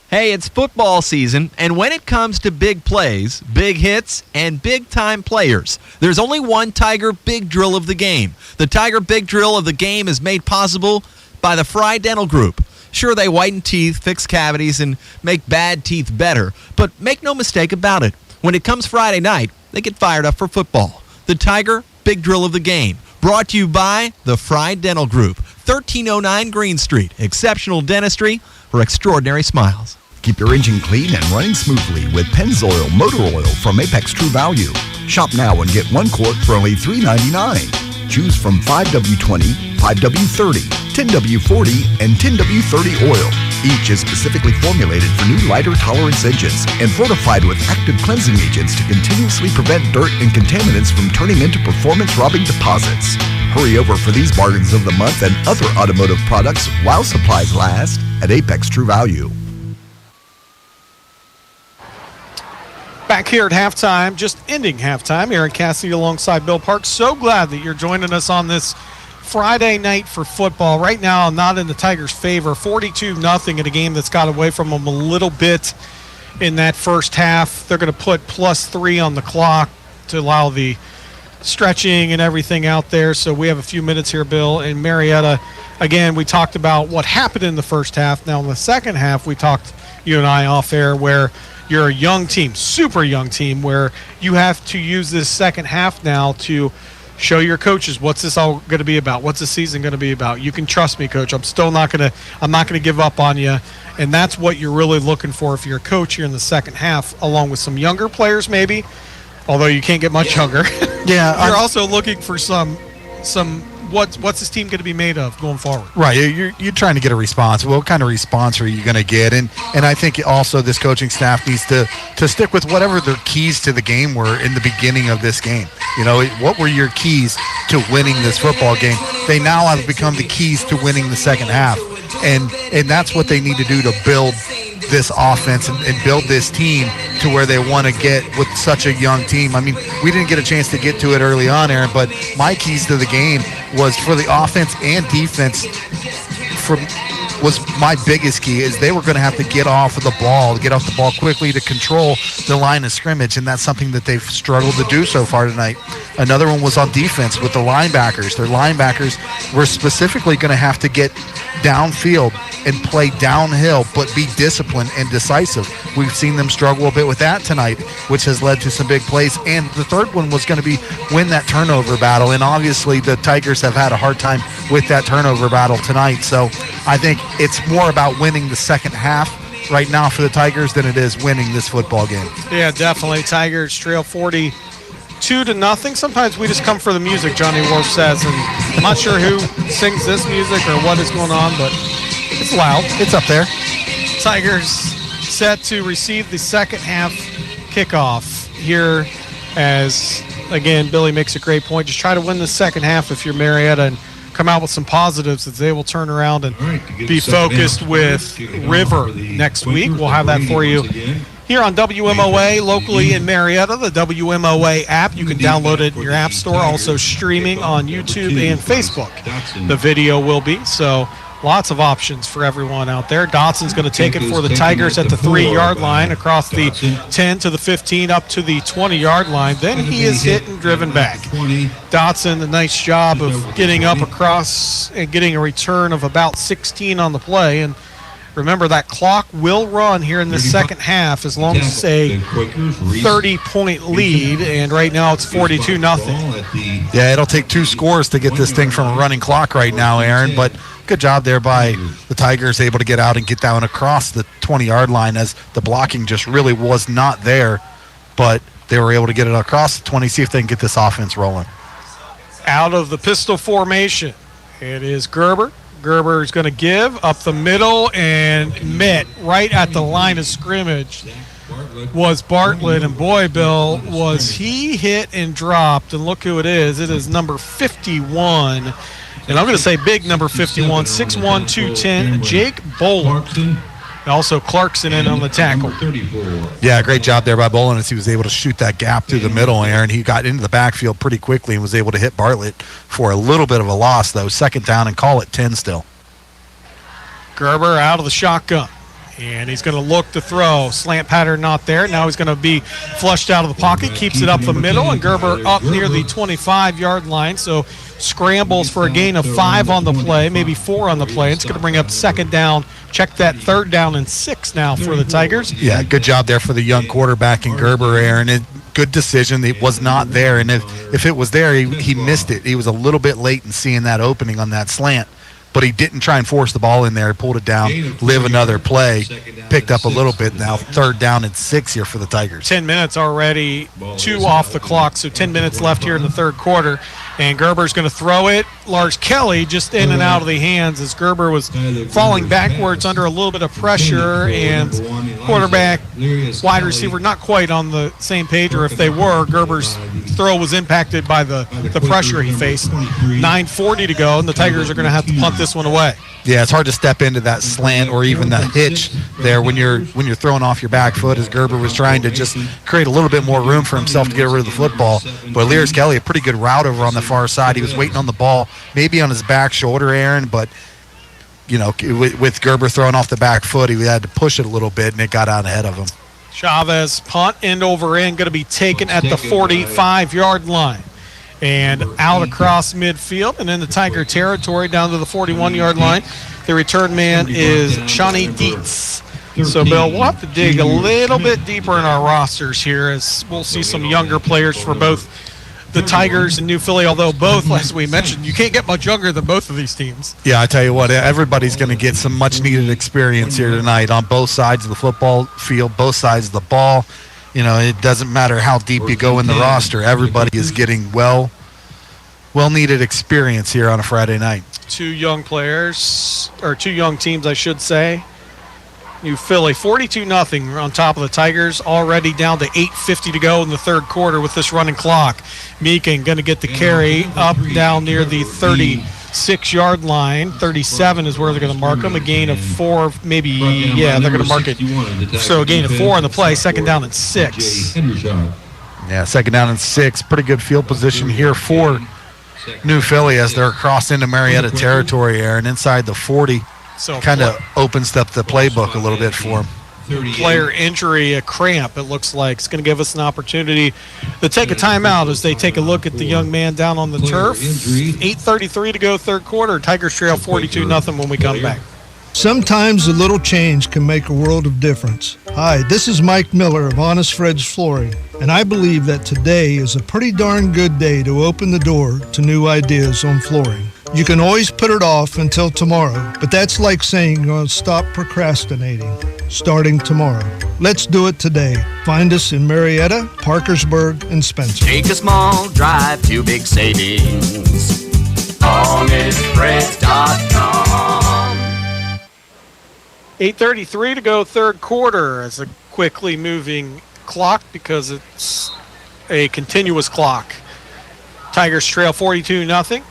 S4: Hey, it's football season, and when it comes to big plays, big hits, and big-time players, there's only one Tiger Big Drill of the game. The Tiger Big Drill of the game is made possible by the Fry Dental Group. Sure, they whiten teeth, fix cavities, and make bad teeth better, but make no mistake about it. When it comes Friday night, they get fired up for football. The Tiger Big Drill of the game, brought to you by the Fry Dental Group, 1309 Green Street. Exceptional dentistry for extraordinary smiles.
S1: Keep your engine clean and running smoothly with Pennzoil Motor Oil from Apex True Value. Shop now and get 1 quart for only $3.99. Choose from 5W20, 5W30, 10W40, and 10W30 oil. Each is specifically formulated for new lighter tolerance engines and fortified with active cleansing agents to continuously prevent dirt and contaminants from turning into performance-robbing deposits. Hurry over for these bargains of the month and other automotive products while supplies last at Apex True Value.
S16: Back here at halftime, just ending halftime. Aaron Cassidy alongside Bill Park. So glad that you're joining us on this Friday night for football. Right now, not in the Tigers' favor. 42-0 in a game that's got away from them a little bit in that first half. They're going to put +3 on the clock to allow the stretching and everything out there. So we have a few minutes here, Bill. And Marietta, again, we talked about what happened in the first half. Now in the second half, we talked, you and I, off air, where you're a young team, super young team, where you have to use this second half now to show your coaches what's this all going to be about. What's the season going to be about? You can trust me, coach. I'm not going to give up on you. And that's what you're really looking for if you're a coach here in the second half, along with some younger players maybe, although you can't get much younger.
S17: Yeah.
S16: You're also looking for some what's this team going to be made of going forward?
S17: Right. You're trying to get a response. What kind of response are you going to get? And I think also this coaching staff needs to stick with whatever their keys to the game were in the beginning of this game. You know, what were your keys to winning this football game? They now have become the keys to winning the second half. And that's what they need to do to build this offense and build this team to where they want to get with such a young team. I mean, we didn't get a chance to get to it early on, Aaron, but my keys to the game was for the offense and defense was my biggest key is they were going to have to get off the ball quickly to control the line of scrimmage, and that's something that they've struggled to do so far tonight. Another one was on defense with the linebackers. Their linebackers were specifically going to have to get downfield and play downhill, but be disciplined and decisive. We've seen them struggle a bit with that tonight, which has led to some big plays. And the third one was going to be win that turnover battle. And obviously the Tigers have had a hard time with that turnover battle tonight. So I think it's more about winning the second half right now for the Tigers than it is winning this football game.
S16: Yeah, definitely. Tigers trail 42-0. Sometimes we just come for the music, Johnny Wolf says, and I'm not sure who sings this music or what is going on, but it's loud.
S17: It's up there.
S16: Tigers set to receive the second half kickoff here as, again, Billy makes a great point. Just try to win the second half if you're Marietta and come out with some positives that they will turn around and be focused with River next week. We'll have that for you here on WMOA, locally in Marietta, the WMOA app. You can download it in your app store, also streaming on YouTube and Facebook. The video will be, so lots of options for everyone out there. Dotson's going to take it for the Tigers at the 3-yard line, across the 10 to the 15, up to the 20-yard line. Then he is hit and driven back. Dotson, a nice job of getting up across and getting a return of about 16 on the play. And remember, that clock will run here in the second half as long as it's a 30-point lead, and right now it's 42-0.
S17: Yeah, it'll take 2 scores to get this thing from a running clock right now, Aaron, but good job there by the Tigers, able to get out and get down across the 20-yard line, as the blocking just really was not there, but they were able to get it across the 20, see if they can get this offense rolling.
S16: Out of the pistol formation, it is Gerber, Gerber is going to give up the middle, and Mitt right at the line of scrimmage was Bartlett. And boy, Bill, was he hit and dropped. And look who it is. It is number 51. And I'm going to say big number 51, 6'1", 210, Jake Boland. Also Clarkson in on the tackle.
S17: Yeah, great job there by Boland as he was able to shoot that gap through the middle, Aaron. He got into the backfield pretty quickly and was able to hit Bartlett for a little bit of a loss, though. Second down and call it 10 still.
S16: Gerber out of the shotgun. And he's going to look to throw. Slant pattern not there. Now he's going to be flushed out of the pocket. Keeps it up the middle. And Gerber up near the 25-yard line. So scrambles for a gain of 5 on the play, maybe 4 on the play. It's going to bring up second down. Check that, 3rd down and 6 now for the Tigers.
S17: Yeah, good job there for the young quarterback in Gerber, Aaron. Good decision. It was not there. And if it was there, he missed it. He was a little bit late in seeing that opening on that slant. But he didn't try and force the ball in there. He pulled it down, live another play, picked up a little bit. Now 3rd down and 6 here for the Tigers.
S16: 10 minutes already, 2 off the clock, so 10 minutes left here in the 3rd quarter. And Gerber's going to throw it. Lars Kelly just in and out of the hands as Gerber was falling backwards under a little bit of pressure, and quarterback, wide receiver not quite on the same page, or if they were, Gerber's throw was impacted by the pressure he faced. 9:40 to go, and the Tigers are going to have to punt this one away.
S17: Yeah, it's hard to step into that slant or even that hitch there when you're throwing off your back foot, as Gerber was trying to just create a little bit more room for himself to get rid of the football. But Lars Kelly, a pretty good route over on the far side. He was waiting on the ball, maybe on his back shoulder, Aaron, but with Gerber throwing off the back foot, he had to push it a little bit, and it got out ahead of him.
S16: Chavez, punt end over end, going to be taken at the 45-yard line. And out across midfield and in the Tiger territory down to the 41-yard line. The return man is Shawnee Dietz. So, Bill, we'll have to dig a little bit deeper in our rosters here as we'll see some younger players for both the Tigers and New Philly, although both, as we mentioned, you can't get much younger than both of these teams.
S17: Yeah, I tell you what, everybody's going to get some much-needed experience here tonight on both sides of the football field, both sides of the ball. It doesn't matter how deep you go in the roster. Everybody is getting well-needed experience here on a Friday night.
S16: 2 young players, or 2 young teams, I should say. New Philly, 42-0 on top of the Tigers, already down to 8:50 to go in the 3rd quarter with this running clock. Meekin going to get the carry up down near the 36-yard line. 37 is where they're going to mark them. A gain of 4, maybe, they're going to mark it. So a gain of 4 on the play, 2nd down and 6.
S17: Yeah, 2nd down and 6. Pretty good field position here for New Philly as they're across into Marietta territory, Aaron, inside the 40. So kind of opens up the playbook a little bit for him.
S16: Player injury, a cramp, it looks like. It's going to give us an opportunity to take a timeout as they take a look at the young man down on the turf. 8:33 to go, 3rd quarter. Tigers trail 42-0 when we come back.
S7: Sometimes a little change can make a world of difference. Hi, this is Mike Miller of Honest Fred's Flooring, and I believe that today is a pretty darn good day to open the door to new ideas on flooring. You can always put it off until tomorrow, but that's like saying you're going to stop procrastinating. Starting tomorrow. Let's do it today. Find us in Marietta, Parkersburg, and Spencer.
S23: Take a small drive to big savings. HonestFreds.com.
S16: 8:33 to go, 3rd quarter. It's a quickly moving clock because it's a continuous clock. Tigers trail 42-0.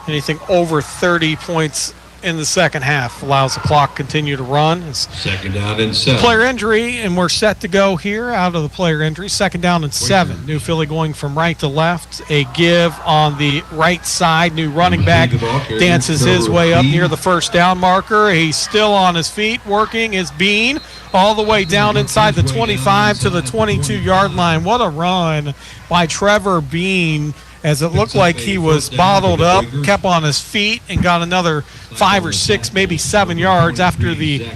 S16: Anything over 30 points in the second half allows the clock continue to run. It's
S24: 2nd down and 7.
S16: Player injury, and we're set to go here out of the player injury. 2nd down and 7. New Philly going from right to left. A give on the right side. New running back dances his way up near the 1st down marker. He's still on his feet, working his bean all the way down inside the 25 to the 22-yard line. What a run by Trevor Bean, as it looked like he was bottled up, kept on his feet, and got another 5 or 6, maybe 7 yards after the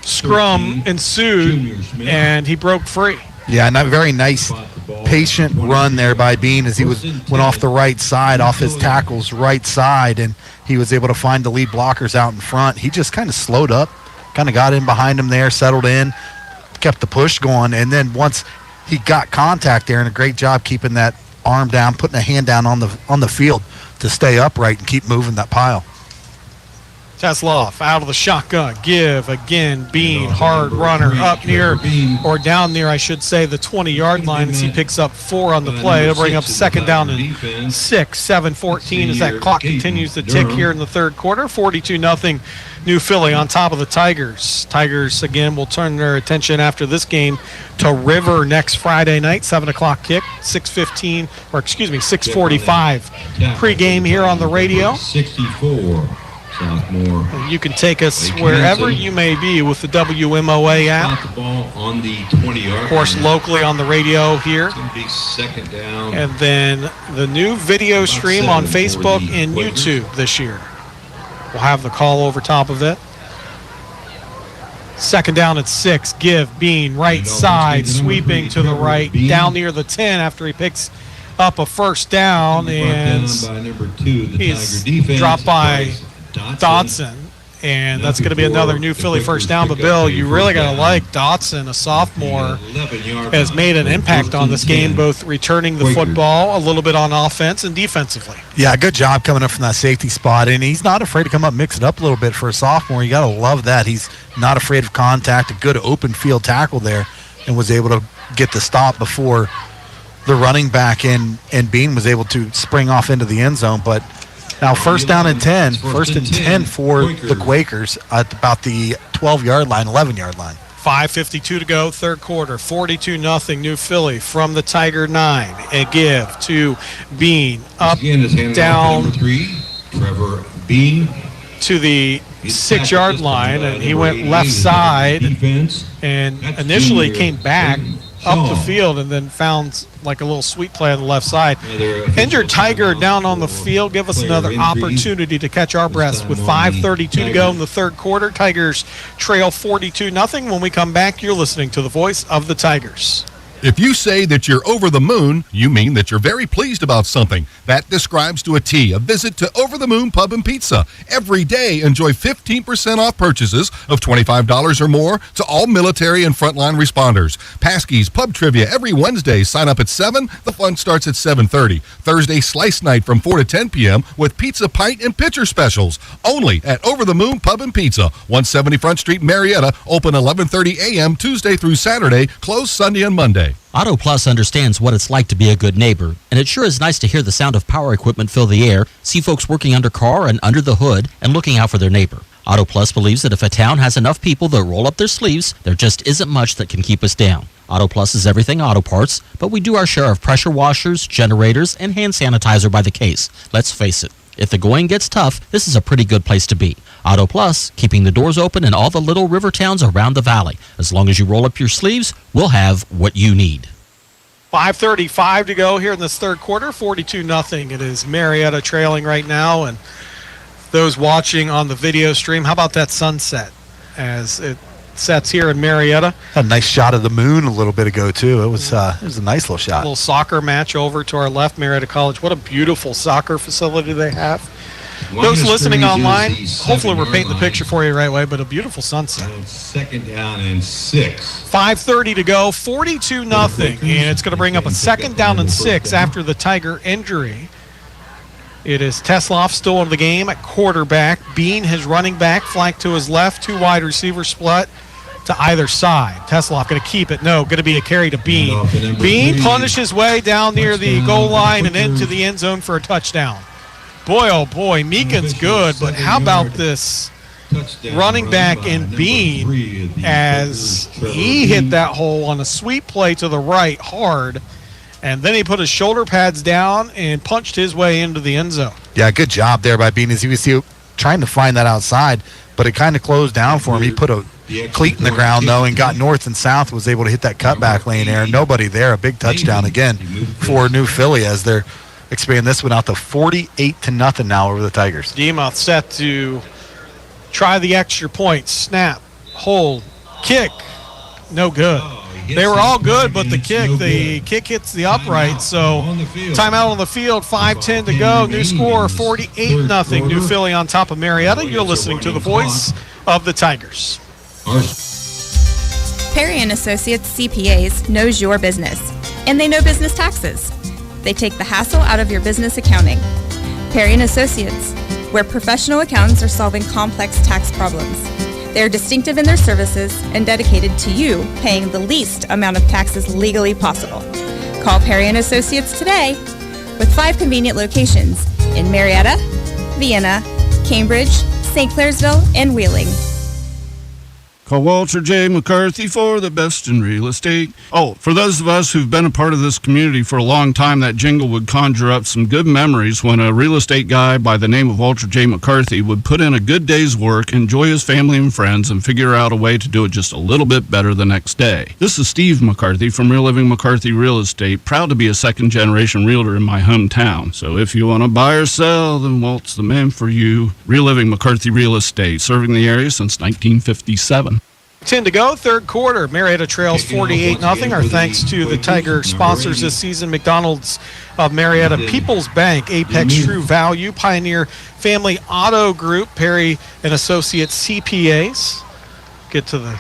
S16: scrum ensued, and he broke free.
S17: Yeah, and a very nice, patient run there by Bean as he went off the right side, off his tackle's right side, and he was able to find the lead blockers out in front. He just kind of slowed up, kind of got in behind him there, settled in, kept the push going, and then once he got contact there, and a great job keeping that arm down, putting a hand down on the field, to stay upright and keep moving that pile.
S16: Tesloff out of the shotgun. Give again. Bean, hard runner up near, or down near, I should say, the 20-yard line as he picks up 4 on the play. It'll bring up second down and 6, 7-14 as that clock continues to tick here in the third quarter. 42-0 New Philly on top of the Tigers. Tigers, again, will turn their attention after this game to River next Friday night, 7 o'clock kick, 6:45 pregame here on the radio.
S24: 64. Sophomore.
S16: You can take us wherever you may be with the WMOA app.
S24: The ball on the 20-yard.
S16: Of course, locally on the radio here.
S24: It's going to be second down.
S16: And then the new video stream on Facebook and YouTube this year. We'll have the call over top of it. Second down at 6. Give. Bean, right side, sweeping to the right, down near the 10 after he picks up a first down. And he's dropped by Dotson, and that's going to be another New Philly first down. But, Bill, you really got to like Dotson, a sophomore, has made an impact on this game, both returning the football a little bit on offense and defensively.
S17: Yeah, good job coming up from that safety spot, and he's not afraid to come up, mix it up a little bit for a sophomore. You got to love that. He's not afraid of contact, a good open field tackle there, and was able to get the stop before the running back and Bean was able to spring off into the end zone. But now first down and 10, first and 10 for the Quakers at about the 12-yard line, 11-yard line.
S16: 5:52 to go, third quarter, 42-0 New Philly from the Tiger 9. A give to Bean, up, down,
S24: Trevor Bean
S16: to the 6-yard line, and he went left side and initially came back up the field and then found like a little sweet play on the left side. Injured Tiger down on the field. Give us another opportunity to catch our breath with 5:32 to go in the third quarter. Tigers trail 42-0. When we come back, you're listening to the voice of the Tigers.
S6: If you say that you're over the moon, you mean that you're very pleased about something. That describes to a T a visit to Over the Moon Pub and Pizza. Every day, enjoy 15% off purchases of $25 or more to all military and frontline responders. Paskey's Pub Trivia every Wednesday. Sign up at 7. The fun starts at 7:30. Thursday, Slice Night from 4 to 10 p.m. with pizza, pint, and pitcher specials. Only at Over the Moon Pub and Pizza, 170 Front Street, Marietta. Open 11:30 a.m. Tuesday through Saturday. Closed Sunday and Monday.
S3: Auto Plus understands what it's like to be a good neighbor, and it sure is nice to hear the sound of power equipment fill the air, see folks working under car and under the hood, and looking out for their neighbor. Auto Plus believes that if a town has enough people that roll up their sleeves, there just isn't much that can keep us down. Auto Plus is everything auto parts, but we do our share of pressure washers, generators, and hand sanitizer by the case. Let's face it, if the going gets tough, this is a pretty good place to be. Auto Plus, keeping the doors open in all the little river towns around the valley. As long as you roll up your sleeves, we'll have what you need.
S16: 5:35 to go here in this third quarter, 42-0. It is Marietta trailing right now, and those watching on the video stream, how about that sunset as it sets here in Marietta?
S17: A nice shot of the moon a little bit ago, too. It was a nice little shot.
S16: A little soccer match over to our left, Marietta College. What a beautiful soccer facility they have. Those listening online, hopefully we're painting the picture for you the right way, but a beautiful sunset.
S24: Second down and 6.
S16: 5:30 to go, 42-0, and it's going to bring up a second down and 6 after the Tiger injury. It is Tesloff still in the game at quarterback. Bean, his running back, flanked to his left. 2 wide receivers split to either side. Tesloff going to keep it. No, going to be a carry to Bean. Bean punishes his way down near the goal line and into the end zone for a touchdown. Boy, oh boy, Meekin's good, but how about this running back in Bean as he hit that hole on a sweep play to the right hard, and then he put his shoulder pads down and punched his way into the end zone.
S17: Yeah, good job there by Bean as he was trying to find that outside, but it kind of closed down for him. He put a cleat in the ground, though, and got north and south, was able to hit that cutback lane there. Nobody there, a big touchdown again for New Philly as they're expand this one out to 48-0 now over the Tigers.
S16: Demuth set to try the extra point. Snap, hold, kick, no good. They were all good, but the kick hits the upright. So timeout on the field, 5:10 to go. New score 48-0. New Philly on top of Marietta. You're listening to the voice of the Tigers.
S14: Perry & Associates CPAs knows your business, and they know business taxes. They take the hassle out of your business accounting. Perry & Associates, where professional accountants are solving complex tax problems. They are distinctive in their services and dedicated to you paying the least amount of taxes legally possible. Call Perry & Associates today with 5 convenient locations in Marietta, Vienna, Cambridge, St. Clairsville, and Wheeling.
S15: Call Walter J. McCarthy for the best in real estate. Oh, for those of us who've been a part of this community for a long time, that jingle would conjure up some good memories when a real estate guy by the name of Walter J. McCarthy would put in a good day's work, enjoy his family and friends, and figure out a way to do it just a little bit better the next day. This is Steve McCarthy from Real Living McCarthy Real Estate, proud to be a second-generation realtor in my hometown. So if you want to buy or sell, then Walt's the man for you. Real Living McCarthy Real Estate, serving the area since 1957.
S16: 10 to go, third quarter. Marietta trails 48-0. Our thanks to the Tiger sponsors this season, McDonald's of Marietta, People's Bank, Apex True Value, Pioneer Family Auto Group, Perry & Associates CPAs. Get to the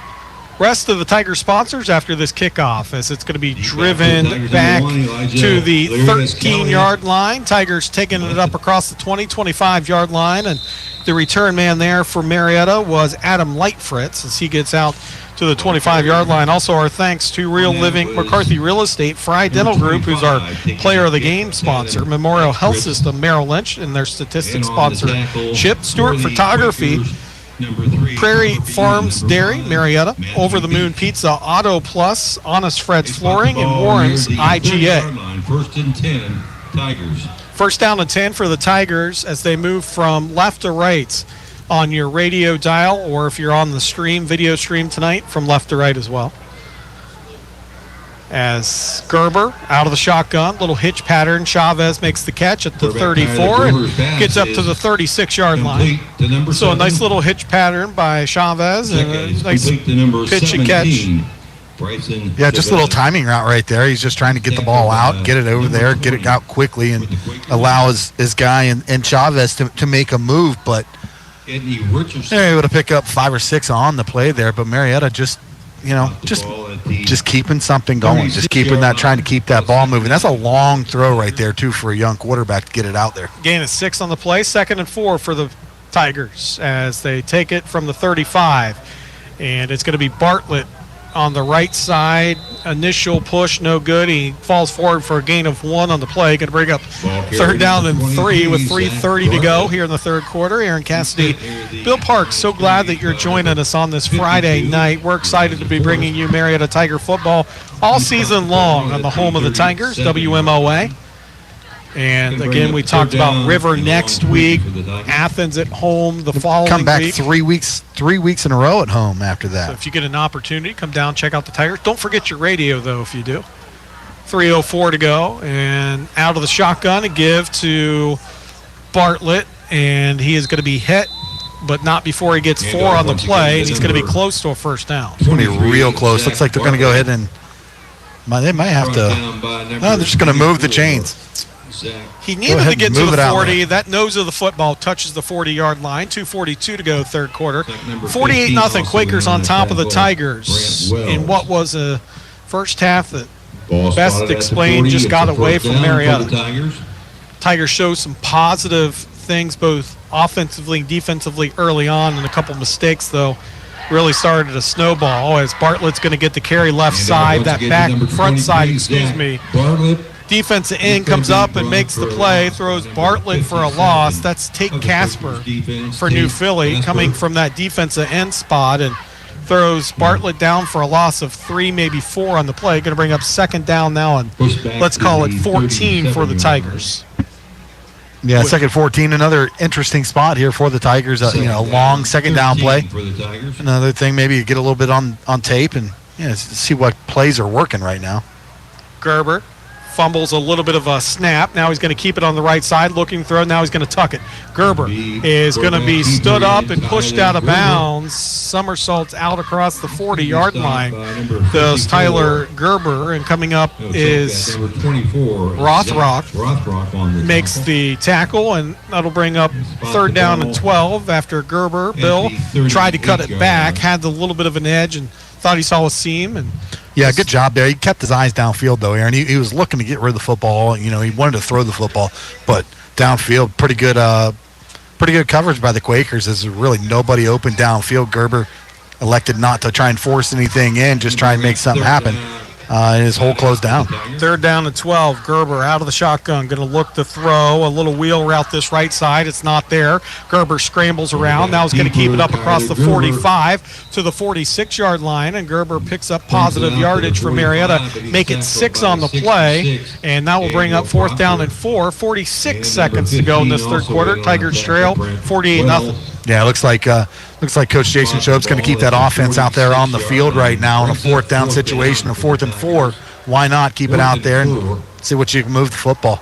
S16: rest of the Tiger sponsors after this kickoff, as it's going to be driven back to the 13-yard line. Tigers taking it up across the 25-yard line, and the return man there for Marietta was Adam Lightfritz as he gets out to the 25-yard line. Also, our thanks to Real Living McCarthy Real Estate, Fry Dental Group, who's our player of the game sponsor, Memorial Health System, Merrill Lynch, and their statistics sponsorship, Stewart Photography, Prairie Farms Dairy, Marietta, Over the Moon Pizza, Auto Plus, Honest Fred's Flooring, and Warren's IGA.
S24: First and 10, Tigers.
S16: First down and 10 for the Tigers as they move from left to right on your radio dial, or if you're on the stream, video stream tonight, from left to right as well. As Gerber out of the shotgun, little hitch pattern. Chavez makes the catch at the 34 and gets up to the 36-yard line. So a nice little hitch pattern by Chavez and a nice pitch and catch.
S17: Yeah, just a little timing route right there. He's just trying to get the ball out, get it over there, get it out quickly, and allow his guy and Chavez to make a move. But they're able to pick up 5 or 6 on the play there. But Marietta just keeping something going, just keeping that, trying to keep that ball moving. That's a long throw right there, too, for a young quarterback to get it out there.
S16: Gain of 6 on the play, 2nd and 4 for the Tigers as they take it from the 35. And it's going to be Bartlett on the right side. Initial push, no good. He falls forward for a gain of 1 on the play. Going to bring up 3rd down and 3 with 3:30 to go here in the third quarter. Aaron Cassidy, Bill Parks, so glad that you're joining us on this Friday night. We're excited to be bringing you Marietta Tiger football all season long on the home of the Tigers, WMOA. And again, we talked about River next week, Athens at home the following week.
S17: Come back 3 weeks in a row at home after that.
S16: So if you get an opportunity, come down, check out the Tigers. Don't forget your radio, though, if you do. 3:04 to go, and out of the shotgun, a give to Bartlett, and he is going to be hit, but not before he gets 4 on the play, and he's going to be close to a first down.
S17: It's going to be real close. Looks like they're going to go ahead and they might have to. They're just going to move the chains.
S16: He needed to get to the 40. That nose of the football touches the 40-yard line. 2:42 to go, third quarter. 48-0. Quakers on top of the Tigers in what was a first half that best explained just got away from Marietta. Tigers showed some positive things both offensively and defensively early on, and a couple mistakes, though, really started to snowball as Bartlett's going to get the carry left side, that front side, defensive end comes up and makes the play, throws Bartlett for a loss. That's Tate Casper for New Philly coming from that defensive end spot and throws Bartlett down for a loss of 3, maybe 4 on the play. Going to bring up 2nd down now, and let's call it 14 for the Tigers.
S17: Yeah, 2nd 14, another interesting spot here for the Tigers. A long 2nd down play. Another thing, maybe you get a little bit on tape and see what plays are working right now.
S16: Gerber fumbles a little bit of a snap. Now he's going to keep it on the right side, looking throw. Now he's going to tuck it. Gerber is going to be stood up and pushed out of bounds. Somersaults out across the 40-yard line. Does Tyler Gerber, and coming up is Rothrock. Makes the tackle, and that'll bring up 3rd down and 12 after Gerber. Bill tried to cut it back, had a little bit of an edge, and thought he saw a seam, and
S17: yeah, good job there. He kept his eyes downfield, though, Aaron. He was looking to get rid of the football. He wanted to throw the football, but downfield. Pretty good coverage by the Quakers. There's really nobody open downfield. Gerber elected not to try and force anything in, just try and make something happen. And his hole closed down.
S16: 3rd down and 12. Gerber out of the shotgun, going to look to throw. A little wheel route this right side. It's not there. Gerber scrambles around. Now he's going to keep it up across the 45 to the 46-yard line, and Gerber picks up positive yardage for Marietta. Make it 6 on the play, and that will bring up 4th down and 4. 46 seconds to go in this third quarter. Tigers trail 48-0.
S17: Yeah, it looks like Coach Jason Shope's going to keep that offense out there on the field right now in a 4th down situation, a 4th and 4. Why not keep it out there and see what you can move the football?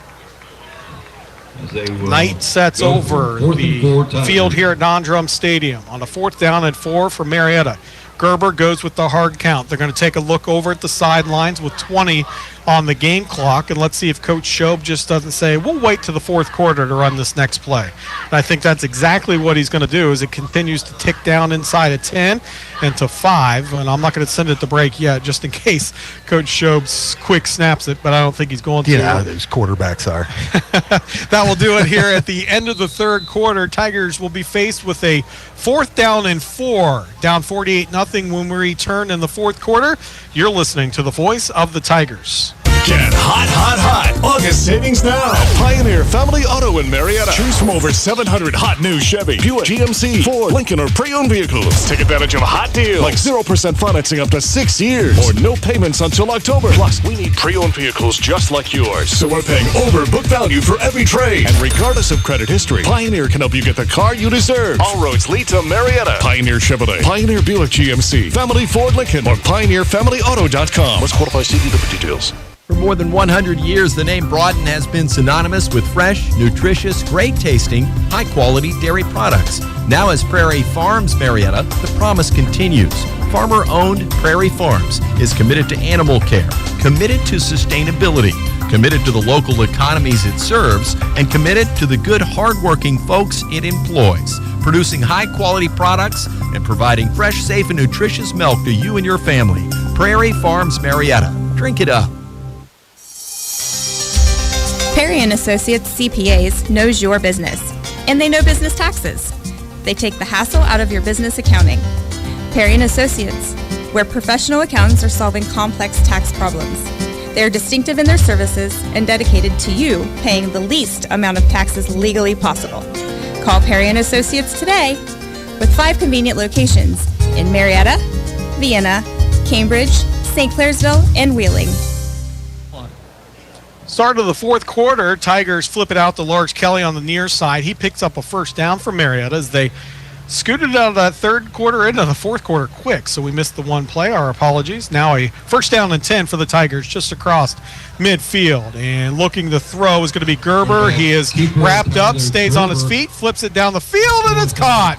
S16: Night sets over the field here at Don-Drum Stadium on a 4th down and 4 for Marietta. Gerber goes with the hard count. They're going to take a look over at the sidelines with 20 on the game clock, and let's see if Coach Shope just doesn't say, we'll wait to the 4th quarter to run this next play. And I think that's exactly what he's going to do as it continues to tick down inside of 10 and to 5, and I'm not going to send it to break yet just in case Coach Shope's quick snaps it, but I don't think he's going to.
S17: Yeah, those quarterbacks are.
S16: That will do it here at the end of the third quarter. Tigers will be faced with a 4th down and 4, down 48-0 when we return in the 4th quarter. You're listening to the voice of the Tigers.
S2: Get hot, hot, hot. August savings now. Pioneer Family Auto in Marietta. Choose from over 700 hot new Chevy, Buick, GMC, Ford, Lincoln, or pre-owned vehicles. Take advantage of hot deals like 0% financing up to 6 years or no payments until October. Plus, we need pre-owned vehicles just like yours. So we're paying over book value for every trade. And regardless of credit history, Pioneer can help you get the car you deserve. All roads lead to Marietta. Pioneer Chevrolet, Pioneer Buick GMC, Family Ford Lincoln, or PioneerFamilyAuto.com. Let's qualify CDW for details.
S4: For more than 100 years, the name Broughton has been synonymous with fresh, nutritious, great-tasting, high-quality dairy products. Now as Prairie Farms Marietta, the promise continues. Farmer-owned Prairie Farms is committed to animal care, committed to sustainability, committed to the local economies it serves, and committed to the good, hard-working folks it employs, producing high-quality products and providing fresh, safe, and nutritious milk to you and your family. Prairie Farms Marietta. Drink it up.
S14: Perry & Associates CPAs knows your business, and they know business taxes. They take the hassle out of your business accounting. Perry & Associates, where professional accountants are solving complex tax problems. They are distinctive in their services and dedicated to you paying the least amount of taxes legally possible. Call Perry & Associates today with 5 convenient locations in Marietta, Vienna, Cambridge, St. Clairsville, and Wheeling.
S16: Start of the 4th quarter, Tigers flip it out to Large Kelly on the near side. He picks up a 1st down for Marietta as they scooted out of that 3rd quarter into the 4th quarter quick, so we missed the one play. Our apologies. Now a 1st down and 10 for the Tigers just across midfield. And looking to throw is going to be Gerber. He is wrapped up, stays on his feet, flips it down the field, and it's caught.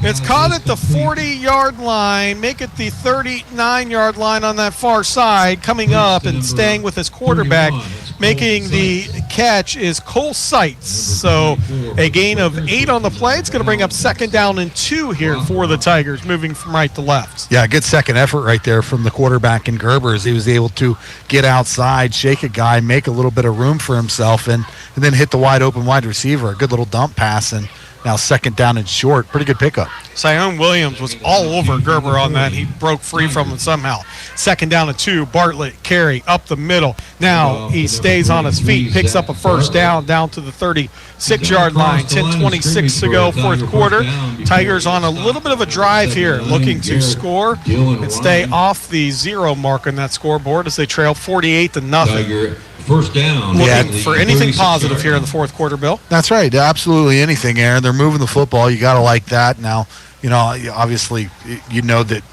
S16: It's caught at the 40-yard line. Make it the 39-yard line on that far side. Coming up and staying with his quarterback. Making the catch is Cole Seitz. So a gain of 8 on the play. It's going to bring up 2nd down and 2 here for the Tigers, moving from right to left.
S17: Yeah, good second effort right there from the quarterback in Gerber as he was able to get outside, shake a guy, make a little bit of room for himself, and then hit the wide open wide receiver. A good little dump pass, and now 2nd down and short. Pretty good pickup.
S16: Sion Williams was all over Gerber on that. He broke free from him somehow. 2nd down and 2. Bartlett carry up the middle. Now he stays on his feet, picks up a 1st down to the 36-yard line. 10:26 to go, 4th quarter. Tigers on a little bit of a drive here, looking to score and stay off the 0 mark on that scoreboard as they trail 48-0.
S24: 1st down.
S16: Looking for anything positive here in the 4th quarter, Bill.
S17: That's right. Absolutely anything, Aaron. They're moving the football. You got to like that. Now, obviously, you know that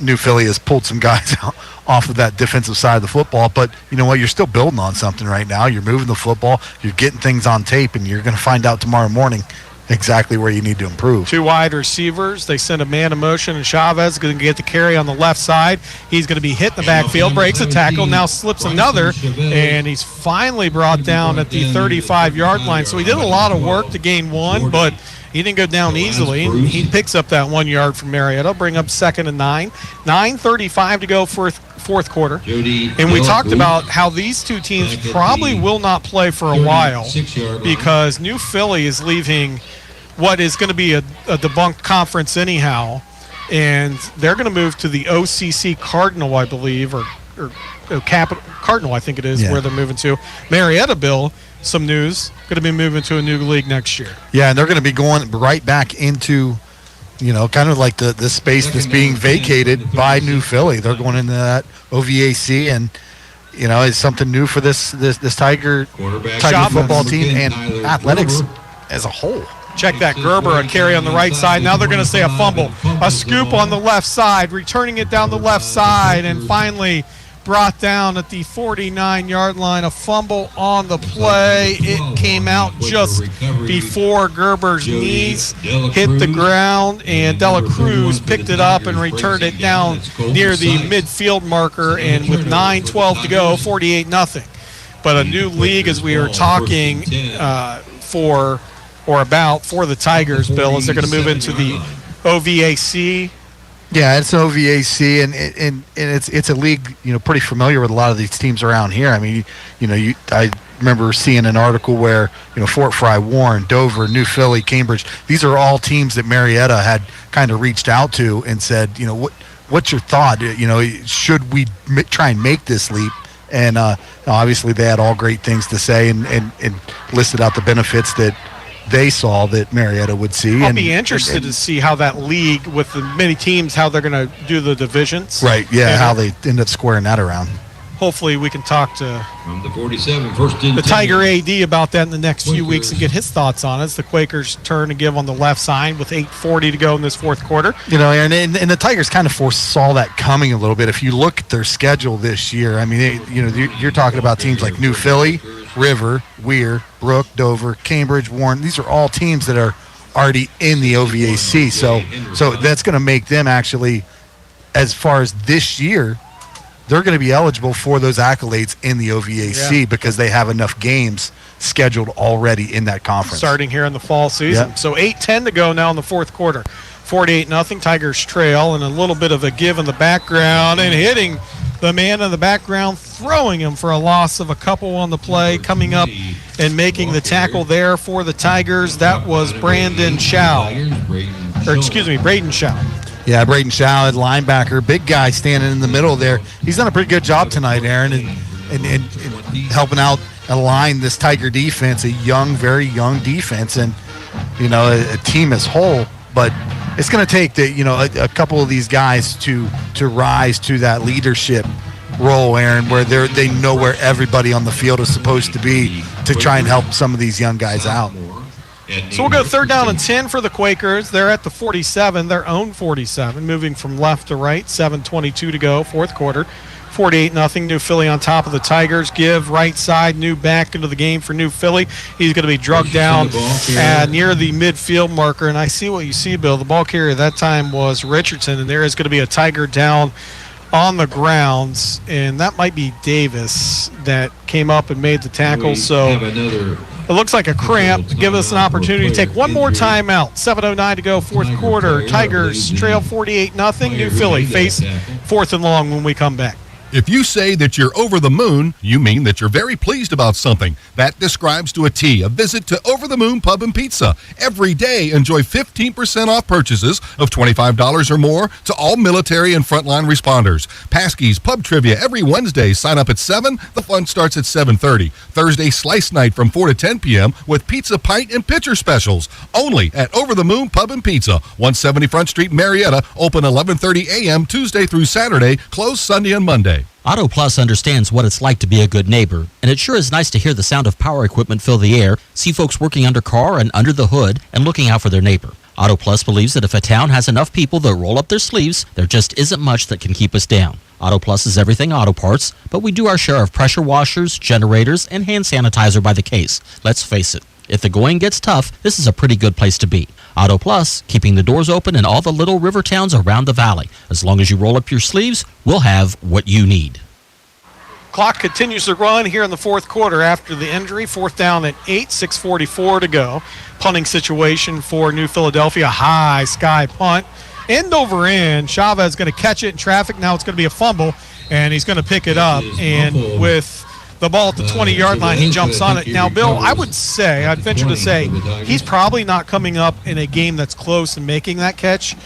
S17: New Philly has pulled some guys out off of that defensive side of the football, but you know what? You're still building on something right now. You're moving the football. You're getting things on tape, and you're going to find out tomorrow morning exactly where you need to improve.
S16: 2 wide receivers. They send a man in motion, and Chavez is going to get the carry on the left side. He's going to be hit in the backfield, breaks a tackle, now slips another, and he's finally brought down at the 35-yard line. So he did a lot of work to gain 1, but He didn't go down easily. He picks up that 1 yard from Marietta, bring up 2nd and 9. 9:35 to go for fourth quarter. And we talked about how these two teams probably will not play for a while because New Philly is leaving what is going to be a debunked conference anyhow, and they're going to move to the OCC Cardinal, I believe, or Capital Cardinal, I think it is, where they're moving to. Marietta, Bill, some news, going to be moving to a new league next year.
S17: Yeah, and they're going to be going right back into, kind of like the space that's being vacated by New Philly. They're going into that OVAC, and it's something new for this Tiger football team and athletics as a whole.
S16: Check that. Gerber, a carry on the right side. Now they're going to say a fumble. A scoop on the left side, returning it down the left side, and finally brought down at the 49-yard line. A fumble on the play. It came out just before Gerber's knees hit the ground, and Dela Cruz picked it up and returned it down near the midfield marker, and with 9:12 to go, 48-0. But a new league, as we were talking for the Tigers, Bill, is they're going to move into the OVAC.
S17: Yeah, it's an OVAC, and it's a league pretty familiar with a lot of these teams around here. I mean, I remember seeing an article where Fort Fry, Warren, Dover, New Philly, Cambridge. These are all teams that Marietta had kind of reached out to and said, what's your thought? Should we try and make this leap? And obviously they had all great things to say and listed out the benefits that they saw that Marietta would see.
S16: I'll be interested to see how that league with the many teams, how they're going to do the divisions.
S17: Right, yeah, how they end up squaring that around.
S16: Hopefully we can talk to
S24: from the 47, first and
S16: the
S24: 10.
S16: Tiger AD about that in the next few weeks and get his thoughts on it. It's the Quakers' turn to give on the left side with 8:40 to go in this fourth quarter.
S17: And the Tigers kind of foresaw that coming a little bit. If you look at their schedule this year, I mean, you're talking about teams like New Philly, River, Weir, Brook, Dover, Cambridge, Warren. These are all teams that are already in the OVAC. So that's going to make them actually, as far as this year, they're going to be eligible for those accolades in the OVAC because they have enough games scheduled already in that conference.
S16: Starting here in the fall season. So 8:10 to go now in the fourth quarter. 48-0, Tigers trail, and a little bit of a give in the background, and hitting the man in the background, throwing him for a loss of a couple on the play, coming up and making the tackle there for the Tigers. That was Braden Shaw.
S17: Yeah, Braden Shaw, linebacker, big guy standing in the middle there. He's done a pretty good job tonight, Aaron, and helping out align this Tiger defense, a young, very young defense, and a team as whole. But it's going to take a couple of these guys to rise to that leadership role, Aaron, where they know where everybody on the field is supposed to be to try and help some of these young guys out.
S16: So we'll go 3rd down and 10 for the Quakers. They're at the 47, their own 47, moving from left to right. 7:22 to go, fourth quarter. 48-0, New Philly on top of the Tigers. Give right side, New back into the game for New Philly. He's going to be drugged down near the midfield marker. And I see what you see, Bill. The ball carrier that time was Richardson, and there is going to be a Tiger down on the grounds. And that might be Davis that came up and made the tackle. So it looks like a cramp. Give us an opportunity to take one more timeout. 7:09 to go, fourth quarter. Tigers trail 48-0. New Philly face 4th and long when we come back.
S6: If you say that you're over the moon, you mean that you're very pleased about something. That describes to a T a visit to Over the Moon Pub and Pizza. Every day, enjoy 15% off purchases of $25 or more to all military and frontline responders. Paskey's Pub Trivia every Wednesday. Sign up at 7. The fun starts at 7:30. Thursday, Slice Night from 4 to 10 p.m. with pizza, pint, and pitcher specials. Only at Over the Moon Pub and Pizza, 170 Front Street, Marietta. Open 11:30 a.m. Tuesday through Saturday. Closed Sunday and Monday.
S3: Auto Plus understands what it's like to be a good neighbor, and it sure is nice to hear the sound of power equipment fill the air, see folks working under car and under the hood, and looking out for their neighbor. Auto Plus believes that if a town has enough people that roll up their sleeves, there just isn't much that can keep us down. Auto Plus is everything auto parts, but we do our share of pressure washers, generators, and hand sanitizer by the case. Let's face it, if the going gets tough, this is a pretty good place to be. Auto Plus, keeping the doors open in all the little river towns around the valley. As long as you roll up your sleeves, we'll have what you need.
S16: Clock continues to run here in the fourth quarter after the injury. 4th down at 8, 6:44 to go. Punting situation for New Philadelphia. High sky punt. End over end. Chavez going to catch it in traffic. Now it's going to be a fumble, and he's going to pick it up. And with the ball at the 20-yard line, he jumps on it. Now, Bill, I'd venture to say, he's probably not coming up in a game that's close and making that catch.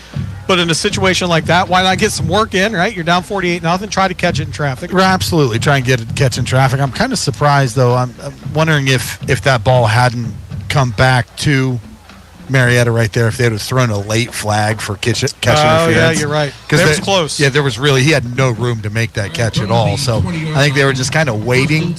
S16: But in a situation like that, why not get some work in, right? You're down 48-0, try to catch it in traffic.
S17: Absolutely, try and catch in traffic. I'm kind of surprised, though. I'm wondering if that ball hadn't come back to Marietta right there, if they would have thrown a late flag for catch interference.
S16: Oh, yeah, you're right. It was close.
S17: Yeah, he had no room to make that catch at all. So I think they were just kind of waiting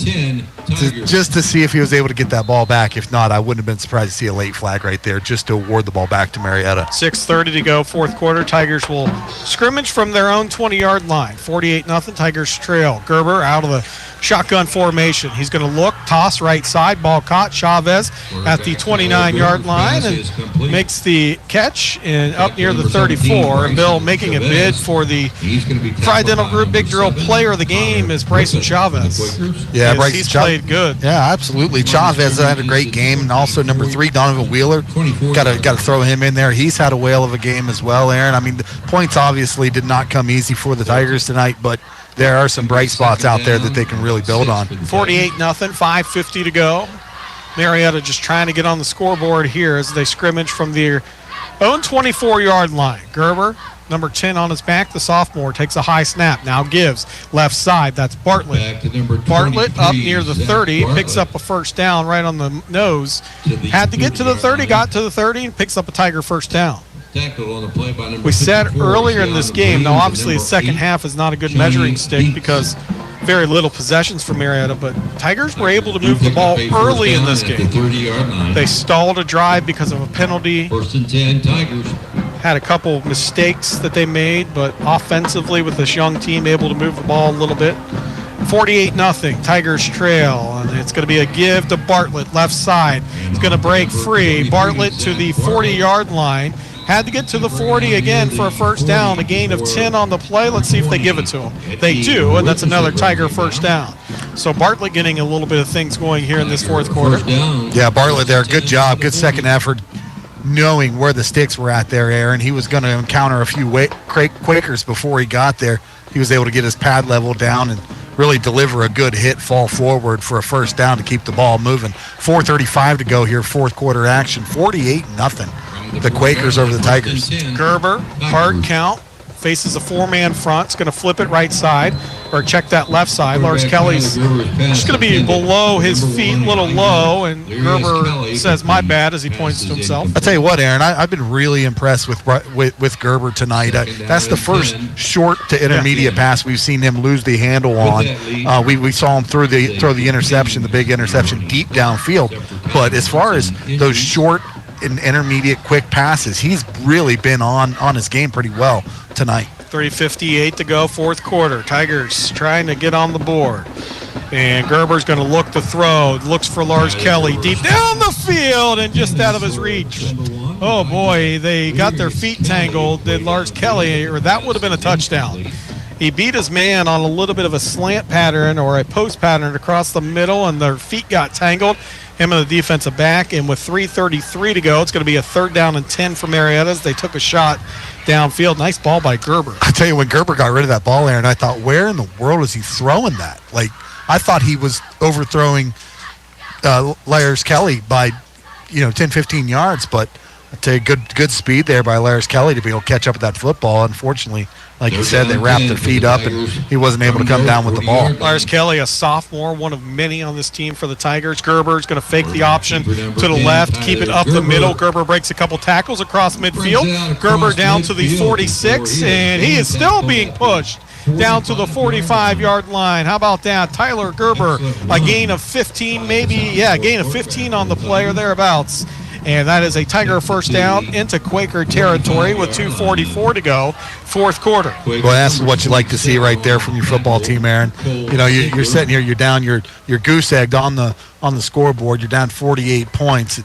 S17: just to see if he was able to get that ball back. If not, I wouldn't have been surprised to see a late flag right there just to award the ball back to Marietta.
S16: 6:30 to go, fourth quarter. Tigers will scrimmage from their own 20-yard line. 48-0, Tigers trail. Gerber out of the shotgun formation. He's going to look, toss right side, ball caught. Chavez at the 29-yard line and makes the catch and up near the 34. And Bill making a bid for the Pride Dental Group Big Drill Player of the Game is Bryson Chavez.
S17: Yeah,
S16: he's played good.
S17: Yeah, absolutely. Chavez had a great game, and also number 3, Donovan Wheeler. Got to throw him in there. He's had a whale of a game as well, Aaron. I mean, the points obviously did not come easy for the Tigers tonight, but there are some bright spots out there that they can really build on.
S16: 48-0, 5:50 to go. Marietta just trying to get on the scoreboard here as they scrimmage from their own 24-yard line. Gerber, number 10 on his back, the sophomore, takes a high snap. Now gives left side. That's Bartlett. Bartlett up near the 30, picks up a first down right on the nose. Had to get to the 30, got to the 30, and picks up a Tiger first down. We said earlier in this game, now obviously the second half is not a good measuring stick because very little possessions for Marietta, but Tigers were able to move the ball early in this game. They stalled a drive because of a penalty.
S24: First and 10, Tigers.
S16: Had a couple mistakes that they made, but offensively with this young team able to move the ball a little bit. 48-0, Tigers trail, and it's going to be a give to Bartlett, left side. He's going to break free. Bartlett to the 40-yard line. Had to get to the 40 again for a first down, a gain of 10 on the play. Let's see if they give it to him. They do, and that's another Tiger first down. So Bartlett getting a little bit of things going here in this fourth quarter.
S17: Yeah, Bartlett there, good job, good second effort, knowing where the sticks were at there, Aaron. He was going to encounter a few Quakers before he got there. He was able to get his pad level down and really deliver a good hit, fall forward for a first down to keep the ball moving. 4:35 to go here, fourth quarter action, 48-0. The Quakers over the Tigers.
S16: Gerber, hard count, faces a four-man front. It's going to flip it right side, or check that left side. Lars Kelly's just going to be below his feet, a little low, and Gerber says, my bad, as he points to himself.
S17: I'll tell you what, Aaron, I've been really impressed with Gerber tonight. That's the first short to intermediate pass we've seen him lose the handle on. We saw him throw the interception, the big interception, deep downfield. But as far as those short and intermediate quick passes, he's really been on his game pretty well tonight.
S16: 3:58 to go, fourth quarter. Tigers trying to get on the board. And Gerber's going to look to throw. Looks for Lars Kelly deep down the field and just out of his reach. Oh, boy, they got their feet tangled. Did Lars Kelly, or that would have been a touchdown. He beat his man on a little bit of a slant pattern or a post pattern across the middle, and their feet got tangled. Him and the defensive back, and with 3:33 to go, it's going to be a 3rd down and 10 for Marietta as they took a shot downfield. Nice ball by Gerber.
S17: I tell you, when Gerber got rid of that ball, Aaron, I thought, where in the world is he throwing that? Like, I thought he was overthrowing Lars Kelly by, 10, 15 yards, but I tell you, good speed there by Lars Kelly to be able to catch up with that football. Unfortunately, like you said, they wrapped their feet up, and he wasn't able to come down with the ball.
S16: Lars Kelly, a sophomore, one of many on this team for the Tigers. Gerber's going to fake the option to the left, keep it up the middle. Gerber breaks a couple tackles across midfield. Gerber down to the 46, and he is still being pushed down to the 45-yard line. How about that? Tyler Gerber, a gain of 15, gain of 15 on the play or thereabouts. And that is a Tiger first down into Quaker territory with 2:44 to go, fourth quarter.
S17: Well, that's what you like to see right there from your football team, Aaron. You're sitting here, you're down, you're goose egged on the scoreboard. You're down 48 points,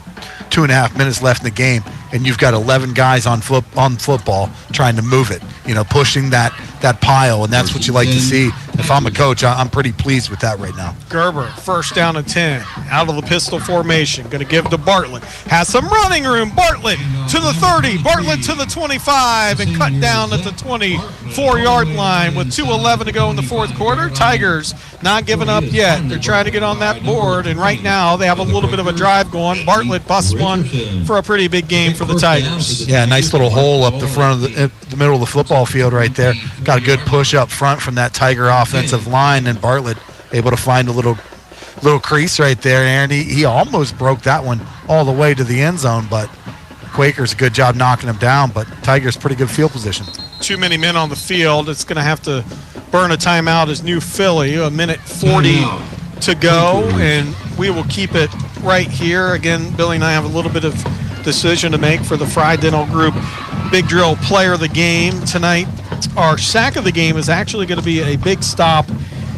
S17: 2.5 minutes left in the game, and you've got 11 guys on football trying to move it. Pushing that pile, and that's what you like to see. if I'm a coach, I'm pretty pleased with that right now.
S16: Gerber, first down and 10, out of the pistol formation. Going to give to Bartlett. Has some running room. Bartlett to the 30. Bartlett to the 25 and cut down at the 24-yard line with 2:11 to go in the fourth quarter. Tigers not giving up yet. They're trying to get on that board, and right now they have a little bit of a drive going. Bartlett busts one for a pretty big game for the Tigers.
S17: Yeah, nice little hole up the front of the middle of the football field right there. Got a good push up front from that Tiger offensive line, and Bartlett able to find a little crease right there. Aaron, he almost broke that one all the way to the end zone, but Quakers, a good job knocking him down, but Tigers pretty good field position.
S16: Too many men on the field. It's going to have to burn a timeout as New Philly. 1:40 to go, and we will keep it right here. Again, Billy and I have a little bit of decision to make for the Fry Dental Group Big Drill Player of the Game tonight. Our sack of the game is actually going to be a big stop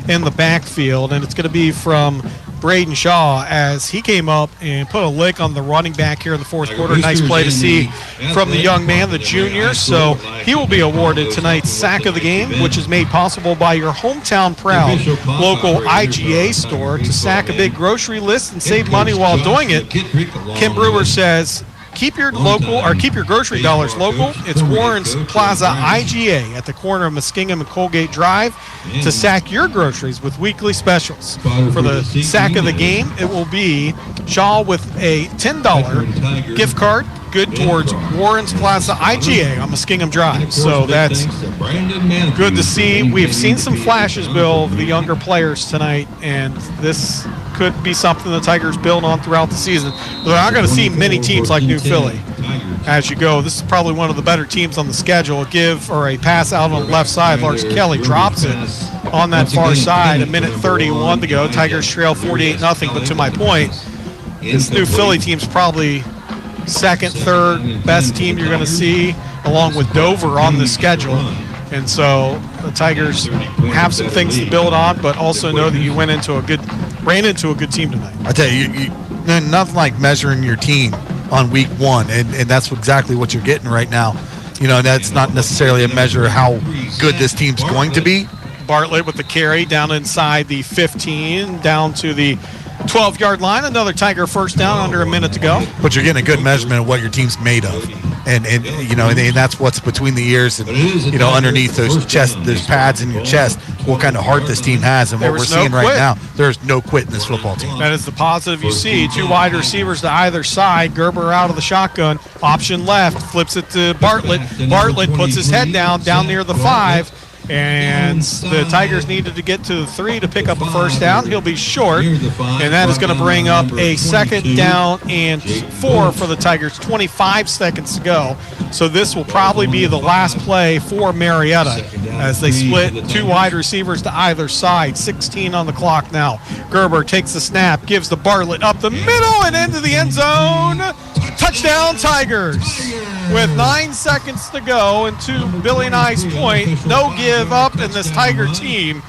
S16: in the backfield, and it's going to be from Braden Shaw as he came up and put a lick on the running back here in the fourth quarter. Nice play to see from the young man, the junior. So he will be awarded tonight's sack of the game, which is made possible by your hometown proud local IGA store. To sack a big grocery list and save money while doing it, Kim Brewer says, keep your grocery dollars local. It's Warren's Plaza IGA at the corner of Muskingum and Colgate Drive to sack your groceries with weekly specials. For the sack of the game, it will be Shaw with a $10 gift card, good towards Warren's Plaza IGA on Muskingum Drive. So that's good to see. We've seen some flashes, Bill, of the younger players tonight, and this could be something the Tigers build on throughout the season. They're not going to see many teams like New Philly as you go. This is probably one of the better teams on the schedule. A pass out on the left side. Lars Kelly drops it on that far side. 1:31 to go. Tigers trail 48-0. But to my point, this New Philly team's probably second, third best team you're going to see, along with Dover on the schedule. And so the Tigers have some things to build on, but also know that you ran into a good team tonight.
S17: I tell you, nothing like measuring your team on week one, and that's exactly what you're getting right now. You know, that's not necessarily a measure of how good this team's going to be.
S16: Bartlett with the carry down inside the 15, down to the 12-yard line. Another Tiger first down, under a minute to go.
S17: But you're getting a good measurement of what your team's made of. And you know, and that's what's between the ears and, you know, underneath those pads in your chest, what kind of heart this team has. And what we're seeing right now, there's no quit in this football team.
S16: That is the positive you see. Two wide receivers to either side. Gerber out of the shotgun. Option left. Flips it to Bartlett. Bartlett puts his head down near the 5. And the Tigers needed to get to the 3 to pick up a first down. He'll be short, and that is going to bring up a second down and 4 for the Tigers. 25 seconds to go. So this will probably be the last play for Marietta as they split two wide receivers to either side. 16 on the clock now. Gerber takes the snap, gives the Bartlett up the middle and into the end zone. Touchdown Tigers. With 9 seconds to go, and to Billy and I's point, no give up in this Tiger team.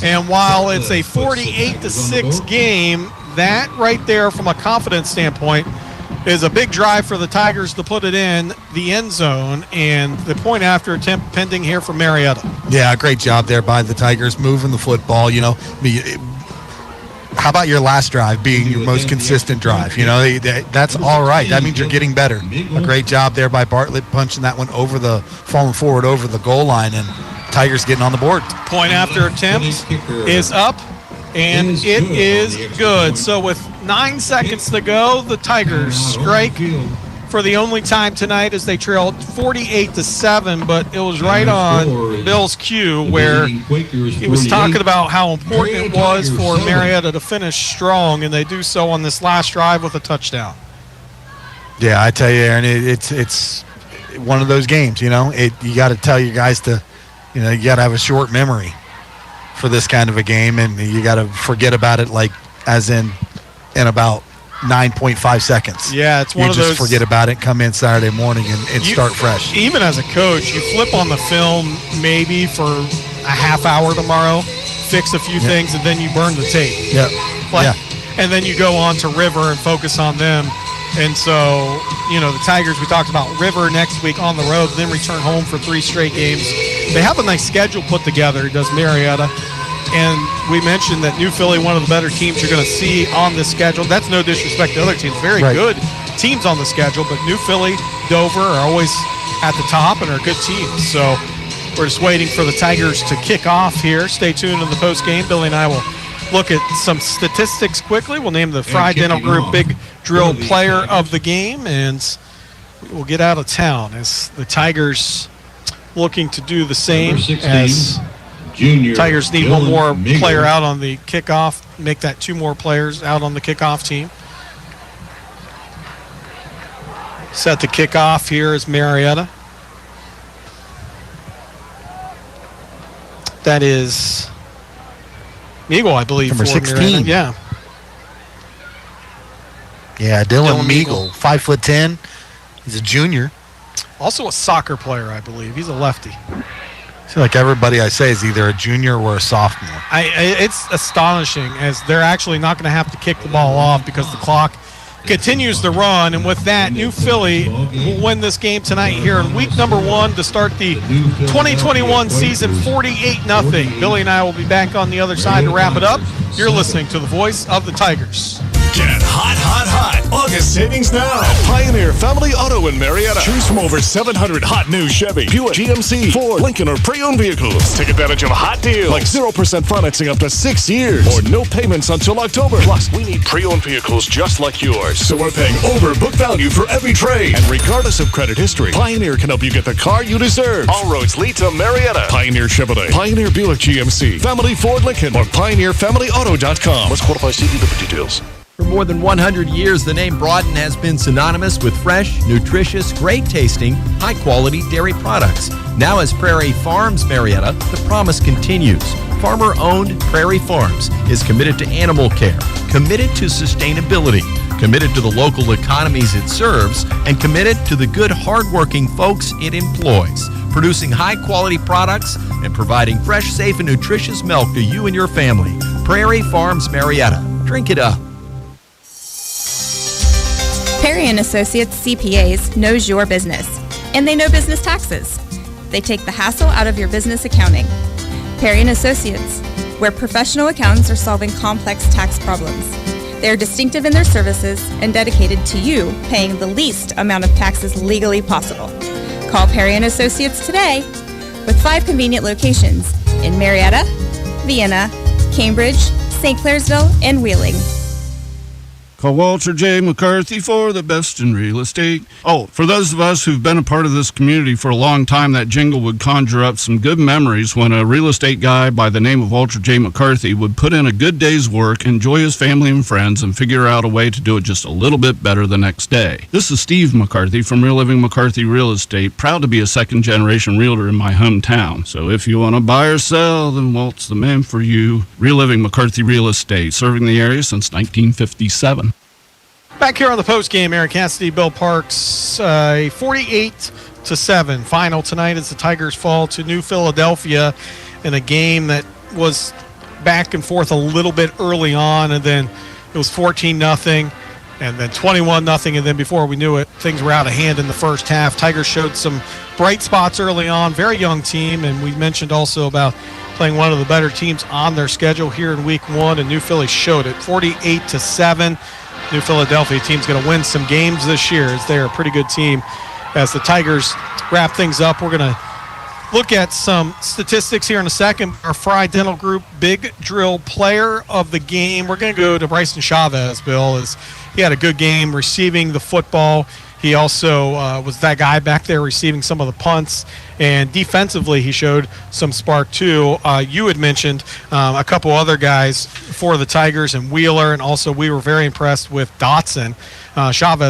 S16: And while it's a 48-6 game, that right there from a confidence standpoint is a big drive for the Tigers to put it in the end zone, and the point after attempt pending here for Marietta.
S17: Yeah, great job there by the Tigers moving the football. You know, how about your last drive being your most consistent drive? You know, that's all right. That means you're getting better. A great job there by Bartlett, punching that one falling forward over the goal line, and Tigers getting on the board.
S16: Point after attempt is up, and it is good. So with 9 seconds to go, the Tigers strike for the only time tonight as they trailed 48-7, but it was right on Bill's cue where he was talking about how important it was for Marietta to finish strong, and they do so on this last drive with a touchdown.
S17: Yeah, I tell you, Aaron, it's one of those games, you know. You got to tell your guys to, you know, you got to have a short memory for this kind of a game, and you got to forget about it like as in about 9.5 seconds.
S16: Yeah, it's one of those.
S17: You just forget about it, come in Saturday morning and start fresh.
S16: Even as a coach, you flip on the film maybe for a half hour tomorrow, fix a few things, and then you burn the tape.
S17: Yeah.
S16: And then you go on to River and focus on them. And so, you know, the Tigers, we talked about River next week on the road, then return home for 3 straight games. They have a nice schedule put together, does Marietta. And we mentioned that New Philly, one of the better teams you're going to see on the schedule. That's no disrespect to other teams. Very good teams on the schedule, but New Philly, Dover are always at the top and are good teams. So we're just waiting for the Tigers to kick off here. Stay tuned in the post game. Billy and I will look at some statistics quickly. We'll name the Fry Dental Group Big Drill Player of the Game, and we'll get out of town as the Tigers looking to do the same as Junior Tigers need one more player out on the kickoff, make that 2 more players out on the kickoff team. Set the kickoff here is Marietta. That is Meagle, I believe.
S17: Number 16.
S16: Marietta. Yeah.
S17: Yeah, Dylan Meagle, 5'10". He's a junior.
S16: Also a soccer player, I believe. He's a lefty.
S17: I feel like everybody I say is either a junior or a sophomore.
S16: It's astonishing, as they're actually not going to have to kick the ball off because the clock continues to run. And with that, New Philly will win this game tonight here in week number 1 to start the 2021 season 48-0. Billy and I will be back on the other side to wrap it up. You're listening to the voice of the Tigers.
S2: Get hot, hot, hot. August savings now at Pioneer Family Auto in Marietta. Choose from over 700 hot new Chevy, Buick, GMC, Ford, Lincoln, or pre-owned vehicles. Take advantage of hot deals like 0% financing up to 6 years or no payments until October. Plus, we need pre-owned vehicles just like yours. So we're paying over book value for every trade. And regardless of credit history, Pioneer can help you get the car you deserve. All roads lead to Marietta. Pioneer Chevrolet, Pioneer Buick GMC, Family Ford Lincoln, or PioneerFamilyAuto.com. Let's qualify CD for details.
S4: For more than 100 years, the name Broughton has been synonymous with fresh, nutritious, great-tasting, high-quality dairy products. Now as Prairie Farms Marietta, the promise continues. Farmer-owned Prairie Farms is committed to animal care, committed to sustainability, committed to the local economies it serves, and committed to the good, hard-working folks it employs, producing high-quality products and providing fresh, safe, and nutritious milk to you and your family. Prairie Farms Marietta. Drink it up.
S14: Perry & Associates CPAs knows your business, and they know business taxes. They take the hassle out of your business accounting. Perry & Associates, where professional accountants are solving complex tax problems. They are distinctive in their services and dedicated to you paying the least amount of taxes legally possible. Call Perry & Associates today with 5 convenient locations in Marietta, Vienna, Cambridge, St. Clairsville, and Wheeling.
S15: Call Walter J. McCarthy for the best in real estate. Oh, for those of us who've been a part of this community for a long time, that jingle would conjure up some good memories when a real estate guy by the name of Walter J. McCarthy would put in a good day's work, enjoy his family and friends, and figure out a way to do it just a little bit better the next day. This is Steve McCarthy from Real Living McCarthy Real Estate, proud to be a second-generation realtor in my hometown. So if you want to buy or sell, then Walt's the man for you. Real Living McCarthy Real Estate, serving the area since 1957.
S16: Back here on the post game, Aaron Cassidy, Bill Parks, 48-7 final tonight as the Tigers fall to New Philadelphia in a game that was back and forth a little bit early on, and then it was 14-0, and then 21-0, and then before we knew it, things were out of hand in the first half. Tigers showed some bright spots early on, very young team, and we mentioned also about playing one of the better teams on their schedule here in week 1, and New Philly showed it, 48-7. New Philadelphia team's going to win some games this year as they're a pretty good team. As the Tigers wrap things up, we're going to look at some statistics here in a second. Our Fry Dental Group Big Drill Player of the Game. We're going to go to Bryson Chavez, Bill, as he had a good game receiving the football. He also was that guy back there receiving some of the punts. And defensively, he showed some spark, too. You had mentioned a couple other guys for the Tigers and Wheeler, and also we were very impressed with Dotson. Chavez